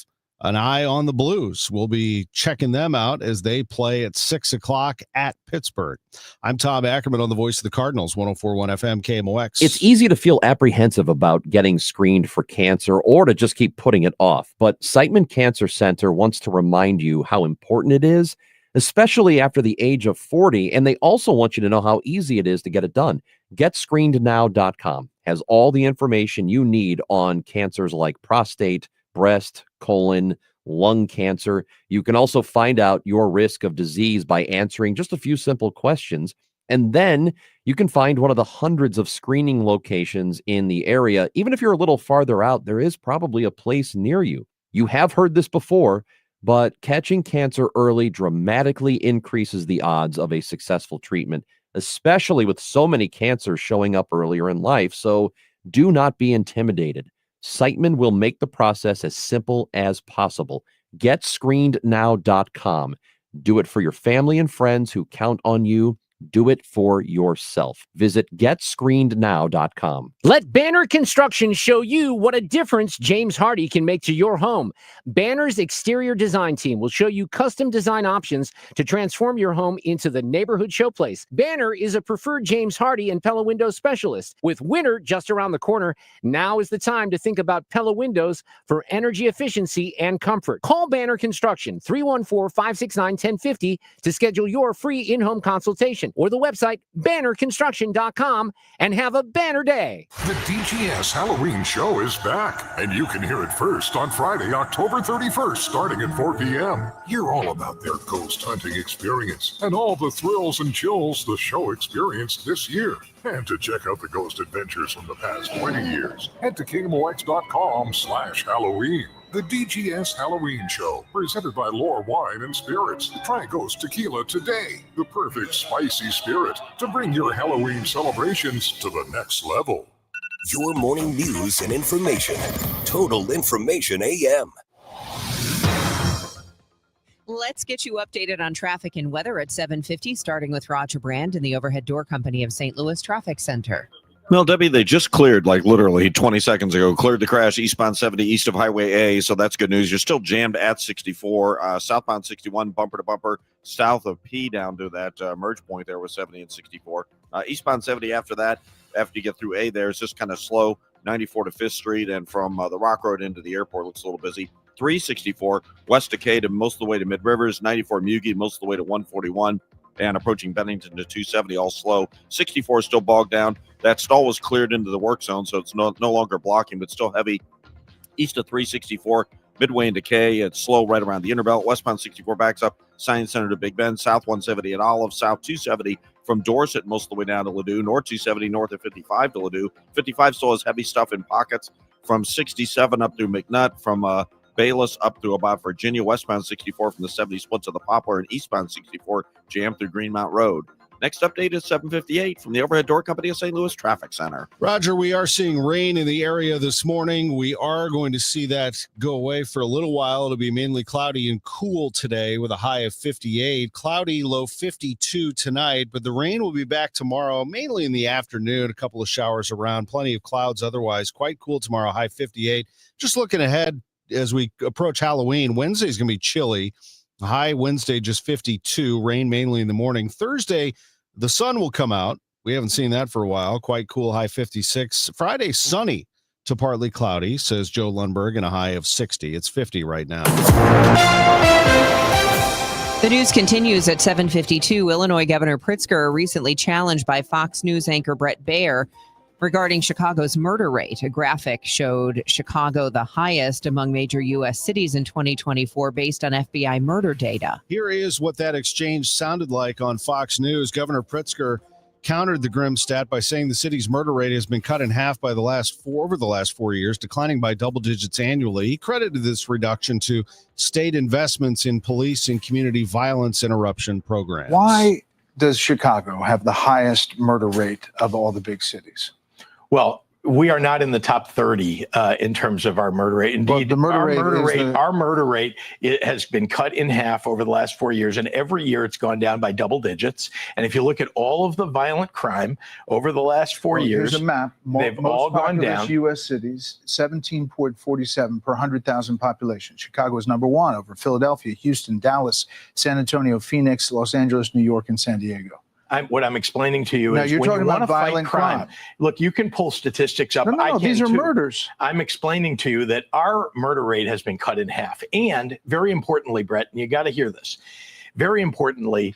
an eye on the Blues. We'll be checking them out as they play at 6 o'clock at Pittsburgh. I'm Tom Ackerman on the Voice of the Cardinals, 104.1 FM KMOX. It's easy to feel apprehensive about getting screened for cancer or to just keep putting it off. But Siteman Cancer Center wants to remind you how important it is, especially after the age of 40. And they also want you to know how easy it is to get it done. GetScreenedNow.com has all the information you need on cancers like prostate, breast, colon, lung cancer. You can also find out your risk of disease by answering just a few simple questions. And then you can find one of the hundreds of screening locations in the area. Even if you're a little farther out, there is probably a place near you. You have heard this before, but catching cancer early dramatically increases the odds of a successful treatment, especially with so many cancers showing up earlier in life. So do not be intimidated. Siteman will make the process as simple as possible. GetScreenedNow.com. Do it for your family and friends who count on you. Do it for yourself. Visit GetScreenedNow.com. Let Banner Construction show you what a difference James Hardy can make to your home. Banner's exterior design team will show you custom design options to transform your home into the neighborhood showplace. Banner is a preferred James Hardy and Pella Window specialist. With winter just around the corner, now is the time to think about Pella Windows for energy efficiency and comfort. Call Banner Construction 314-569-1050 to schedule your free in-home consultation, or the website bannerconstruction.com, and have a banner day. The DGS Halloween show is back, and you can hear it first on Friday, October 31st, starting at 4 p.m. Hear all about their ghost hunting experience and all the thrills and chills the show experienced this year. And to check out the ghost adventures from the past 20 years, head to KMOX.com/Halloween. The DGS Halloween Show, presented by Lore Wine and Spirits. Try Ghost Tequila today, the perfect spicy spirit to bring your Halloween celebrations to the next level. Your morning news and information. Total Information AM. Let's get you updated on traffic and weather at 7:50, starting with Roger Brand in the Overhead Door Company of St. Louis Traffic Center. Well, Debbie, they just cleared, like literally 20 seconds ago, cleared the crash eastbound 70 east of Highway A, so that's good news. You're still jammed at 64, southbound 61, bumper to bumper, south of P down to that merge point there with 70 and 64. Eastbound 70 after that, after you get through A there, it's just kind of slow, 94 to 5th Street, and from the Rock Road into the airport looks a little busy. 364 west Decatur most of the way to Mid Rivers, 94 Mugie most of the way to 141, and approaching Bennington to 270, all slow. 64 is still bogged down. That stall was cleared into the work zone, so it's no longer blocking, but still heavy. East of 364, midway into K, it's slow right around the Interbelt. Westbound 64 backs up Science Center to Big Bend. South 170 at Olive. South 270 from Dorset most of the way down to Ladue. North 270 north of 55 to Ladue. 55 still has heavy stuff in pockets from 67 up through McNutt, from Bayless up through about Virginia. Westbound 64 from the 70 splits of the Poplar, and eastbound 64 jammed through Greenmount Road. Next update is 7:58 from the Overhead Door Company of St. Louis Traffic Center. Roger, we are seeing rain in the area this morning. We are going to see that go away for a little while. It'll be mainly cloudy and cool today with a high of 58. Cloudy, low 52 tonight, but the rain will be back tomorrow, mainly in the afternoon. A couple of showers around, plenty of clouds otherwise. Quite cool tomorrow, high 58. Just looking ahead as we approach Halloween, Wednesday's going to be chilly. High Wednesday, just 52. Rain mainly in the morning. Thursday, the sun will come out. We haven't seen that for a while. Quite cool, high 56. Friday, sunny to partly cloudy, says Joe Lundberg, and a high of 60. It's 50 right now. The news continues at 7:52. Illinois Governor Pritzker recently challenged by Fox News anchor Brett Baer regarding Chicago's murder rate. A graphic showed Chicago the highest among major U.S. cities in 2024 based on FBI murder data. Here is what that exchange sounded like on Fox News. Governor Pritzker countered the grim stat by saying the city's murder rate has been cut in half by over the last 4 years, declining by double digits annually. He credited this reduction to state investments in police and community violence interruption programs. Why does Chicago have the highest murder rate of all the big cities? Well, We are not in the top 30 in terms of our murder rate. Indeed, the murder our murder rate it has been cut in half over the last 4 years, and every year it's gone down by double digits. And if you look at all of the violent crime over the last 4 years, here's a map. They've all gone down. U.S. cities, 17.47 per 100,000 population. Chicago is number one over Philadelphia, Houston, Dallas, San Antonio, Phoenix, Los Angeles, New York, and San Diego. What I'm explaining to you now is you're when talking you want about to fight violent crime. Look, you can pull statistics up. No, these are murders. I'm explaining to you that our murder rate has been cut in half. And very importantly, Brett, and you got to hear this, very importantly,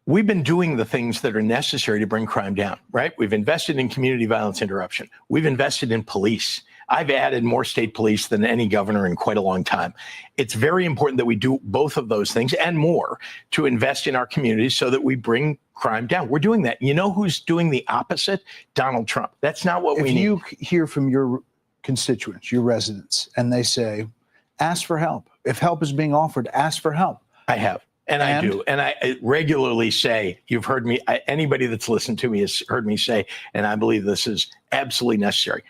we've been doing the things that are necessary to bring crime down, right? We've invested in community violence interruption. We've invested in police. I've added more state police than any governor in quite a long time. It's very important that we do both of those things and more to invest in our communities so that we bring crime down. We're doing that. You know who's doing the opposite? Donald Trump. That's not what we need. If you hear from your constituents, your residents, and they say, ask for help. If help is being offered, ask for help. I have. And I do. And I regularly say, you've heard me, anybody that's listened to me has heard me say, and I believe this is absolutely necessary.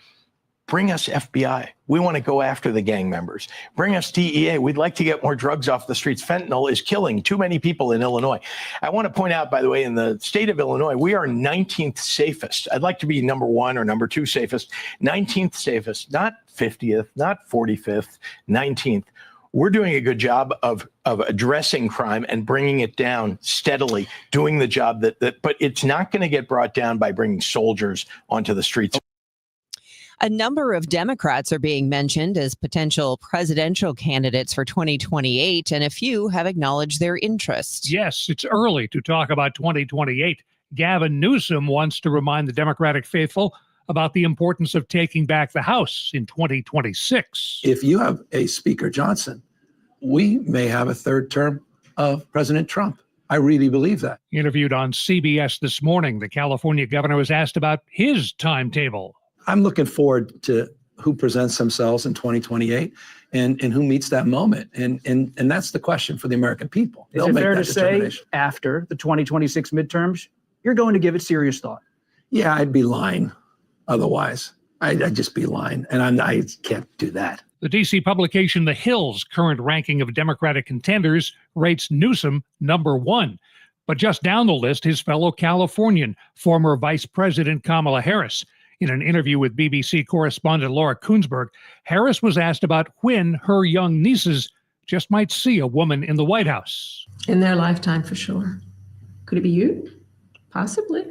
Bring us FBI. We want to go after the gang members. Bring us DEA. We'd like to get more drugs off the streets. Fentanyl is killing too many people in Illinois. I want to point out, by the way, in the state of Illinois, we are 19th safest. I'd like to be number 1 or number 2 safest. 19th safest, not 50th, not 45th, 19th. We're doing a good job of addressing crime and bringing it down steadily, doing the job but it's not going to get brought down by bringing soldiers onto the streets. A number of Democrats are being mentioned as potential presidential candidates for 2028, and a few have acknowledged their interest. Yes, it's early to talk about 2028. Gavin Newsom wants to remind the Democratic faithful about the importance of taking back the House in 2026. If you have a Speaker Johnson, we may have a third term of President Trump. I really believe that. Interviewed on CBS this morning, the California governor was asked about his timetable. I'm looking forward to who presents themselves in 2028 and who meets that moment. And that's the question for the American people. Is it fair to say after the 2026 midterms, you're going to give it serious thought? Yeah, I'd be lying otherwise. I'd just be lying. And I can't do that. The D.C. publication The Hill's current ranking of Democratic contenders rates Newsom number 1. But just down the list, his fellow Californian, former Vice President Kamala Harris. In an interview with BBC correspondent Laura Kunsberg, Harris was asked about when her young nieces just might see a woman in the White House. In their lifetime, for sure. Could it be you? Possibly.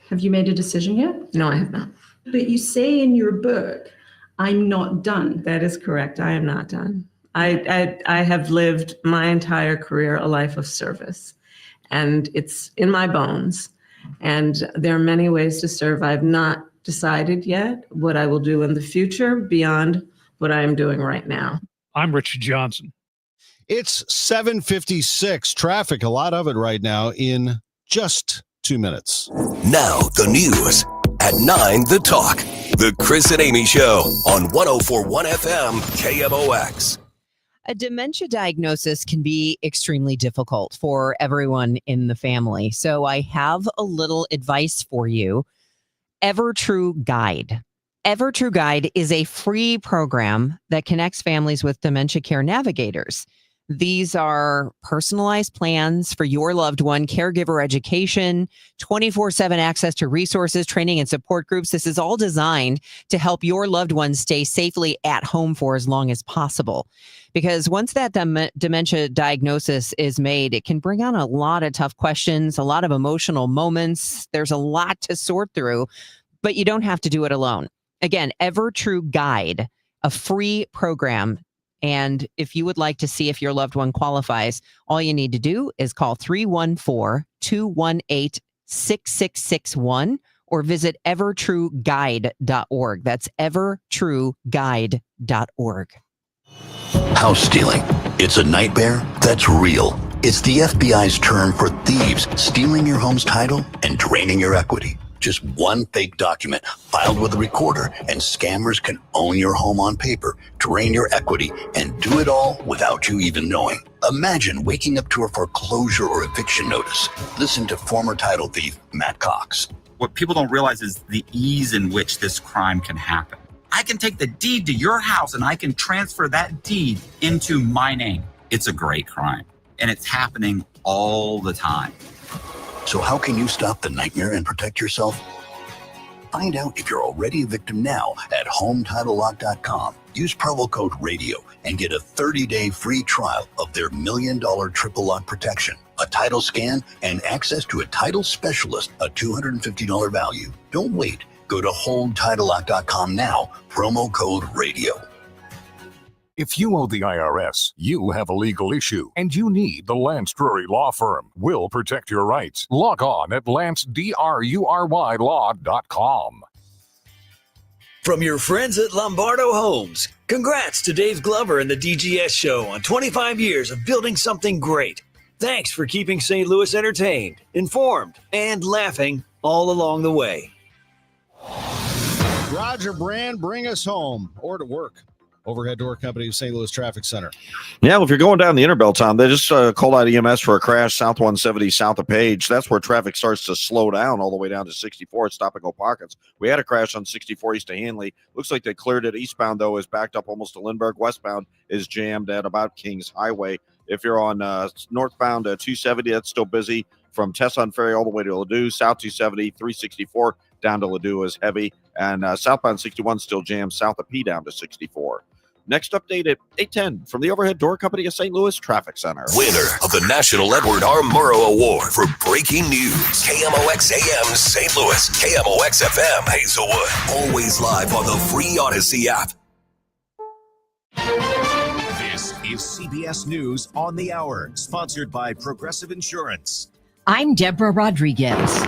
Have you made a decision yet? No, I have not. But you say in your book, I'm not done. That is correct. I am not done. I have lived my entire career a life of service, and it's in my bones. And there are many ways to serve. I've not decided yet what I will do in the future beyond what I am doing right now. I'm Rich Johnson. It's 7:56. Traffic, a lot of it right now in just 2 minutes. Now the news at 9, The Talk. The Chris and Amy Show on 104.1 FM KMOX. A dementia diagnosis can be extremely difficult for everyone in the family. So I have a little advice for you. EverTrue Guide. EverTrue Guide is a free program that connects families with dementia care navigators. These are personalized plans for your loved one, caregiver education, 24/7 access to resources, training, and support groups. This is all designed to help your loved one stay safely at home for as long as possible. Because once that dementia diagnosis is made, it can bring on a lot of tough questions, a lot of emotional moments. There's a lot to sort through, but you don't have to do it alone. Again, EverTrue Guide, a free program. And if you would like to see if your loved one qualifies, all you need to do is call 314-218-6661 or visit evertrueguide.org. That's evertrueguide.org. House stealing. It's a nightmare that's real. It's the FBI's term for thieves stealing your home's title and draining your equity. Just one fake document filed with a recorder, and scammers can own your home on paper, drain your equity, and do it all without you even knowing. Imagine waking up to a foreclosure or eviction notice. Listen to former title thief Matt Cox. What people don't realize is the ease in which this crime can happen. I can take the deed to your house and I can transfer that deed into my name. It's a great crime, and it's happening all the time. So how can you stop the nightmare and protect yourself? Find out if you're already a victim now at HomeTitleLock.com. Use promo code RADIO and get a 30-day free trial of their $1 million triple lock protection, a title scan, and access to a title specialist, a $250 value. Don't wait. Go to HomeTitleLock.com now, promo code RADIO. If you owe the IRS, you have a legal issue, and you need the Lance Drury Law Firm. We'll protect your rights. Log on at LanceDruryLaw.com. From your friends at Lombardo Homes, congrats to Dave Glover and the DGS Show on 25 years of building something great. Thanks for keeping St. Louis entertained, informed, and laughing all along the way. Roger Brand, bring us home or to work. Overhead Door Company of St. Louis Traffic Center. Yeah, well, if you're going down the Interbelt Town, they just called out EMS for a crash south 170 south of Page. That's where traffic starts to slow down all the way down to 64 at stop-and-go pockets. We had a crash on 64 east of Hanley. Looks like they cleared it. Eastbound, though, is backed up almost to Lindbergh. Westbound is jammed at about Kings Highway. If you're on northbound 270, that's still busy from Tesson Ferry all the way to Ladue. South 270, 364 down to Ladue is heavy. And southbound 61 still jammed south of P down to 64. Next update at 8:10 from the Overhead Door Company of St. Louis Traffic Center. Winner of the National Edward R. Murrow Award for breaking news. KMOX AM St. Louis, KMOX FM Hazelwood. Always live on the free Odyssey app. This is CBS News on the Hour, sponsored by Progressive Insurance. I'm Deborah Rodriguez.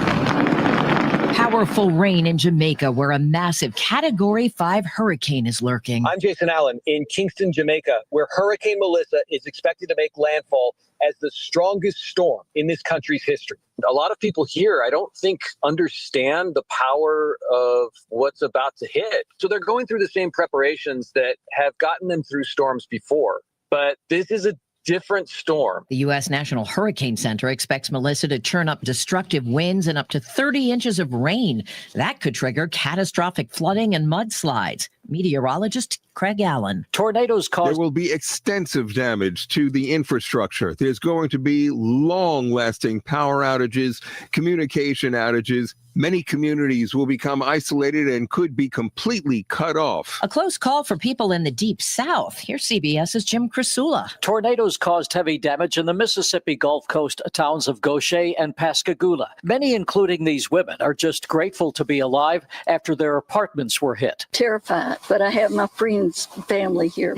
Powerful rain in Jamaica, where a massive Category 5 hurricane is lurking. I'm Jason Allen in Kingston, Jamaica, where Hurricane Melissa is expected to make landfall as the strongest storm in this country's history. A lot of people here, I don't think, understand the power of what's about to hit. So they're going through the same preparations that have gotten them through storms before. But this is a different storm. The U.S. National Hurricane Center expects Melissa to churn up destructive winds and up to 30 inches of rain. That could trigger catastrophic flooding and mudslides. Meteorologist Craig Allen. Tornadoes cause. There will be extensive damage to the infrastructure. There's going to be long-lasting power outages, communication outages. Many communities will become isolated and could be completely cut off. A close call for people in the Deep South. Here's CBS's Jim Krasula. Tornadoes caused heavy damage in the Mississippi Gulf Coast towns of Gaucher and Pascagoula. Many, including these women, are just grateful to be alive after their apartments were hit. Terrified, but I have my friends, family here.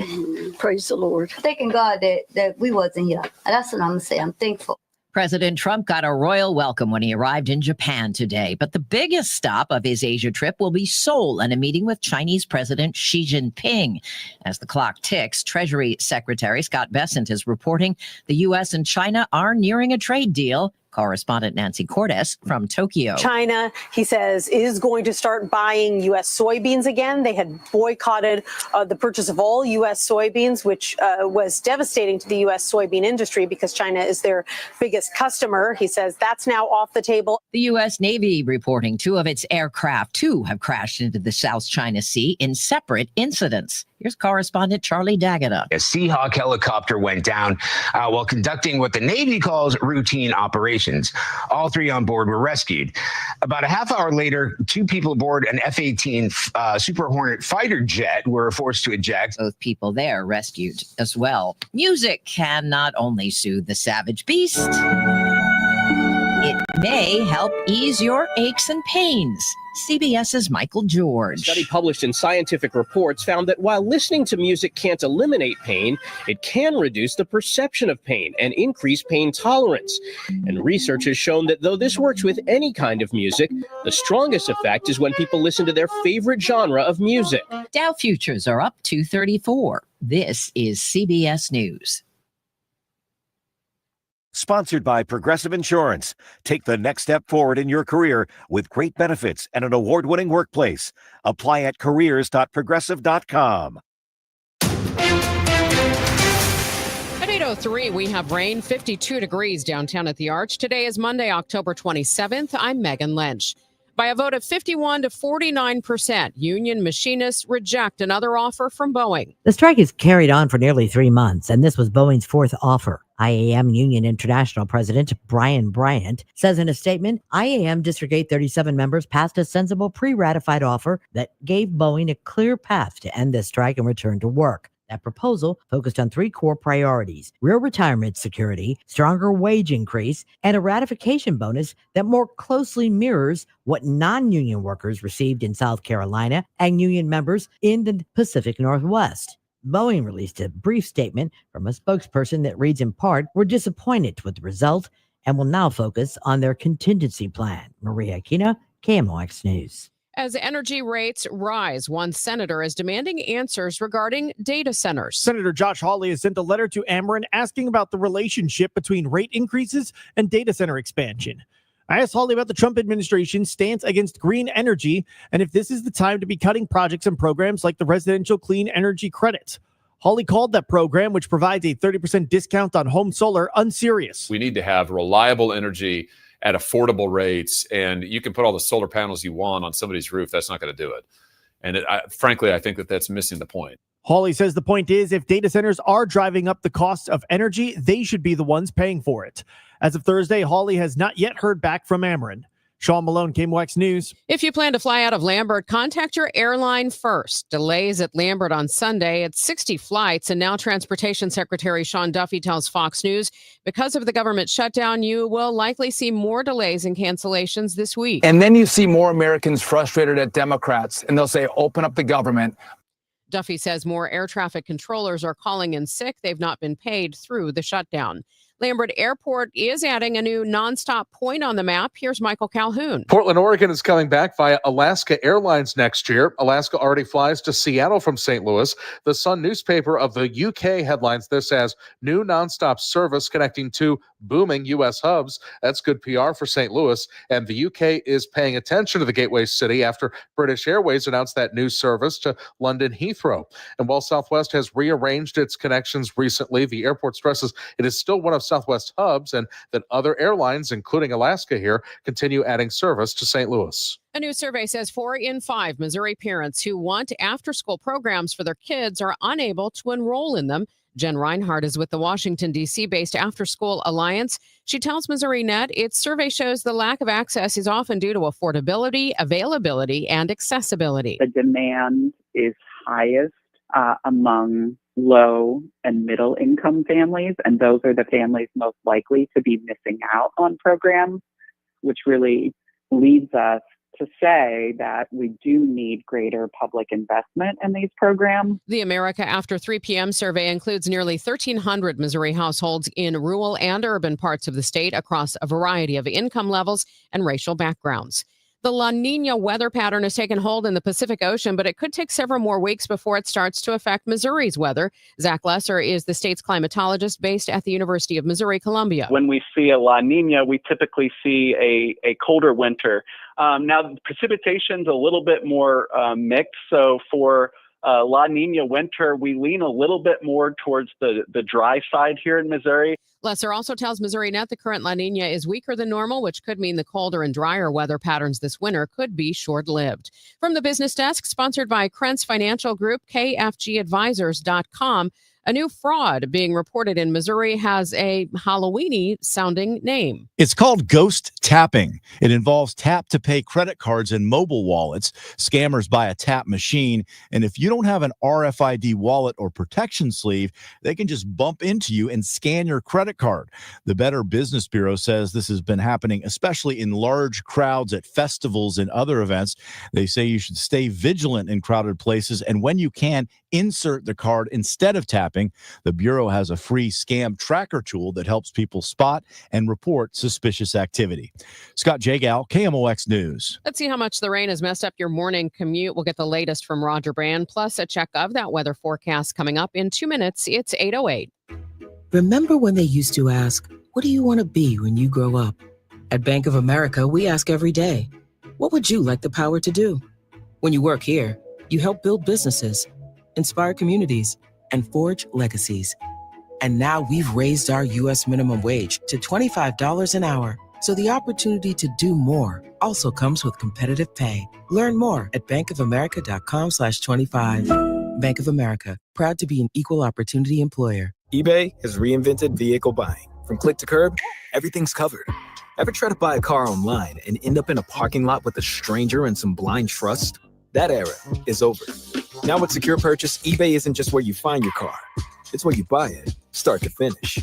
Praise the Lord. Thanking God that we wasn't here. That's what I'm going to say. I'm thankful. President Trump got a royal welcome when he arrived in Japan today, but the biggest stop of his Asia trip will be Seoul and a meeting with Chinese President Xi Jinping. As the clock ticks, Treasury Secretary Scott Bessent is reporting the U.S. and China are nearing a trade deal. Correspondent Nancy Cordes from Tokyo. China, he says, is going to start buying U.S. soybeans again. They had boycotted the purchase of all U.S. soybeans, which was devastating to the U.S. soybean industry because China is their biggest customer. He says that's now off the table. The U.S. Navy reporting two of its aircraft, have crashed into the South China Sea in separate incidents. Here's correspondent Charlie D'Agata. A Seahawk helicopter went down while conducting what the Navy calls routine operations. All three on board were rescued. About a half hour later, two people aboard an F-18 Super Hornet fighter jet were forced to eject. Both people there rescued as well. Music can not only soothe the savage beast, it may help ease your aches and pains. CBS's Michael George. A study published in Scientific Reports found that while listening to music can't eliminate pain, it can reduce the perception of pain and increase pain tolerance. And research has shown that though this works with any kind of music, the strongest effect is when people listen to their favorite genre of music. Dow futures are up 234. This is CBS News. Sponsored by Progressive Insurance. Take the next step forward in your career with great benefits and an award-winning workplace. Apply at careers.progressive.com. At 8:03, we have rain, 52 degrees downtown at the Arch. Today is Monday, October 27th. I'm Megan Lynch. By a vote of 51 to 49%, union machinists reject another offer from Boeing. The strike has carried on for nearly 3 months, and this was Boeing's fourth offer. IAM Union International President Brian Bryant says in a statement, IAM District 837 members passed a sensible pre-ratified offer that gave Boeing a clear path to end this strike and return to work. That proposal focused on 3 core priorities: real retirement security, stronger wage increase, and a ratification bonus that more closely mirrors what non-union workers received in South Carolina and union members in the Pacific Northwest. Boeing released a brief statement from a spokesperson that reads in part, "We're disappointed with the result and will now focus on their contingency plan." Maria Aquino, KMOX News. As energy rates rise, one senator is demanding answers regarding data centers. Senator Josh Hawley has sent a letter to Ackerman asking about the relationship between rate increases and data center expansion. I asked Hawley about the Trump administration's stance against green energy and if this is the time to be cutting projects and programs like the residential clean energy credits. Hawley called that program, which provides a 30% discount on home solar, unserious. We need to have reliable energy at affordable rates, and you can put all the solar panels you want on somebody's roof. That's not going to do it. And frankly, I think that that's missing the point. Hawley says the point is, if data centers are driving up the cost of energy, they should be the ones paying for it. As of Thursday, Hawley has not yet heard back from Ackerman. Sean Malone, KMOX News. If you plan to fly out of Lambert, contact your airline first. Delays at Lambert on Sunday at 60 flights, and now Transportation Secretary Sean Duffy tells Fox News, because of the government shutdown, you will likely see more delays and cancellations this week. And then you see more Americans frustrated at Democrats, and they'll say, open up the government. Duffy says more air traffic controllers are calling in sick. They've not been paid through the shutdown. Lambert Airport is adding a new nonstop point on the map. Here's Michael Calhoun. Portland, Oregon is coming back via Alaska Airlines next year. Alaska already flies to Seattle from St. Louis. The Sun newspaper of the UK headlines this as new nonstop service connecting two booming U.S. hubs. That's good PR for St. Louis. And the UK is paying attention to the gateway city after British Airways announced that new service to London Heathrow. And while Southwest has rearranged its connections recently, the airport stresses it is still one of Southwest hubs and that other airlines, including Alaska here, continue adding service to St. Louis. A new survey says 4 in 5 Missouri parents who want after-school programs for their kids are unable to enroll in them. Jen Reinhardt is with the Washington, D.C.-based After School Alliance. She tells Missouri Net its survey shows the lack of access is often due to affordability, availability, and accessibility. The demand is highest among low and middle income families, and those are the families most likely to be missing out on programs, which really leads us to say that we do need greater public investment in these programs. The America After 3 p.m. survey includes nearly 1,300 Missouri households in rural and urban parts of the state across a variety of income levels and racial backgrounds. The La Nina weather pattern has taken hold in the Pacific Ocean, but it could take several more weeks before it starts to affect Missouri's weather. Zach Lesser is the state's climatologist based at the University of Missouri-Columbia. When we see a La Nina, we typically see a colder winter. Now, precipitation's a little bit more mixed. So for La Nina winter, we lean a little bit more towards the dry side here in Missouri. Lesser also tells Missouri Net the current La Nina is weaker than normal, which could mean the colder and drier weather patterns this winter could be short-lived. From the business desk, sponsored by Krentz Financial Group, KFGadvisors.com, a new fraud being reported in Missouri has a Halloween-y sounding name. It's called ghost tapping. It involves tap-to-pay credit cards and mobile wallets. Scammers buy a tap machine, and if you don't have an RFID wallet or protection sleeve, they can just bump into you and scan your credit card. The Better Business Bureau says this has been happening, especially in large crowds at festivals and other events. They say you should stay vigilant in crowded places, and when you can, insert the card instead of tapping. The Bureau has a free scam tracker tool that helps people spot and report suspicious activity. Scott Jagal, KMOX News. Let's see how much the rain has messed up your morning commute. We'll get the latest from Roger Brand, plus a check of that weather forecast coming up in 2 minutes. It's 8:08. Remember when they used to ask, what do you want to be when you grow up? At Bank of America, we ask every day, what would you like the power to do? When you work here, you help build businesses, inspire communities, and forge legacies. And now we've raised our U.S. minimum wage to $25 an hour. So the opportunity to do more also comes with competitive pay. Learn more at bankofamerica.com/25. Bank of America, proud to be an equal opportunity employer. eBay has reinvented vehicle buying. From click to curb, everything's covered. Ever try to buy a car online and end up in a parking lot with a stranger and some blind trust? That era is over. Now with Secure Purchase, eBay isn't just where you find your car. It's where you buy it, start to finish.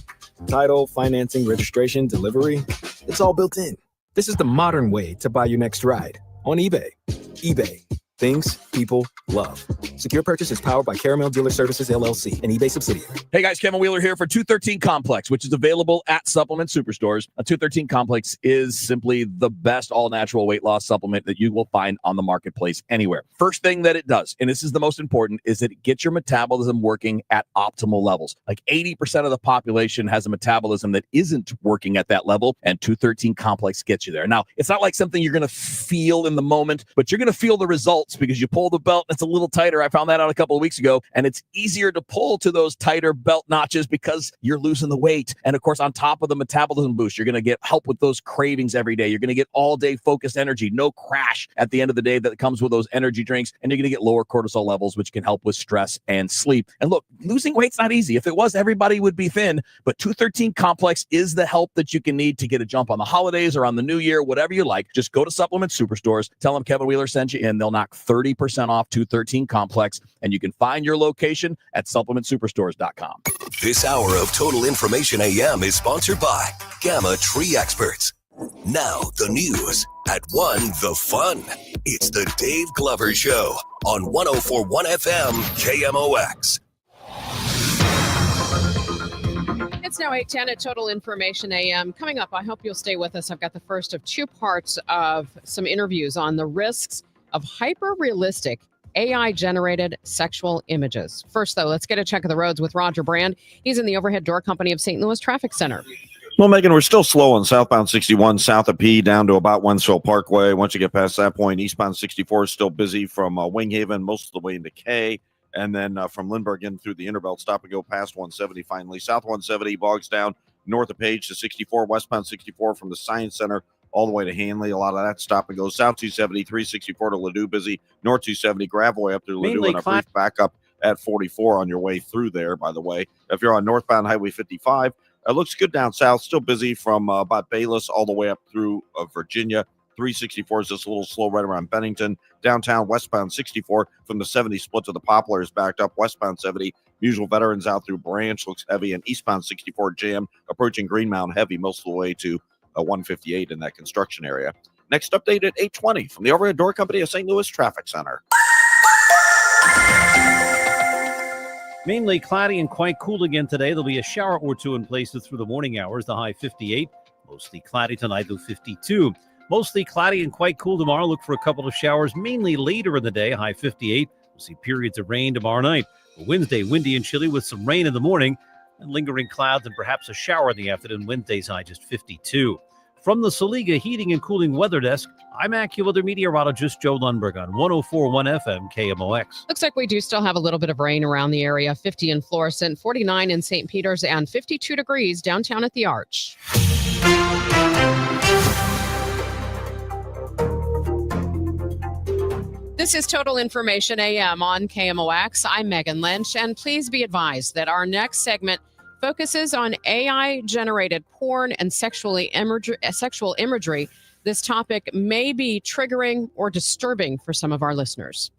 Title, financing, registration, delivery, it's all built in. This is the modern way to buy your next ride on eBay. eBay. Things people love. Secure Purchase is powered by Caramel Dealer Services, LLC, an eBay subsidiary. Hey guys, Kevin Wheeler here for 213 Complex, which is available at Supplement Superstores. A 213 Complex is simply the best all-natural weight loss supplement that you will find on the marketplace anywhere. First thing that it does, and this is the most important, is that it gets your metabolism working at optimal levels. Like 80% of the population has a metabolism that isn't working at that level, and 213 Complex gets you there. Now, it's not like something you're going to feel in the moment, but you're going to feel the results because you pull the belt and it's a little tighter. I found that out a couple of weeks ago, and it's easier to pull to those tighter belt notches because you're losing the weight. And of course, on top of the metabolism boost, you're going to get help with those cravings every day. You're going to get all day focused energy, no crash at the end of the day that comes with those energy drinks. And you're going to get lower cortisol levels, which can help with stress and sleep. And look, losing weight's not easy. If it was, everybody would be thin, but 213 Complex is the help that you can need to get a jump on the holidays or on the new year, whatever you like. Just go to Supplement Superstores, tell them Kevin Wheeler sent you in. They'll knock 30% off 213 Complex, and you can find your location at supplementsuperstores.com. This hour of Total Information AM is sponsored by Gamma Tree Experts. Now the news at 1 the fun. It's the Dave Glover Show on 104.1 FM KMOX. It's now 8:10 at Total Information AM. Coming up, I hope you'll stay with us. I've got the first of two parts of some interviews on the risks of hyper-realistic AI-generated sexual images. First, though, let's get a check of the roads with Roger Brand. He's in the Overhead Door Company of St. Louis Traffic Center. Well, Megan, we're still slow on southbound 61 south of P down to about Wentzville Parkway. Once you get past that point, eastbound 64 is still busy from Winghaven most of the way into K. And then from Lindbergh in through the Interbelt, stop and go past 170 finally. South 170 bogs down north of Page to 64, westbound 64 from the Science Center all the way to Hanley. A lot of that stop and go. South 270, 364 to Ladue busy. North 270, Gravois up through Ladue, and a brief backup at 44 on your way through there, by the way. If you're on northbound Highway 55, it looks good down south. Still busy from about Bayless all the way up through Virginia. 364 is just a little slow right around Bennington. Downtown westbound 64 from the 70 split to the Poplar is backed up. Westbound 70, usual veterans out through Branch looks heavy, and eastbound 64 jam approaching Greenmount heavy most of the way to 158 in that construction area. Next update at 8:20 from the Overhead Door Company of St. Louis Traffic Center. Mainly cloudy and quite cool again today. There'll be a shower or two in places through the morning hours, the high 58. Mostly cloudy tonight, low 52. Mostly cloudy and quite cool tomorrow. Look for a couple of showers, mainly later in the day, high 58. We'll see periods of rain tomorrow night. Wednesday, windy and chilly with some rain in the morning and lingering clouds and perhaps a shower in the afternoon. Wednesday's high just 52. From the Saliga Heating and Cooling Weather Desk, I'm AccuWeather meteorologist Joe Lundberg on 104.1 FM KMOX. Looks like we do still have a little bit of rain around the area. 50 in Florissant, 49 in St. Peter's, and 52 degrees downtown at the Arch. This is Total Information AM on KMOX. I'm Megan Lynch, and please be advised that our next segment focuses on AI-generated porn and sexual imagery. This topic may be triggering or disturbing for some of our listeners.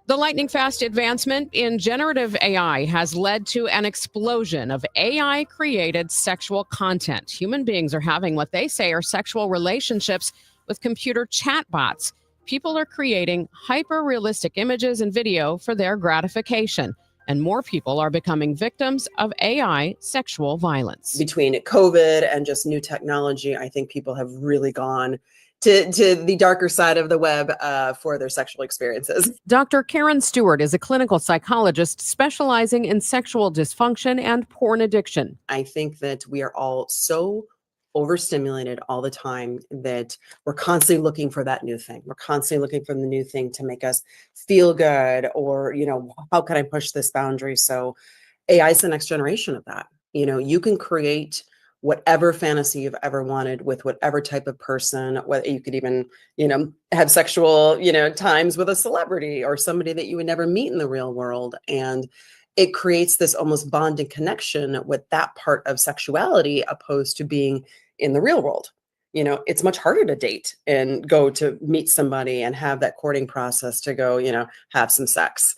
The lightning-fast advancement in generative AI has led to an explosion of AI-created sexual content. Human beings are having what they say are sexual relationships with computer chatbots. People are creating hyper-realistic images and video for their gratification. And more people are becoming victims of AI sexual violence. Between COVID and just new technology, I think people have really gone to the darker side of the web for their sexual experiences. Dr. Karen Stewart is a clinical psychologist specializing in sexual dysfunction and porn addiction. I think that we are all so overstimulated all the time that we're constantly looking for that new thing. We're constantly looking for the new thing to make us feel good, or, how can I push this boundary? So AI is the next generation of that. You can create whatever fantasy you've ever wanted with whatever type of person, whether you could even, have sexual, times with a celebrity or somebody that you would never meet in the real world. And it creates this almost bonding connection with that part of sexuality opposed to being in the real world. It's much harder to date and go to meet somebody and have that courting process to go, have some sex.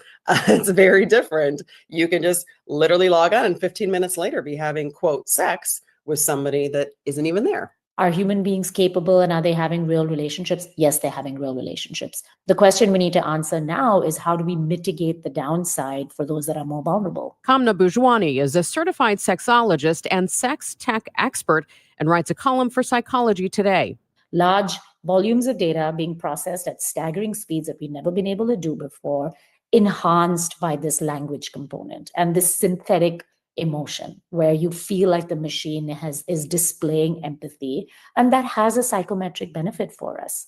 It's very different. You can just literally log on and 15 minutes later be having, quote, sex with somebody that isn't even there. Are human beings capable and are they having real relationships? Yes, they're having real relationships. The question we need to answer now is how do we mitigate the downside for those that are more vulnerable? Kamna Bourjwani is a certified sexologist and sex tech expert and writes a column for Psychology Today. Large volumes of data being processed at staggering speeds that we've never been able to do before, enhanced by this language component and this synthetic emotion where you feel like the machine is displaying empathy, and that has a psychometric benefit for us.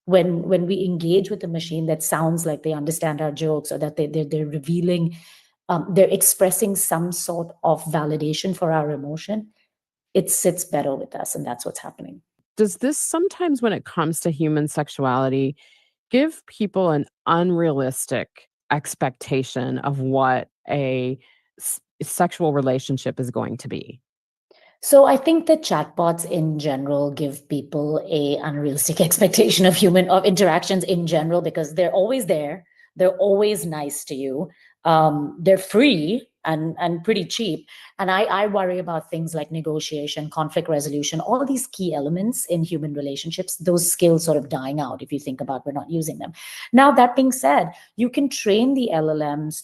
When we engage with the machine that sounds like they understand our jokes, or that they're revealing, they're expressing some sort of validation for our emotion, it sits better with us, and that's what's happening. Does this sometimes, when it comes to human sexuality, give people an unrealistic expectation of what a sexual relationship is going to be? So I think that chatbots in general give people a unrealistic expectation of interactions in general, because they're always there. They're always nice to you. They're free and pretty cheap. And I worry about things like negotiation, conflict resolution, all these key elements in human relationships, those skills sort of dying out if you think about we're not using them. Now, that being said, you can train the LLMs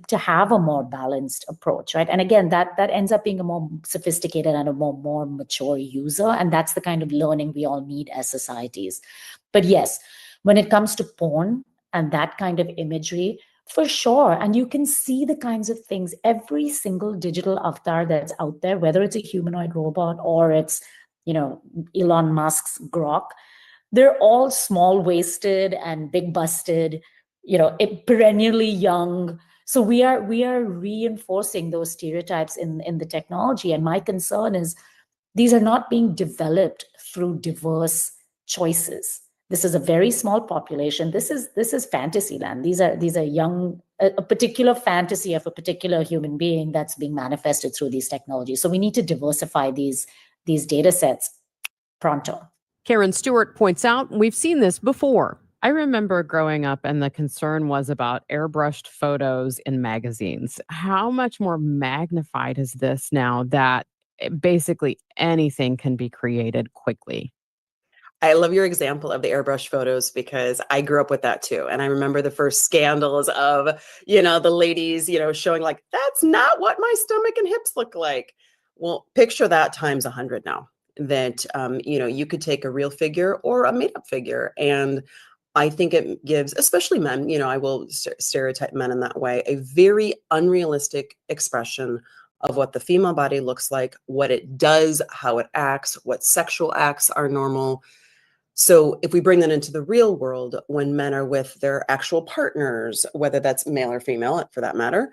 to have a more balanced approach, right? And again, that ends up being a more sophisticated and a more mature user. And that's the kind of learning we all need as societies. But yes, when it comes to porn and that kind of imagery, for sure. And you can see the kinds of things, every single digital avatar that's out there, whether it's a humanoid robot or it's, Elon Musk's Grok, they're all small-waisted and big-busted, perennially young. So we are reinforcing those stereotypes in the technology. And my concern is these are not being developed through diverse choices. This is a very small population. This is fantasy land. These are young, a particular fantasy of a particular human being that's being manifested through these technologies. So we need to diversify these data sets pronto. Karen Stewart points out, we've seen this before. I remember growing up and the concern was about airbrushed photos in magazines. How much more magnified is this now that basically anything can be created quickly? I love your example of the airbrush photos because I grew up with that too. And I remember the first scandals of, the ladies, showing like, that's not what my stomach and hips look like. Well, picture that times 100 now that, you could take a real figure or a made up figure. And I think it gives, especially men, I will stereotype men in that way, a very unrealistic expression of what the female body looks like, what it does, how it acts, what sexual acts are normal. So if we bring that into the real world, when men are with their actual partners, whether that's male or female for that matter,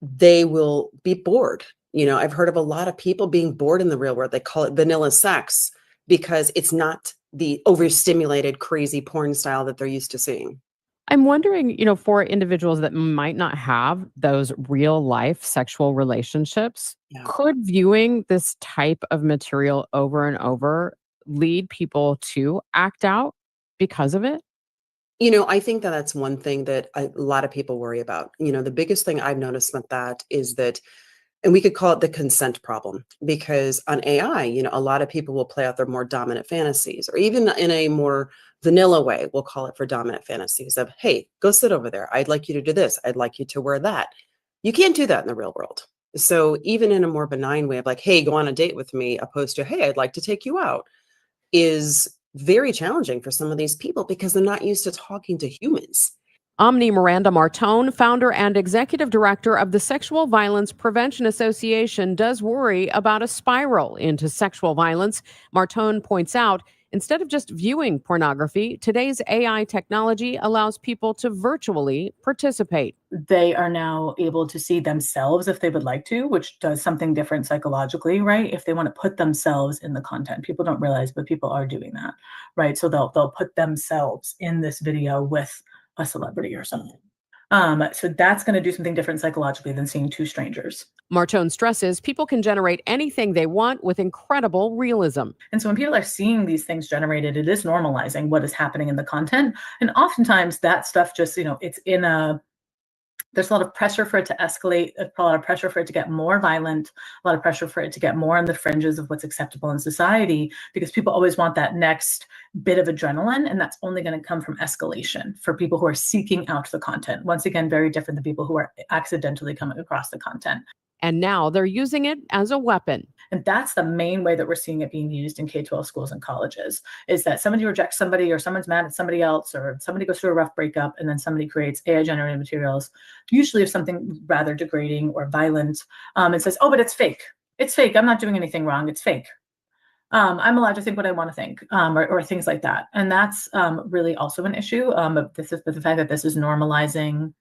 they will be bored. I've heard of a lot of people being bored in the real world. They call it vanilla sex because it's not the overstimulated, crazy porn style that they're used to seeing. I'm wondering, for individuals that might not have those real life sexual relationships, could viewing this type of material over and over lead people to act out because of it? I think that that's one thing that a lot of people worry about. The biggest thing I've noticed with that is that, and we could call it the consent problem, because on AI, a lot of people will play out their more dominant fantasies, or even in a more vanilla way, we'll call it for dominant fantasies of, hey, go sit over there. I'd like you to do this. I'd like you to wear that. You can't do that in the real world. So even in a more benign way of like, hey, go on a date with me, opposed to, hey, I'd like to take you out, is very challenging for some of these people because they're not used to talking to humans. Omni Miranda Martone, founder and executive director of the Sexual Violence Prevention Association, does worry about a spiral into sexual violence. Martone points out Instead of just viewing pornography, today's AI technology allows people to virtually participate. They are now able to see themselves if they would like to, which does something different psychologically, right? If they want to put themselves in the content, people don't realize, but people are doing that, right? So they'll put themselves in this video with a celebrity or something. So that's going to do something different psychologically than seeing two strangers. Martone stresses people can generate anything they want with incredible realism. And so when people are seeing these things generated, it is normalizing what is happening in the content. And oftentimes that stuff just, there's a lot of pressure for it to escalate, a lot of pressure for it to get more violent, a lot of pressure for it to get more on the fringes of what's acceptable in society, because people always want that next bit of adrenaline, and that's only going to come from escalation for people who are seeking out the content. Once again, very different than people who are accidentally coming across the content. And now they're using it as a weapon. And that's the main way that we're seeing it being used in K-12 schools and colleges, is that somebody rejects somebody, or someone's mad at somebody else, or somebody goes through a rough breakup, and then somebody creates AI-generated materials, usually of something rather degrading or violent, and says, oh, but it's fake. It's fake. I'm not doing anything wrong. It's fake. I'm allowed to think what I want to think, or things like that. And that's really also an issue. But the fact that this is normalizing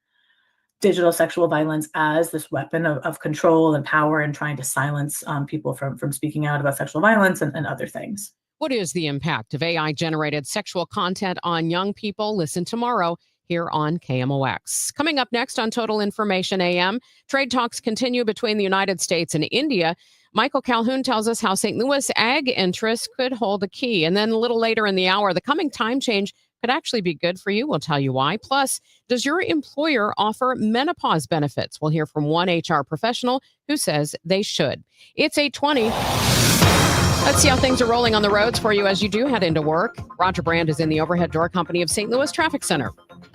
digital sexual violence as this weapon of control and power, and trying to silence people from speaking out about sexual violence and other things. What is the impact of AI-generated sexual content on young people? Listen tomorrow here on KMOX. Coming up next on Total Information AM, trade talks continue between the United States and India. Michael Calhoun tells us how St. Louis ag interests could hold a key. And then a little later in the hour, the coming time change could actually be good for you. We'll tell you why. Plus, does your employer offer menopause benefits? We'll hear from one HR professional who says they should. It's 8:20. Let's see how things are rolling on the roads for you as you do head into work. Roger Brand is in the Overhead Door Company of St. Louis Traffic Center.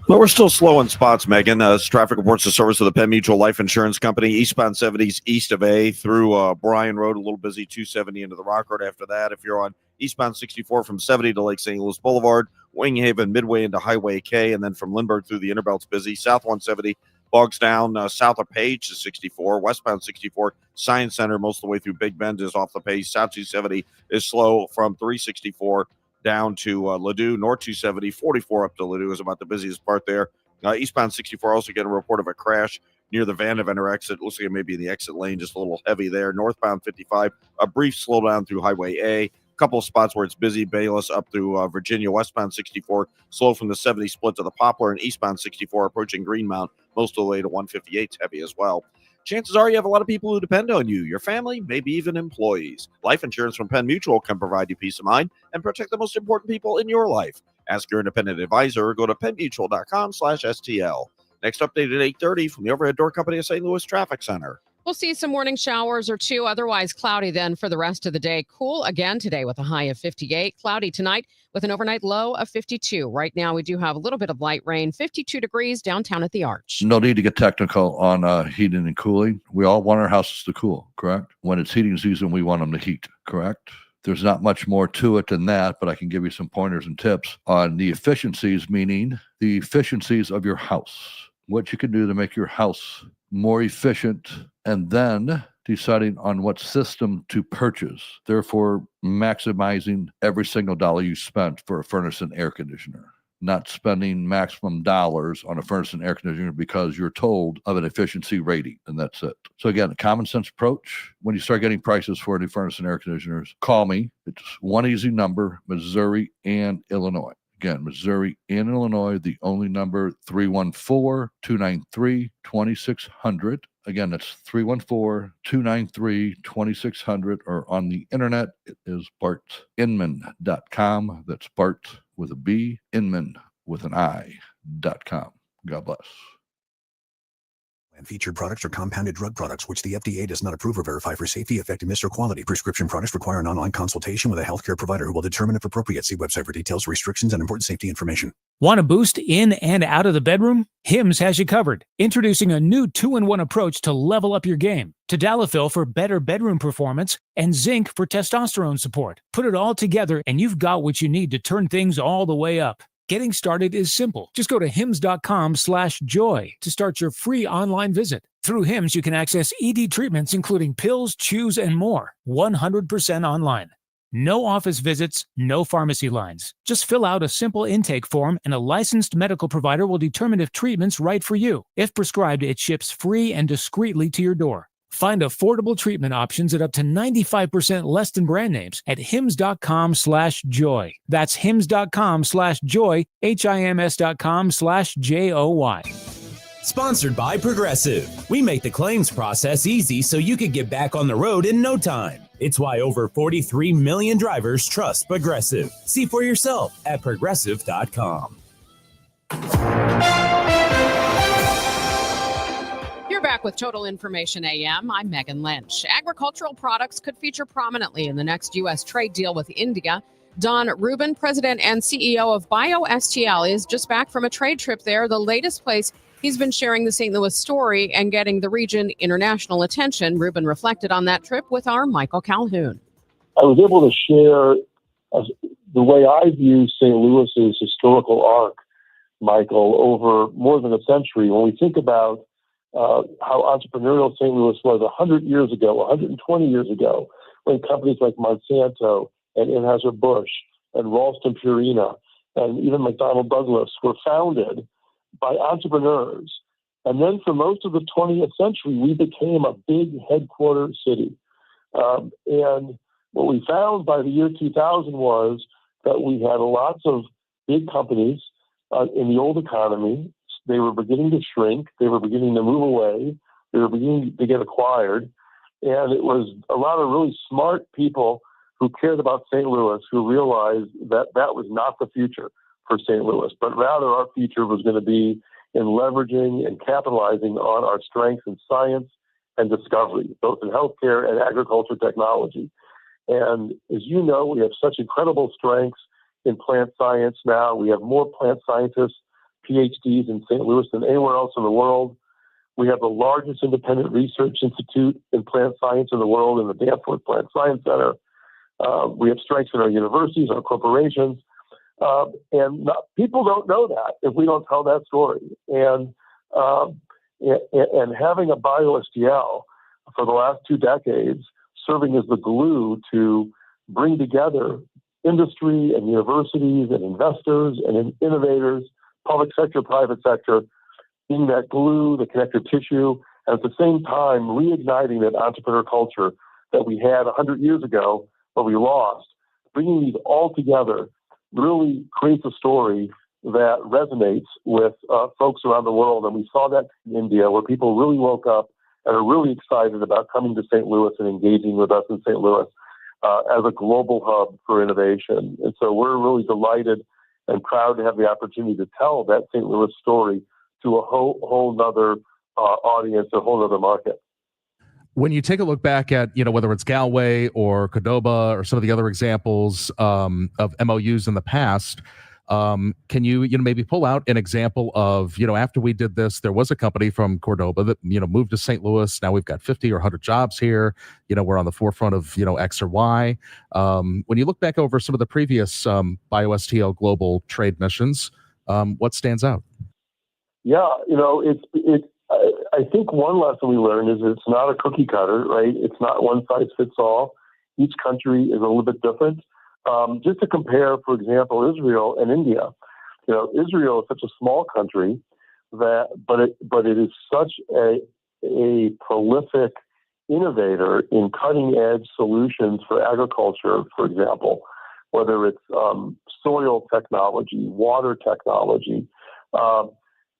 Well, we're still slow in spots, Megan. Traffic reports the service of the Penn Mutual Life Insurance Company. Eastbound 70s east of A through Bryan Road, a little busy, 270 into the Rock Road. After that, if you're on eastbound 64 from 70 to Lake St. Louis Boulevard, Wing Haven, Midway into Highway K, and then from Lindbergh through the Innerbelt's busy. South 170 bogs down south of Page to 64. Westbound 64, Science Center, most of the way through Big Bend is off the pace. South 270 is slow from 364 down to Ladue. North 270, 44 up to Ladue is about the busiest part there. Eastbound 64 also get a report of a crash near the Vandeventer exit. Looks like it may be in the exit lane, just a little heavy there. Northbound 55, a brief slowdown through Highway A. Couple of spots where it's busy. Bayless up through Virginia. Westbound 64 slow from the 70 split to the Poplar, and eastbound 64 approaching Greenmount most of the way to 158. Heavy as well. Chances are you have a lot of people who depend on you, your family, maybe even employees. Life insurance from Penn Mutual can provide you peace of mind and protect the most important people in your life. Ask your independent advisor or go to pennmutual.com/STL. Next update at 8:30 from the Overhead Door Company of St. Louis Traffic Center. We'll see some morning showers or two, otherwise cloudy then for the rest of the day. Cool again today with a high of 58. Cloudy tonight with an overnight low of 52. Right now we do have a little bit of light rain, 52 degrees downtown at the Arch. No need to get technical on heating and cooling. We all want our houses to cool, correct? When it's heating season, we want them to heat, correct? There's not much more to it than that, but I can give you some pointers and tips on the efficiencies, meaning the efficiencies of your house. What you can do to make your house more efficient, and then deciding on what system to purchase, therefore maximizing every single dollar you spent for a furnace and air conditioner, not spending maximum dollars on a furnace and air conditioner because you're told of an efficiency rating, and that's it. So again, a common sense approach. When you start getting prices for new furnace and air conditioners, call me. It's one easy number, Missouri and Illinois. Again, Missouri and Illinois, the only number, 314-293-2600. Again, that's 314-293-2600, or on the internet, it is bartinman.com. That's Bart with a B, Inman with an I.com. God bless. And featured products are compounded drug products, which the FDA does not approve or verify for safety, effectiveness, or quality. Prescription products require an online consultation with a healthcare provider who will determine if appropriate. See website for details, restrictions, and important safety information. Want a boost in and out of the bedroom? Hims has you covered. Introducing a new 2-in-1 approach to level up your game. Tadalafil for better bedroom performance and zinc for testosterone support. Put it all together and you've got what you need to turn things all the way up. Getting started is simple. Just go to hims.com/joy to start your free online visit. Through Hims, you can access ED treatments including pills, chews, and more. 100% online. No office visits, no pharmacy lines. Just fill out a simple intake form and a licensed medical provider will determine if treatment's right for you. If prescribed, it ships free and discreetly to your door. Find affordable treatment options at up to 95% less than brand names at hims.com/joy. That's hims.com/joy, HIMS.com/JOY. Sponsored by Progressive. We make the claims process easy so you can get back on the road in no time. It's why over 43 million drivers trust Progressive. See for yourself at progressive.com. You're back with Total Information AM. I'm Megan Lynch. Agricultural products could feature prominently in the next U.S. trade deal with India. Don Rubin, president and CEO of BioSTL, is just back from a trade trip there, the latest place he's been sharing the St. Louis story and getting the region international attention. Rubin reflected on that trip with our Michael Calhoun. I was able to share the way I view St. Louis's historical arc, Michael, over more than a century. When we think about how entrepreneurial St. Louis was 100 years ago, 120 years ago, when companies like Monsanto and Anheuser-Busch and Ralston Purina and even McDonnell Douglas were founded by entrepreneurs. And then for most of the 20th century, we became a big headquarter city. And what we found by the year 2000 was that we had lots of big companies in the old economy. They were beginning to shrink. They were beginning to move away. They were beginning to get acquired. And it was a lot of really smart people who cared about St. Louis who realized that that was not the future for St. Louis, but rather our future was going to be in leveraging and capitalizing on our strengths in science and discovery, both in healthcare and agriculture technology. And as you know, we have such incredible strengths in plant science now. We have more plant scientists, PhDs in St. Louis than anywhere else in the world. We have the largest independent research institute in plant science in the world in the Danforth Plant Science Center. We have strengths in our universities, our corporations. People don't know that if we don't tell that story. And having a BioSTL for the last 2 decades serving as the glue to bring together industry and universities and investors and innovators, public sector, private sector, being that glue, the connective tissue, and at the same time reigniting that entrepreneur culture that we had 100 years ago, but we lost. Bringing these all together really creates a story that resonates with folks around the world. And we saw that in India, where people really woke up and are really excited about coming to St. Louis and engaging with us in St. Louis as a global hub for innovation. And so we're really delighted and proud to have the opportunity to tell that St. Louis story to a whole nother audience, a whole other market. When you take a look back at, whether it's Galway or Cordoba or some of the other examples of MOUs in the past, can you, maybe pull out an example of, after we did this, there was a company from Cordoba that, moved to St. Louis. Now we've got 50 or 100 jobs here. We're on the forefront of, X or Y. When you look back over some of the previous BioSTL global trade missions, what stands out? Yeah, I think one lesson we learned is it's not a cookie cutter, right? It's not one size fits all. Each country is a little bit different. Just to compare, for example, Israel and India. Israel is such a small country but it is such a prolific innovator in cutting edge solutions for agriculture, for example, whether it's soil technology, water technology.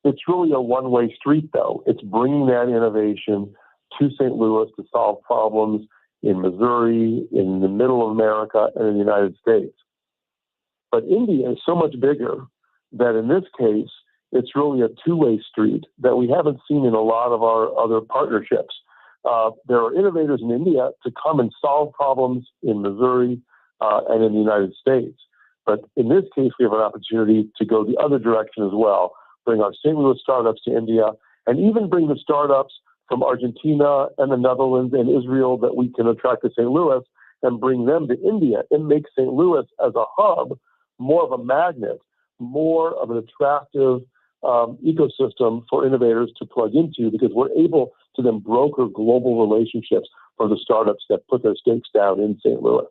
It's really a one-way street, though. It's bringing that innovation to St. Louis to solve problems in Missouri, in the middle of America, and in the United States. But India is so much bigger that in this case, it's really a two-way street that we haven't seen in a lot of our other partnerships. There are innovators in India to come and solve problems in Missouri and in the United States. But in this case, we have an opportunity to go the other direction as well, bring our St. Louis startups to India, and even bring the startups from Argentina and the Netherlands and Israel that we can attract to St. Louis and bring them to India and make St. Louis as a hub more of a magnet, more of an attractive ecosystem for innovators to plug into, because we're able to then broker global relationships for the startups that put their stakes down in St. Louis.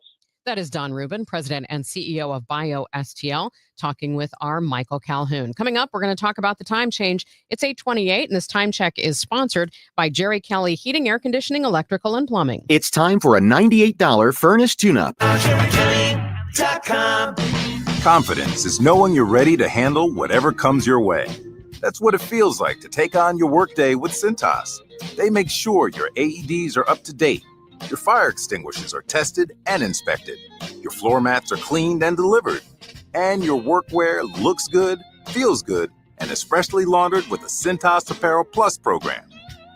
That is Don Rubin, President and CEO of BioSTL, talking with our Michael Calhoun. Coming up, we're going to talk about the time change. It's 8:28, and this time check is sponsored by Jerry Kelly Heating, Air Conditioning, Electrical, and Plumbing. It's time for a $98 furnace tune-up. Confidence is knowing you're ready to handle whatever comes your way. That's what it feels like to take on your workday with Cintas. They make sure your AEDs are up to date, your fire extinguishers are tested and inspected, your floor mats are cleaned and delivered, and your workwear looks good, feels good, and is freshly laundered with the Cintas Apparel Plus program.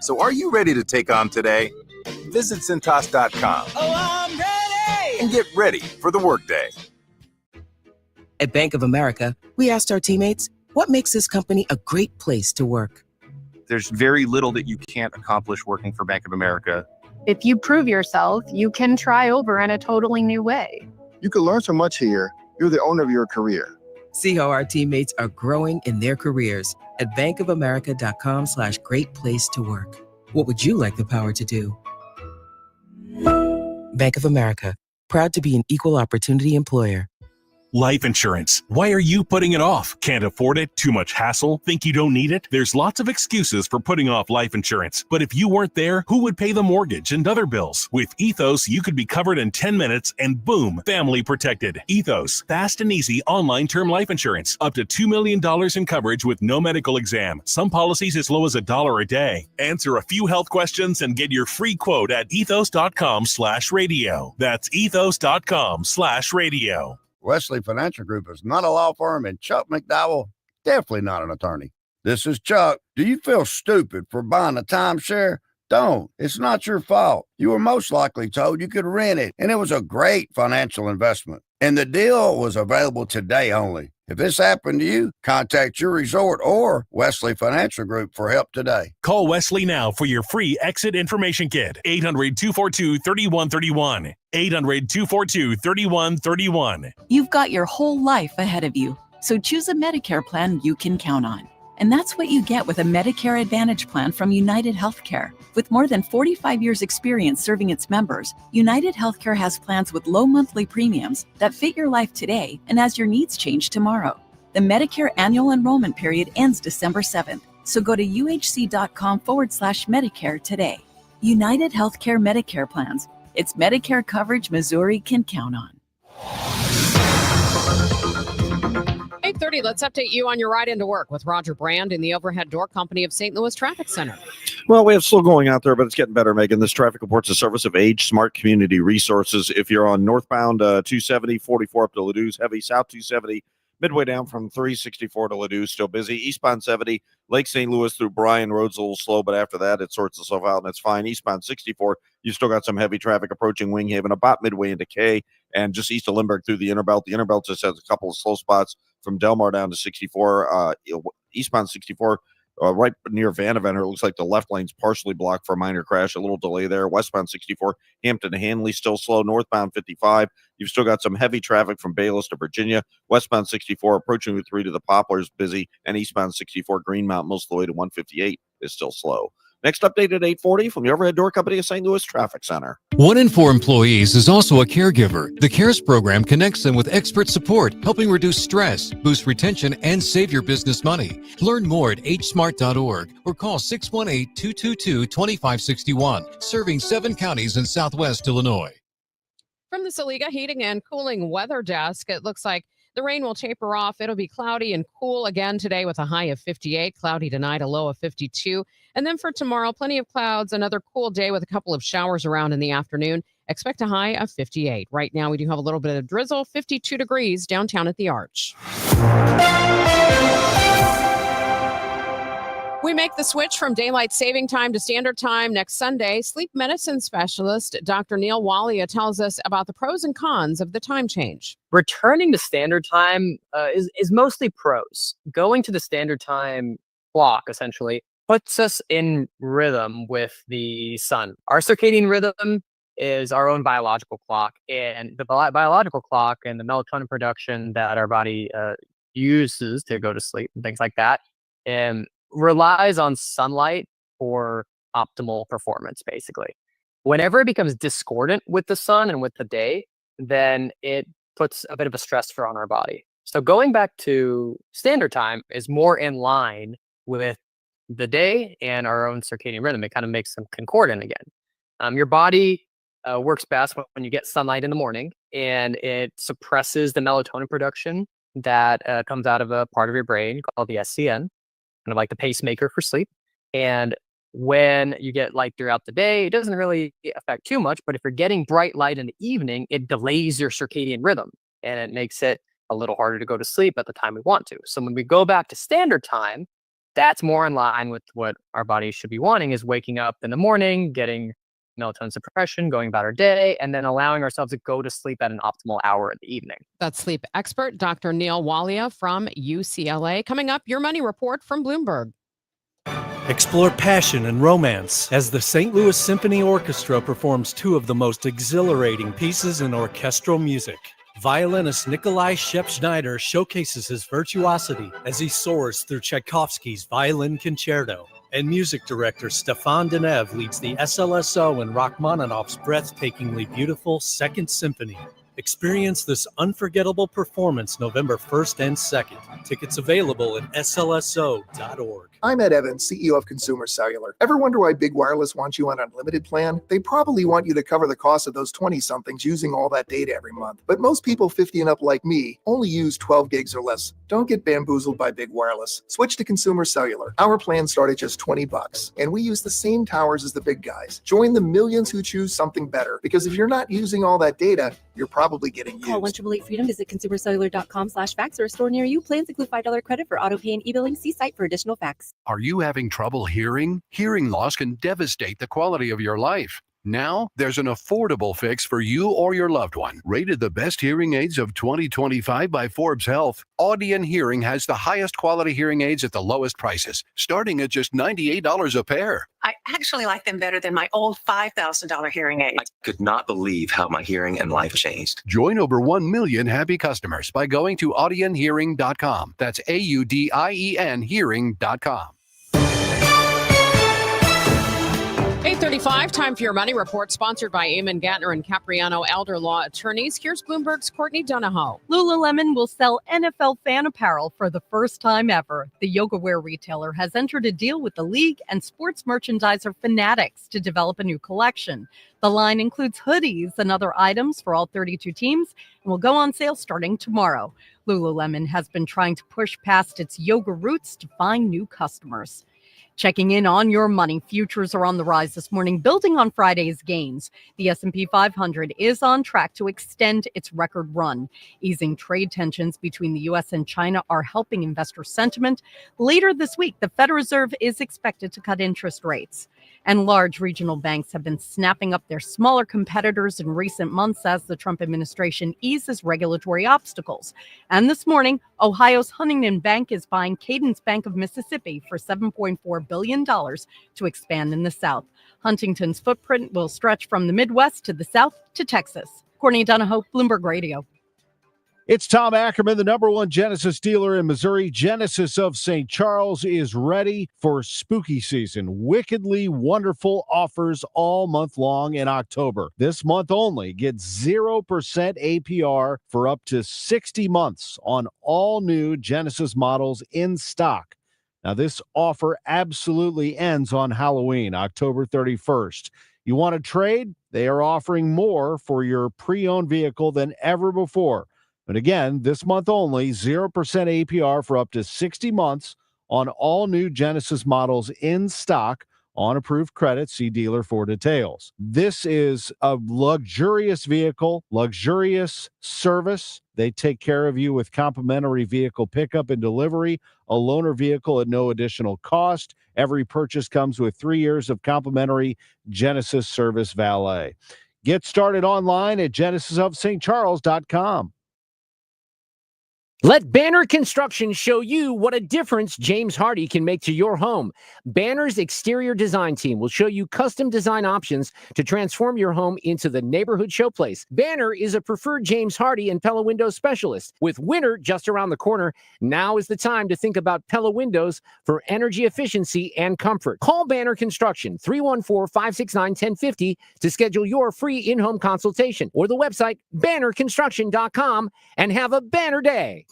So are you ready to take on today? Visit Cintas.com. Oh, I'm ready! And get ready for the workday. At Bank of America, we asked our teammates, what makes this company a great place to work? There's very little that you can't accomplish working for Bank of America. If you prove yourself, you can try over in a totally new way. You can learn so much here. You're the owner of your career. See how our teammates are growing in their careers at bankofamerica.com/great place to work. What would you like the power to do? Bank of America, proud to be an equal opportunity employer. Life insurance. Why are you putting it off? Can't afford it? Too much hassle? Think you don't need it? There's lots of excuses for putting off life insurance. But if you weren't there, who would pay the mortgage and other bills? With Ethos, you could be covered in 10 minutes and boom, family protected. Ethos, fast and easy online term life insurance. Up to $2 million in coverage with no medical exam. Some policies as low as $1 a day. Answer a few health questions and get your free quote at ethos.com/radio. That's ethos.com/radio. Wesley Financial Group is not a law firm, and Chuck McDowell, definitely not an attorney. This is Chuck. Do you feel stupid for buying a timeshare? Don't. It's not your fault. You were most likely told you could rent it, and it was a great financial investment. And the deal was available today only. If this happened to you, contact your resort or Wesley Financial Group for help today. Call Wesley now for your free exit information kit. 800-242-3131. 800-242-3131. You've got your whole life ahead of you, so choose a Medicare plan you can count on. And that's what you get with a Medicare Advantage plan from United Healthcare. With more than 45 years' experience serving its members, United Healthcare has plans with low monthly premiums that fit your life today and as your needs change tomorrow. The Medicare annual enrollment period ends December 7th, so go to uhc.com/Medicare today. United Healthcare Medicare plans. It's Medicare coverage Missouri can count on. 8:30, let's update you on your ride into work with Roger Brand in the Overhead Door Company of St. Louis Traffic Center. Well, we have slow going out there, but it's getting better, Megan. This traffic report's a service of Age Smart Community Resources. If you're on northbound 270, 44 up to Ladou's, heavy south 270, midway down from 364 to Ladou's, still busy. Eastbound 70, Lake St. Louis through Bryan Road's a little slow, but after that, it sorts itself out, and it's fine. Eastbound 64, you still got some heavy traffic approaching Winghaven, about midway into K, and just east of Lindbergh through the Interbelt. The Interbelt just has a couple of slow spots from Delmar down to 64, eastbound 64, right near Vanaventer. It looks like the left lane's partially blocked for a minor crash, a little delay there. Westbound 64, Hampton to Hanley, still slow. Northbound 55, you've still got some heavy traffic from Bayless to Virginia. Westbound 64, approaching Route 3 to the Poplars, busy. And eastbound 64, Greenmount, most of the way to 158, is still slow. Next update at 8:40 from the Overhead Door Company of St. Louis Traffic Center. 1 in 4 employees is also a caregiver. The CARES program connects them with expert support, helping reduce stress, boost retention, and save your business money. Learn more at hsmart.org or call 618-222-2561, serving 7 counties in Southwest Illinois. From the Saliga Heating and Cooling Weather Desk, it looks like the rain will taper off. It'll be cloudy and cool again today with a high of 58, cloudy tonight, a low of 52. And then for tomorrow, plenty of clouds, another cool day with a couple of showers around in the afternoon. Expect a high of 58. Right now, we do have a little bit of drizzle, 52 degrees downtown at the Arch. We make the switch from daylight saving time to standard time next Sunday. Sleep medicine specialist Dr. Neil Walia tells us about the pros and cons of the time change. Returning to standard time is mostly pros. Going to the standard time clock, essentially, puts us in rhythm with the sun. Our circadian rhythm is our own biological clock, and the biological clock and the melatonin production that our body uses to go to sleep and things like that relies on sunlight for optimal performance, basically. Whenever it becomes discordant with the sun and with the day, then it puts a bit of a stressor on our body. So going back to standard time is more in line with the day and our own circadian rhythm. It kind of makes them concordant again. Your body works best when you get sunlight in the morning, and it suppresses the melatonin production that comes out of a part of your brain called the SCN, kind of like the pacemaker for sleep. And when you get light throughout the day, it doesn't really affect too much, but if you're getting bright light in the evening, it delays your circadian rhythm and it makes it a little harder to go to sleep at the time we want to. So when we go back to standard time, that's more in line with what our body should be wanting, is waking up in the morning, getting melatonin suppression, going about our day, and then allowing ourselves to go to sleep at an optimal hour in the evening. That's sleep expert Dr. Neil Walia from UCLA. Coming up, your money report from Bloomberg. Explore passion and romance as the St. Louis Symphony Orchestra performs two of the most exhilarating pieces in orchestral music. Violinist Nikolai Shep-Schneider showcases his virtuosity as he soars through Tchaikovsky's Violin Concerto, and music director Stefan Deneuve leads the SLSO in Rachmaninoff's breathtakingly beautiful Second Symphony. Experience this unforgettable performance November 1st and 2nd. Tickets available at slso.org. I'm Ed Evans, CEO of Consumer Cellular. Ever wonder why Big Wireless wants you on an unlimited plan? They probably want you to cover the cost of those 20-somethings using all that data every month. But most people 50 and up like me only use 12 gigs or less. Don't get bamboozled by Big Wireless. Switch to Consumer Cellular. Our plans start at just $20, and we use the same towers as the big guys. Join the millions who choose something better, because if you're not using all that data, you're probably getting used. Call 1-888-FREEDOM. Visit consumercellular.com/facts or a store near you. Plans include $5 credit for auto pay and e-billing. See site for additional facts. Are you having trouble hearing? Hearing loss can devastate the quality of your life. Now, there's an affordable fix for you or your loved one. Rated the best hearing aids of 2025 by Forbes Health, Audion Hearing has the highest quality hearing aids at the lowest prices, starting at just $98 a pair. I actually like them better than my old $5,000 hearing aids. I could not believe how my hearing and life changed. Join over 1 million happy customers by going to audionhearing.com. That's AUDIEN hearing.com. 8:35, time for your money report, sponsored by Eamon Gattner and Capriano Elder Law Attorneys. Here's Bloomberg's Courtney Donahoe. Lululemon will sell NFL fan apparel for the first time ever. The yoga wear retailer has entered a deal with the league and sports merchandiser Fanatics to develop a new collection. The line includes hoodies and other items for all 32 teams and will go on sale starting tomorrow. Lululemon has been trying to push past its yoga roots to find new customers. Checking in on your money, futures are on the rise this morning, building on Friday's gains. The S&P 500 is on track to extend its record run. Easing trade tensions between the U.S. and China are helping investor sentiment. Later this week, the Federal Reserve is expected to cut interest rates. And large regional banks have been snapping up their smaller competitors in recent months as the Trump administration eases regulatory obstacles. And this morning, Ohio's Huntington Bank is buying Cadence Bank of Mississippi for $7.4 billion to expand in the South. Huntington's footprint will stretch from the Midwest to the South to Texas. Courtney Donahoe, Bloomberg Radio. It's Tom Ackerman, the #1 Genesis dealer in Missouri. Genesis of St. Charles is ready for spooky season. Wickedly wonderful offers all month long in October. This month only, get 0% APR for up to 60 months on all new Genesis models in stock. Now, this offer absolutely ends on Halloween, October 31st. You want to trade? They are offering more for your pre-owned vehicle than ever before. But again, this month only, 0% APR for up to 60 months on all new Genesis models in stock on approved credit. See dealer for details. This is a luxurious vehicle, luxurious service. They take care of you with complimentary vehicle pickup and delivery, a loaner vehicle at no additional cost. Every purchase comes with 3 years of complimentary Genesis service valet. Get started online at genesisofstcharles.com. Let Banner Construction show you what a difference James Hardy can make to your home. Banner's exterior design team will show you custom design options to transform your home into the neighborhood showplace. Banner is a preferred James Hardy and Pella Windows specialist. With winter just around the corner, now is the time to think about Pella Windows for energy efficiency and comfort. Call Banner Construction 314-569-1050 to schedule your free in-home consultation, or the website bannerconstruction.com, and have a banner day.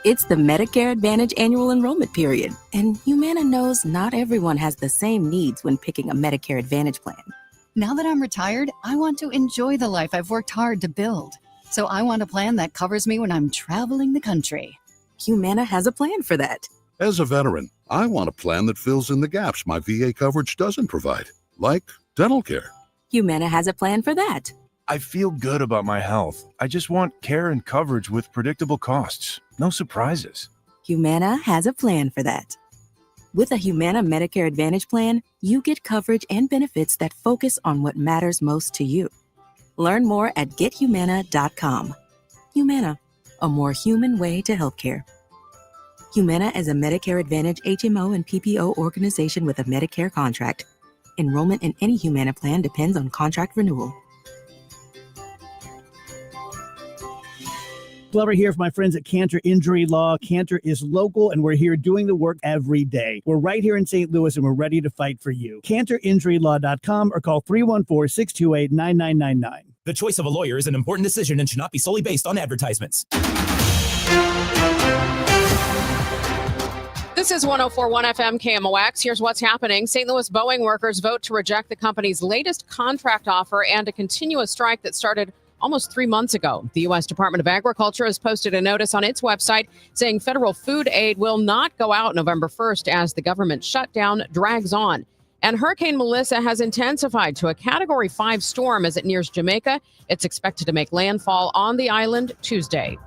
It's the Medicare Advantage annual enrollment period, and Humana knows not everyone has the same needs when picking a Medicare Advantage plan. Now that I'm retired, I want to enjoy the life I've worked hard to build. So I want a plan that covers me when I'm traveling the country. Humana has a plan for that. As a veteran, I want a plan that fills in the gaps my VA coverage doesn't provide, like dental care. Humana has a plan for that. I feel good about my health. I just want care and coverage with predictable costs. No surprises. Humana has a plan for that. With a Humana Medicare Advantage plan, you get coverage and benefits that focus on what matters most to you. Learn more at gethumana.com. Humana, a more human way to healthcare. Humana is a Medicare Advantage HMO and PPO organization with a Medicare contract. Enrollment in any Humana plan depends on contract renewal. Glover here for my friends at Cantor Injury Law. Cantor is local, and we're here doing the work every day. We're right here in St. Louis, and we're ready to fight for you. CantorInjuryLaw.com or call 314-628-9999. The choice of a lawyer is an important decision and should not be solely based on advertisements. This is 104.1 FM KMOX. Here's what's happening. St. Louis Boeing workers vote to reject the company's latest contract offer and to continue a strike that started almost 3 months ago. The U.S. Department of Agriculture has posted a notice on its website saying federal food aid will not go out November 1st as the government shutdown drags on. And Hurricane Melissa has intensified to a Category 5 storm as it nears Jamaica. It's expected to make landfall on the island Tuesday.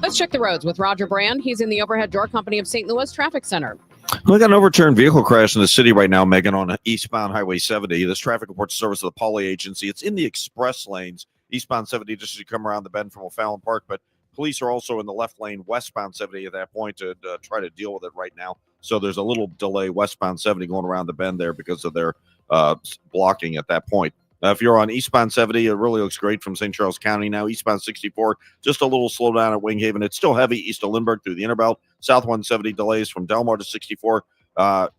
Let's check the roads with Roger Brand. He's in the Overhead Door Company of St. Louis Traffic Center. We got an overturned vehicle crash in the city right now, Megan, on eastbound Highway 70. This traffic reports service of the Poly Agency. It's in the express lanes, eastbound 70, just as you come around the bend from O'Fallon Park. But police are also in the left lane, westbound 70 at that point to try to deal with it right now. So there's a little delay westbound 70 going around the bend there because of their blocking at that point. If you're on eastbound 70, it really looks great from St. Charles County now. Eastbound 64, just a little slowdown at Winghaven. It's still heavy east of Lindbergh through the Interbelt. South 170 delays from Delmar to 64.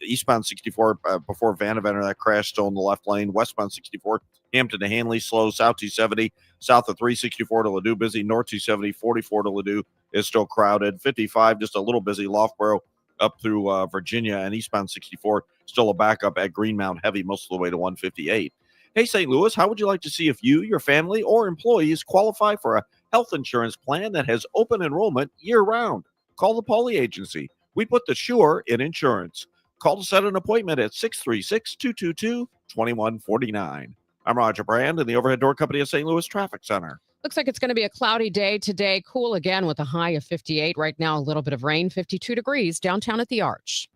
Eastbound 64 before Vanaventer, that crash still in the left lane. Westbound 64, Hampton to Hanley, slow. South 270, south of 364 to Ladue, busy. North 270, 44 to Ladue is still crowded. 55, just a little busy. Loughborough up through Virginia, and eastbound 64, still a backup at Greenmount, heavy most of the way to 158. Hey, St. Louis, how would you like to see if you, your family, or employees qualify for a health insurance plan that has open enrollment year-round? Call the Poly Agency. We put the sure in insurance. Call to set an appointment at 636-222-2149. I'm Roger Brand in the Overhead Door Company of St. Louis Traffic Center. Looks like it's going to be a cloudy day today. Cool again with a high of 58. Right now, a little bit of rain, 52 degrees downtown at the Arch.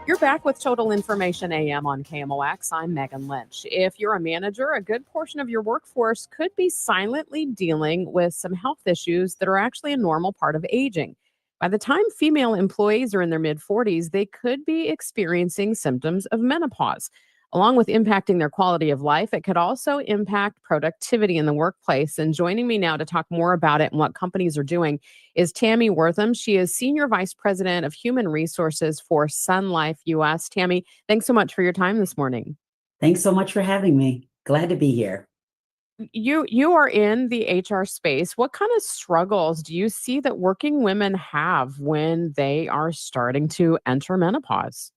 You're back with Total Information AM on KMOX. I'm Megan Lynch. If you're a manager, a good portion of your workforce could be silently dealing with some health issues that are actually a normal part of aging. By the time female employees are in their mid-40s, they could be experiencing symptoms of menopause. Along with impacting their quality of life, it could also impact productivity in the workplace. And joining me now to talk more about it and what companies are doing is Tammy Wortham. She is Senior Vice President of Human Resources for Sun Life US. Tammy, thanks so much for your time this morning. Thanks so much for having me. Glad to be here. You are in the HR space. What kind of struggles do you see that working women have when they are starting to enter menopause?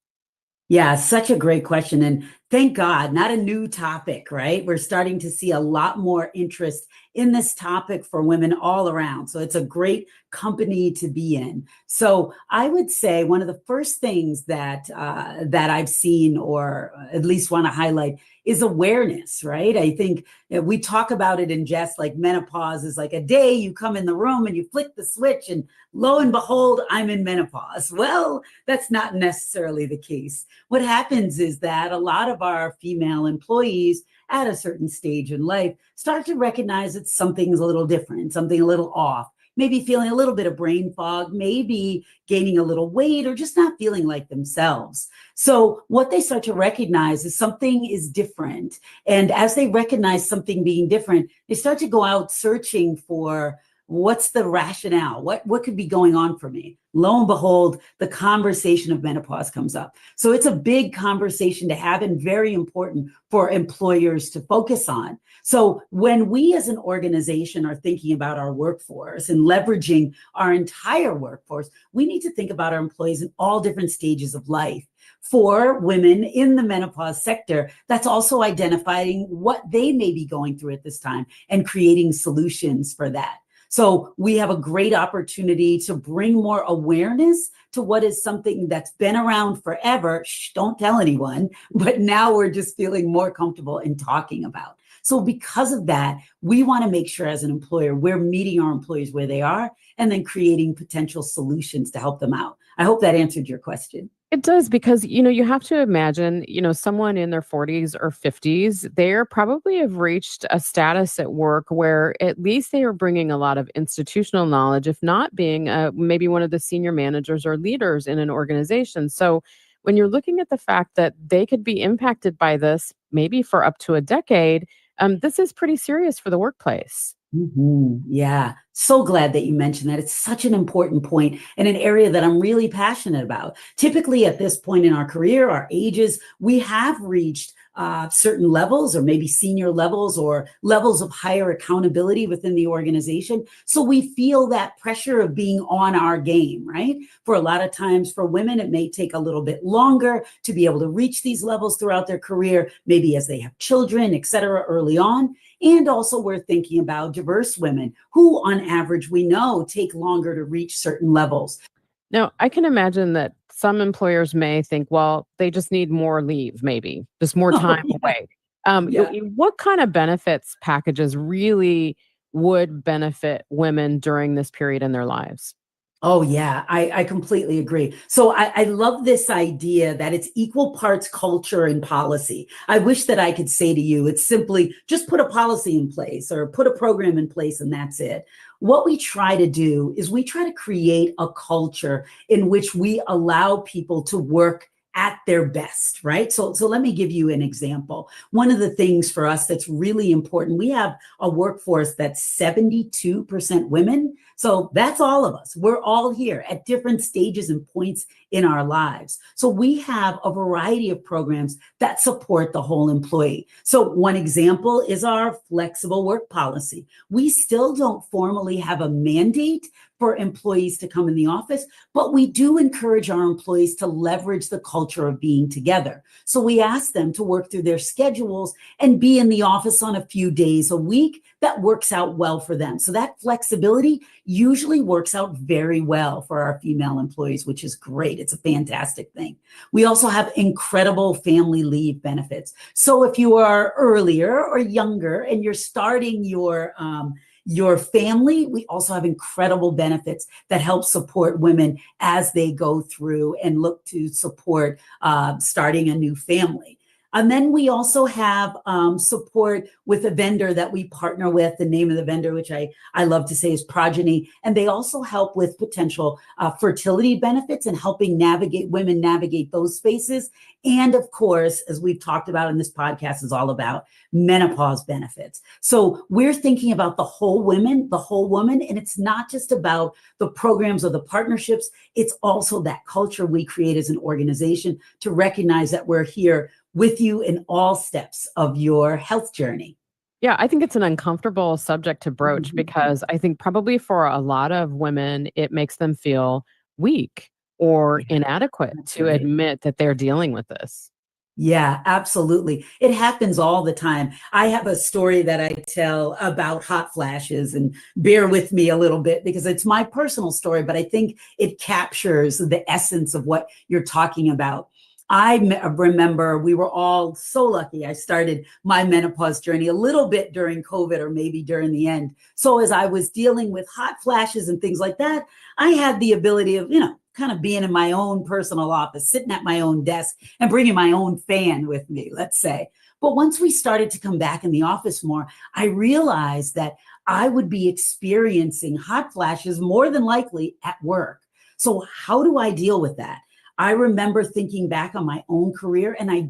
Yeah, such a great question. And Thank God, not a new topic, right? We're starting to see a lot more interest in this topic for women all around. So it's a great company to be in. So I would say one of the first things that I've seen, or at least want to highlight, is awareness, right? I think we talk about it in jest, like menopause is like a day you come in the room and you flick the switch and lo and behold, I'm in menopause. Well, that's not necessarily the case. What happens is that a lot of our female employees at a certain stage in life start to recognize that something's a little different, something a little off, maybe feeling a little bit of brain fog, maybe gaining a little weight, or just not feeling like themselves. So what they start to recognize is something is different. And as they recognize something being different, they start to go out searching for what's the rationale? What could be going on for me? Lo and behold, the conversation of menopause comes up. So it's a big conversation to have and very important for employers to focus on. So when we as an organization are thinking about our workforce and leveraging our entire workforce, we need to think about our employees in all different stages of life. For women in the menopause sector, that's also identifying what they may be going through at this time and creating solutions for that. So we have a great opportunity to bring more awareness to what is something that's been around forever. Shh, don't tell anyone, but now we're just feeling more comfortable in talking about. So because of that, we want to make sure as an employer, we're meeting our employees where they are and then creating potential solutions to help them out. I hope that answered your question. It does, because, you have to imagine, someone in their 40s or 50s, they're probably have reached a status at work where at least they are bringing a lot of institutional knowledge, if not being maybe one of the senior managers or leaders in an organization. So when you're looking at the fact that they could be impacted by this, maybe for up to a decade, this is pretty serious for the workplace. Yeah. So glad that you mentioned that. It's such an important point and an area that I'm really passionate about. Typically at this point in our career, our ages, we have reached certain levels, or maybe senior levels or levels of higher accountability within the organization. So we feel that pressure of being on our game, right? For a lot of times for women, it may take a little bit longer to be able to reach these levels throughout their career, maybe as they have children, et cetera, early on. And also we're thinking about diverse women who on average we know take longer to reach certain levels. Now, I can imagine that some employers may think, well, they just need more leave, maybe just more time away. What kind of benefits packages really would benefit women during this period in their lives? Oh, yeah, I completely agree. So I love this idea that it's equal parts culture and policy. I wish that I could say to you, it's simply just put a policy in place or put a program in place and that's it. What we try to do is we try to create a culture in which we allow people to work at their best, right? So let me give you an example. One of the things for us that's really important, we have a workforce that's 72% women. So that's all of us. We're all here at different stages and points in our lives. So we have a variety of programs that support the whole employee. So one example is our flexible work policy. We still don't formally have a mandate for employees to come in the office, but we do encourage our employees to leverage the culture of being together. So we ask them to work through their schedules and be in the office on a few days a week. That works out well for them. So that flexibility usually works out very well for our female employees, which is great. It's a fantastic thing. We also have incredible family leave benefits. So if you are earlier or younger and you're starting your family, we also have incredible benefits that help support women as they go through and look to support starting a new family. And then we also have support with a vendor that we partner with. The name of the vendor, which I love to say, is Progeny. And they also help with potential fertility benefits and helping women navigate those spaces. And of course, as we've talked about in this podcast, is all about menopause benefits. So we're thinking about the whole woman, and it's not just about the programs or the partnerships. It's also that culture we create as an organization to recognize that we're here with you in all steps of your health journey. Yeah, I think it's an uncomfortable subject to broach because I think probably for a lot of women, it makes them feel weak or inadequate to admit that they're dealing with this. Yeah, absolutely. It happens all the time. I have a story that I tell about hot flashes, and bear with me a little bit because it's my personal story, but I think it captures the essence of what you're talking about. Remember we were all so lucky. I started my menopause journey a little bit during COVID or maybe during the end. So as I was dealing with hot flashes and things like that, I had the ability of, kind of being in my own personal office, sitting at my own desk and bringing my own fan with me, let's say. But once we started to come back in the office more, I realized that I would be experiencing hot flashes more than likely at work. So how do I deal with that? I remember thinking back on my own career, and I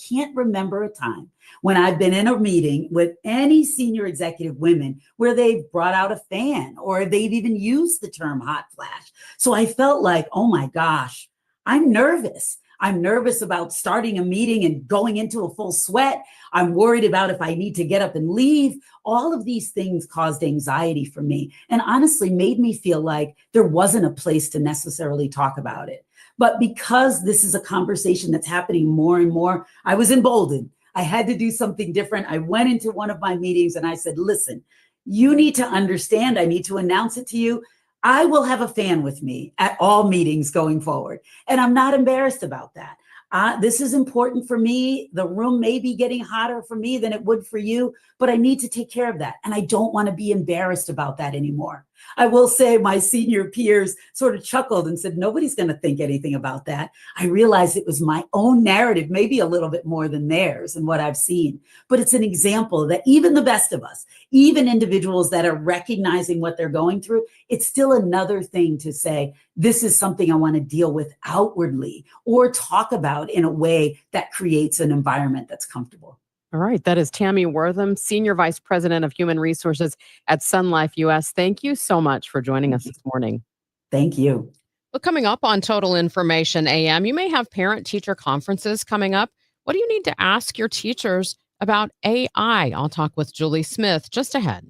can't remember a time when I've been in a meeting with any senior executive women where they've brought out a fan or they've even used the term hot flash. So I felt like, oh my gosh, I'm nervous. I'm nervous about starting a meeting and going into a full sweat. I'm worried about if I need to get up and leave. All of these things caused anxiety for me and honestly made me feel like there wasn't a place to necessarily talk about it. But because this is a conversation that's happening more and more, I was emboldened. I had to do something different. I went into one of my meetings and I said, listen, you need to understand, I need to announce it to you. I will have a fan with me at all meetings going forward. And I'm not embarrassed about that. This is important for me. The room may be getting hotter for me than it would for you, but I need to take care of that. And I don't want to be embarrassed about that anymore. I will say my senior peers sort of chuckled and said, nobody's going to think anything about that. I realized it was my own narrative, maybe a little bit more than theirs and what I've seen. But it's an example that even the best of us, even individuals that are recognizing what they're going through, it's still another thing to say, this is something I want to deal with outwardly or talk about in a way that creates an environment that's comfortable. All right. That is Tammy Wortham, Senior Vice President of Human Resources at Sun Life US. Thank you so much for joining us this morning. Thank you. Well, coming up on Total Information AM, you may have parent-teacher conferences coming up. What do you need to ask your teachers about AI? I'll talk with Julie Smith just ahead.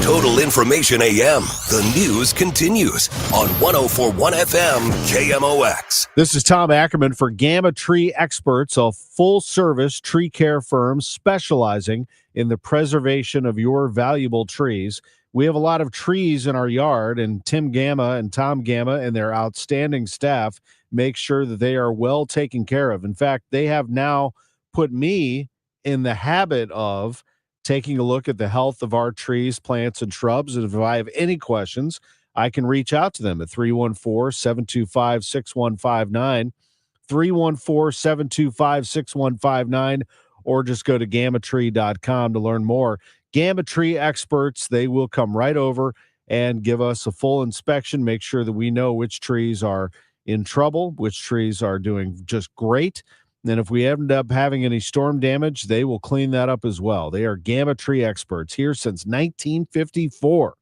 Total Information AM. The news continues on 104.1 FM KMOX. This is Tom Ackerman for Gamma Tree Experts, a full-service tree care firm specializing in the preservation of your valuable trees. We have a lot of trees in our yard, and Tim Gamma and Tom Gamma and their outstanding staff make sure that they are well taken care of. In fact, they have now put me in the habit of taking a look at the health of our trees, plants, and shrubs. And if I have any questions, I can reach out to them at 314-725-6159, 314-725-6159, or just go to gammatree.com to learn more. Gamma Tree Experts, they will come right over and give us a full inspection, make sure that we know which trees are in trouble, which trees are doing just great. And if we end up having any storm damage, they will clean that up as well. They are Gamma Tree Experts here since 1954.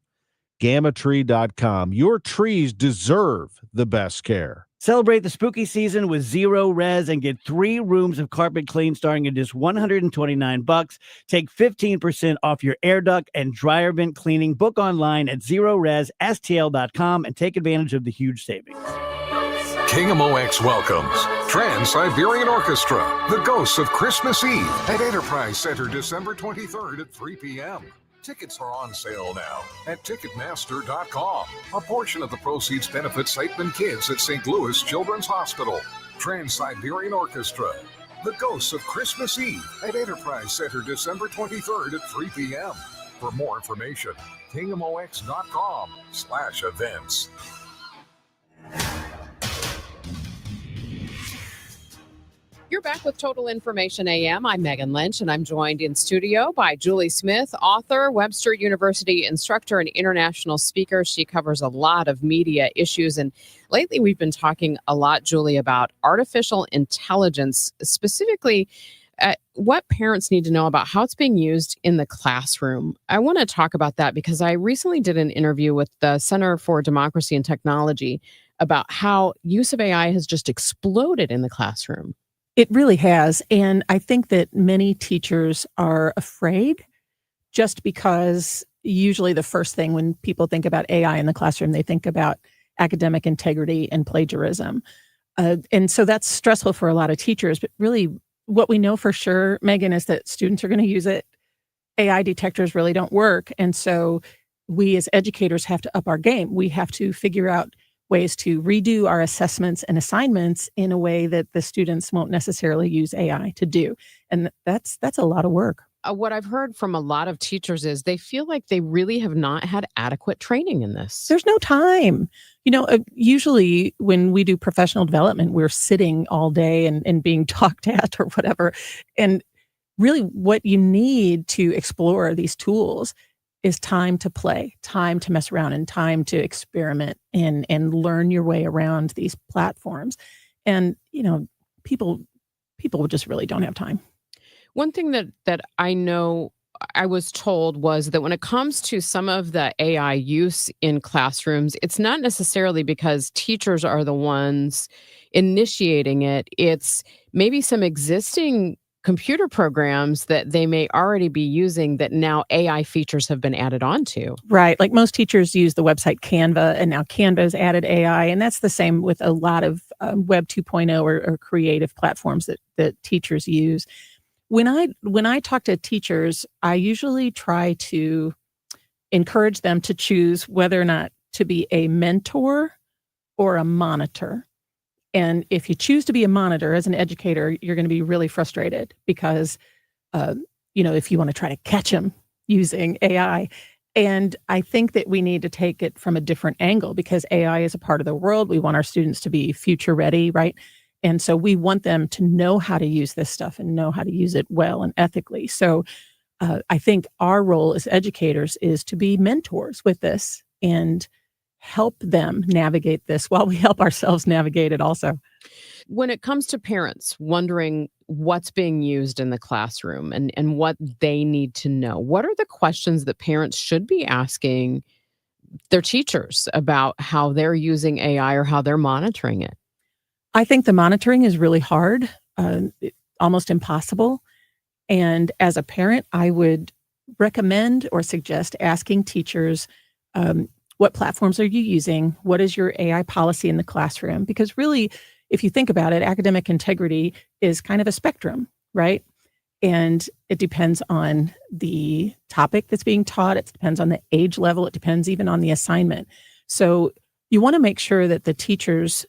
Gammatree.com. Your trees deserve the best care. Celebrate the spooky season with Zero Res and get 3 rooms of carpet clean starting at just $129. Take 15% off your air duct and dryer vent cleaning. Book online at ZeroResSTL.com and take advantage of the huge savings. KMOX welcomes Trans-Siberian Orchestra, The Ghosts of Christmas Eve at Enterprise Center, December 23rd at 3 p.m. Tickets are on sale now at Ticketmaster.com. A portion of the proceeds benefit Siteman Kids at St. Louis Children's Hospital. Trans-Siberian Orchestra, The Ghosts of Christmas Eve at Enterprise Center, December 23rd at 3 p.m. For more information, KMOX.com/events. You're back with Total Information AM. I'm Megan Lynch, and I'm joined in studio by Julie Smith, author, Webster University instructor, and international speaker. She covers a lot of media issues. And lately, we've been talking a lot, Julie, about artificial intelligence, specifically what parents need to know about how it's being used in the classroom. I want to talk about that because I recently did an interview with the Center for Democracy and Technology about how use of AI has just exploded in the classroom. It really has. And I think that many teachers are afraid just because usually the first thing when people think about AI in the classroom, they think about academic integrity and plagiarism. And so that's stressful for a lot of teachers. But really, what we know for sure, Megan, is that students are going to use it. AI detectors really don't work. And so we as educators have to up our game. We have to figure out ways to redo our assessments and assignments in a way that the students won't necessarily use AI to do. And that's a lot of work. What I've heard from a lot of teachers is they feel like they really have not had adequate training in this. There's no time. Usually when we do professional development, we're sitting all day and being talked at or whatever. And really what you need to explore these tools is time to play, time to mess around, and time to experiment and learn your way around these platforms. And, people just really don't have time. One thing that I know I was told was that when it comes to some of the AI use in classrooms, it's not necessarily because teachers are the ones initiating it. It's maybe some existing computer programs that they may already be using that now AI features have been added onto. Right. Like most teachers use the website Canva, and now Canva's added AI. And that's the same with a lot of Web 2.0 or creative platforms that teachers use. When I talk to teachers, I usually try to encourage them to choose whether or not to be a mentor or a monitor. And if you choose to be a monitor as an educator, you're going to be really frustrated because, if you want to try to catch them using AI. And I think that we need to take it from a different angle because AI is a part of the world. We want our students to be future ready, right? And so we want them to know how to use this stuff and know how to use it well and ethically. So I think our role as educators is to be mentors with this and help them navigate this while we help ourselves navigate it also. When it comes to parents wondering what's being used in the classroom and what they need to know, what are the questions that parents should be asking their teachers about how they're using AI or how they're monitoring it? I think the monitoring is really hard, almost impossible. And as a parent, I would recommend or suggest asking teachers, what platforms are you using? What is your AI policy in the classroom? Because really, if you think about it, academic integrity is kind of a spectrum, right? And it depends on the topic that's being taught. It depends on the age level. It depends even on the assignment. So you want to make sure that the teachers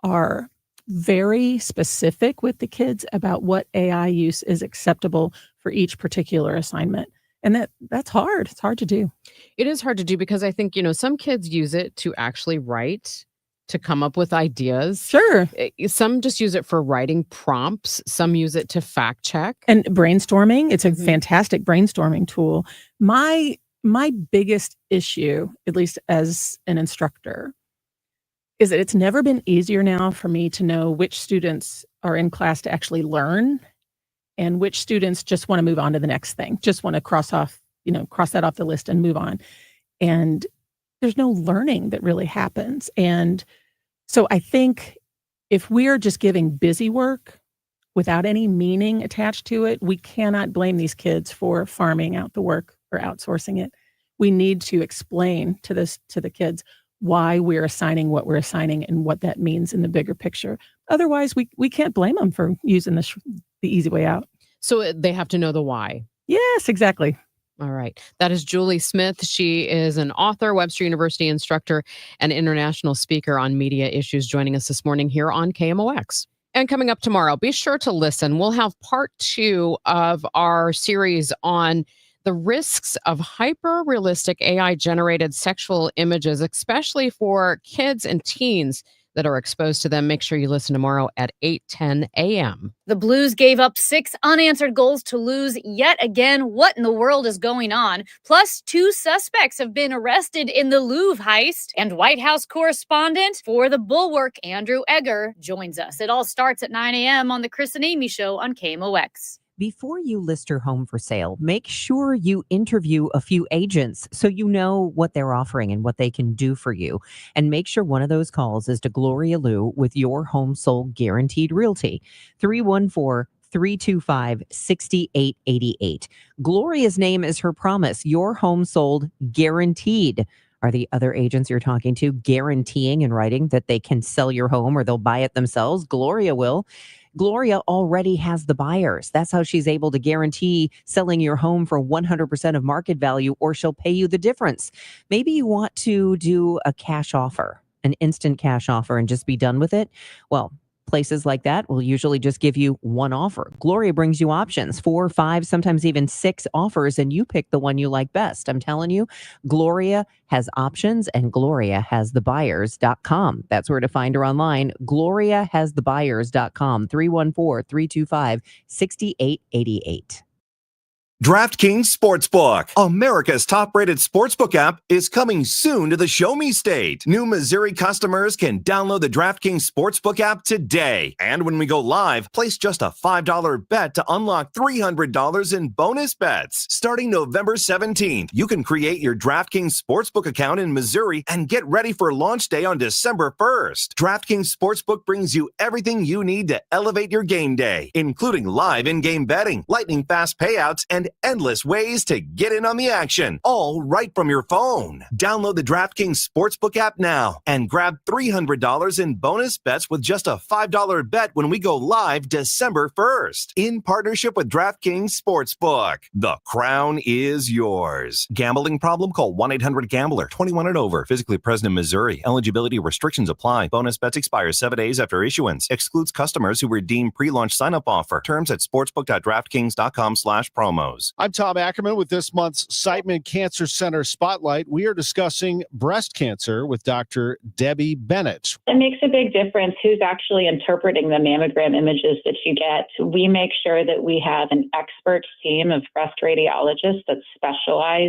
are very specific with the kids about what AI use is acceptable for each particular assignment. And that's hard. It's hard to do. It is hard to do because I think, some kids use it to actually write, to come up with ideas. Sure. Some just use it for writing prompts. Some use it to fact check. And brainstorming. It's a fantastic brainstorming tool. My biggest issue, at least as an instructor, is that it's never been easier now for me to know which students are in class to actually learn and which students just want to move on to the next thing, just want to cross that off the list and move on. And there's no learning that really happens. And so I think if we're just giving busy work without any meaning attached to it, we cannot blame these kids for farming out the work or outsourcing it. We need to explain to the kids why we're assigning what we're assigning and what that means in the bigger picture. Otherwise, we can't blame them for using the easy way out. So they have to know the why. Yes, exactly. All right. That is Julie Smith. She is an author, Webster University instructor, and international speaker on media issues, joining us this morning here on KMOX. And coming up tomorrow, be sure to listen. We'll have part 2 of our series on the risks of hyper-realistic AI-generated sexual images, especially for kids and teens that are exposed to them. Make sure you listen tomorrow at 8:10 a.m. The Blues gave up 6 unanswered goals to lose yet again. What in the world is going on? Plus, 2 suspects have been arrested in the Louvre heist. And White House correspondent for The Bulwark, Andrew Egger, joins us. It all starts at 9 a.m. on The Chris and Amy Show on KMOX. Before you list your home for sale, make sure you interview a few agents so you know what they're offering and what they can do for you. And make sure one of those calls is to Gloria Liu with Your Home Sold Guaranteed Realty, 314-325-6888. Gloria's name is her promise, Your Home Sold Guaranteed. Are the other agents you're talking to guaranteeing in writing that they can sell your home or they'll buy it themselves? Gloria will. Gloria already has the buyers. That's how she's able to guarantee selling your home for 100% of market value, or she'll pay you the difference. Maybe you want to do a cash offer, an instant cash offer, and just be done with it. Well, places like that will usually just give you one offer. Gloria brings you options, 4, 5, sometimes even 6 offers, and you pick the one you like best. I'm telling you, Gloria has options, and Gloria has thebuyers.com. That's where to find her online. Gloria has thebuyers.com, 314-325-6888. DraftKings Sportsbook, America's top-rated sportsbook app, is coming soon to the Show Me State. New Missouri customers can download the DraftKings Sportsbook app today. And when we go live, place just a $5 bet to unlock $300 in bonus bets. Starting November 17th, you can create your DraftKings Sportsbook account in Missouri and get ready for launch day on December 1st. DraftKings Sportsbook brings you everything you need to elevate your game day, including live in-game betting, lightning-fast payouts, and endless ways to get in on the action, all right from your phone. Download the DraftKings Sportsbook app now and grab $300 in bonus bets with just a $5 bet when we go live December 1st. In partnership with DraftKings Sportsbook, the crown is yours. Gambling problem? Call 1-800-GAMBLER. 21 and over. Physically present in Missouri. Eligibility restrictions apply. Bonus bets expire 7 days after issuance. Excludes customers who redeem pre-launch sign-up offer. Terms at sportsbook.draftkings.com/promos. I'm Tom Ackerman with this month's Siteman Cancer Center Spotlight. We are discussing breast cancer with Dr. Debbie Bennett. It makes a big difference who's actually interpreting the mammogram images that you get. We make sure that we have an expert team of breast radiologists that specialize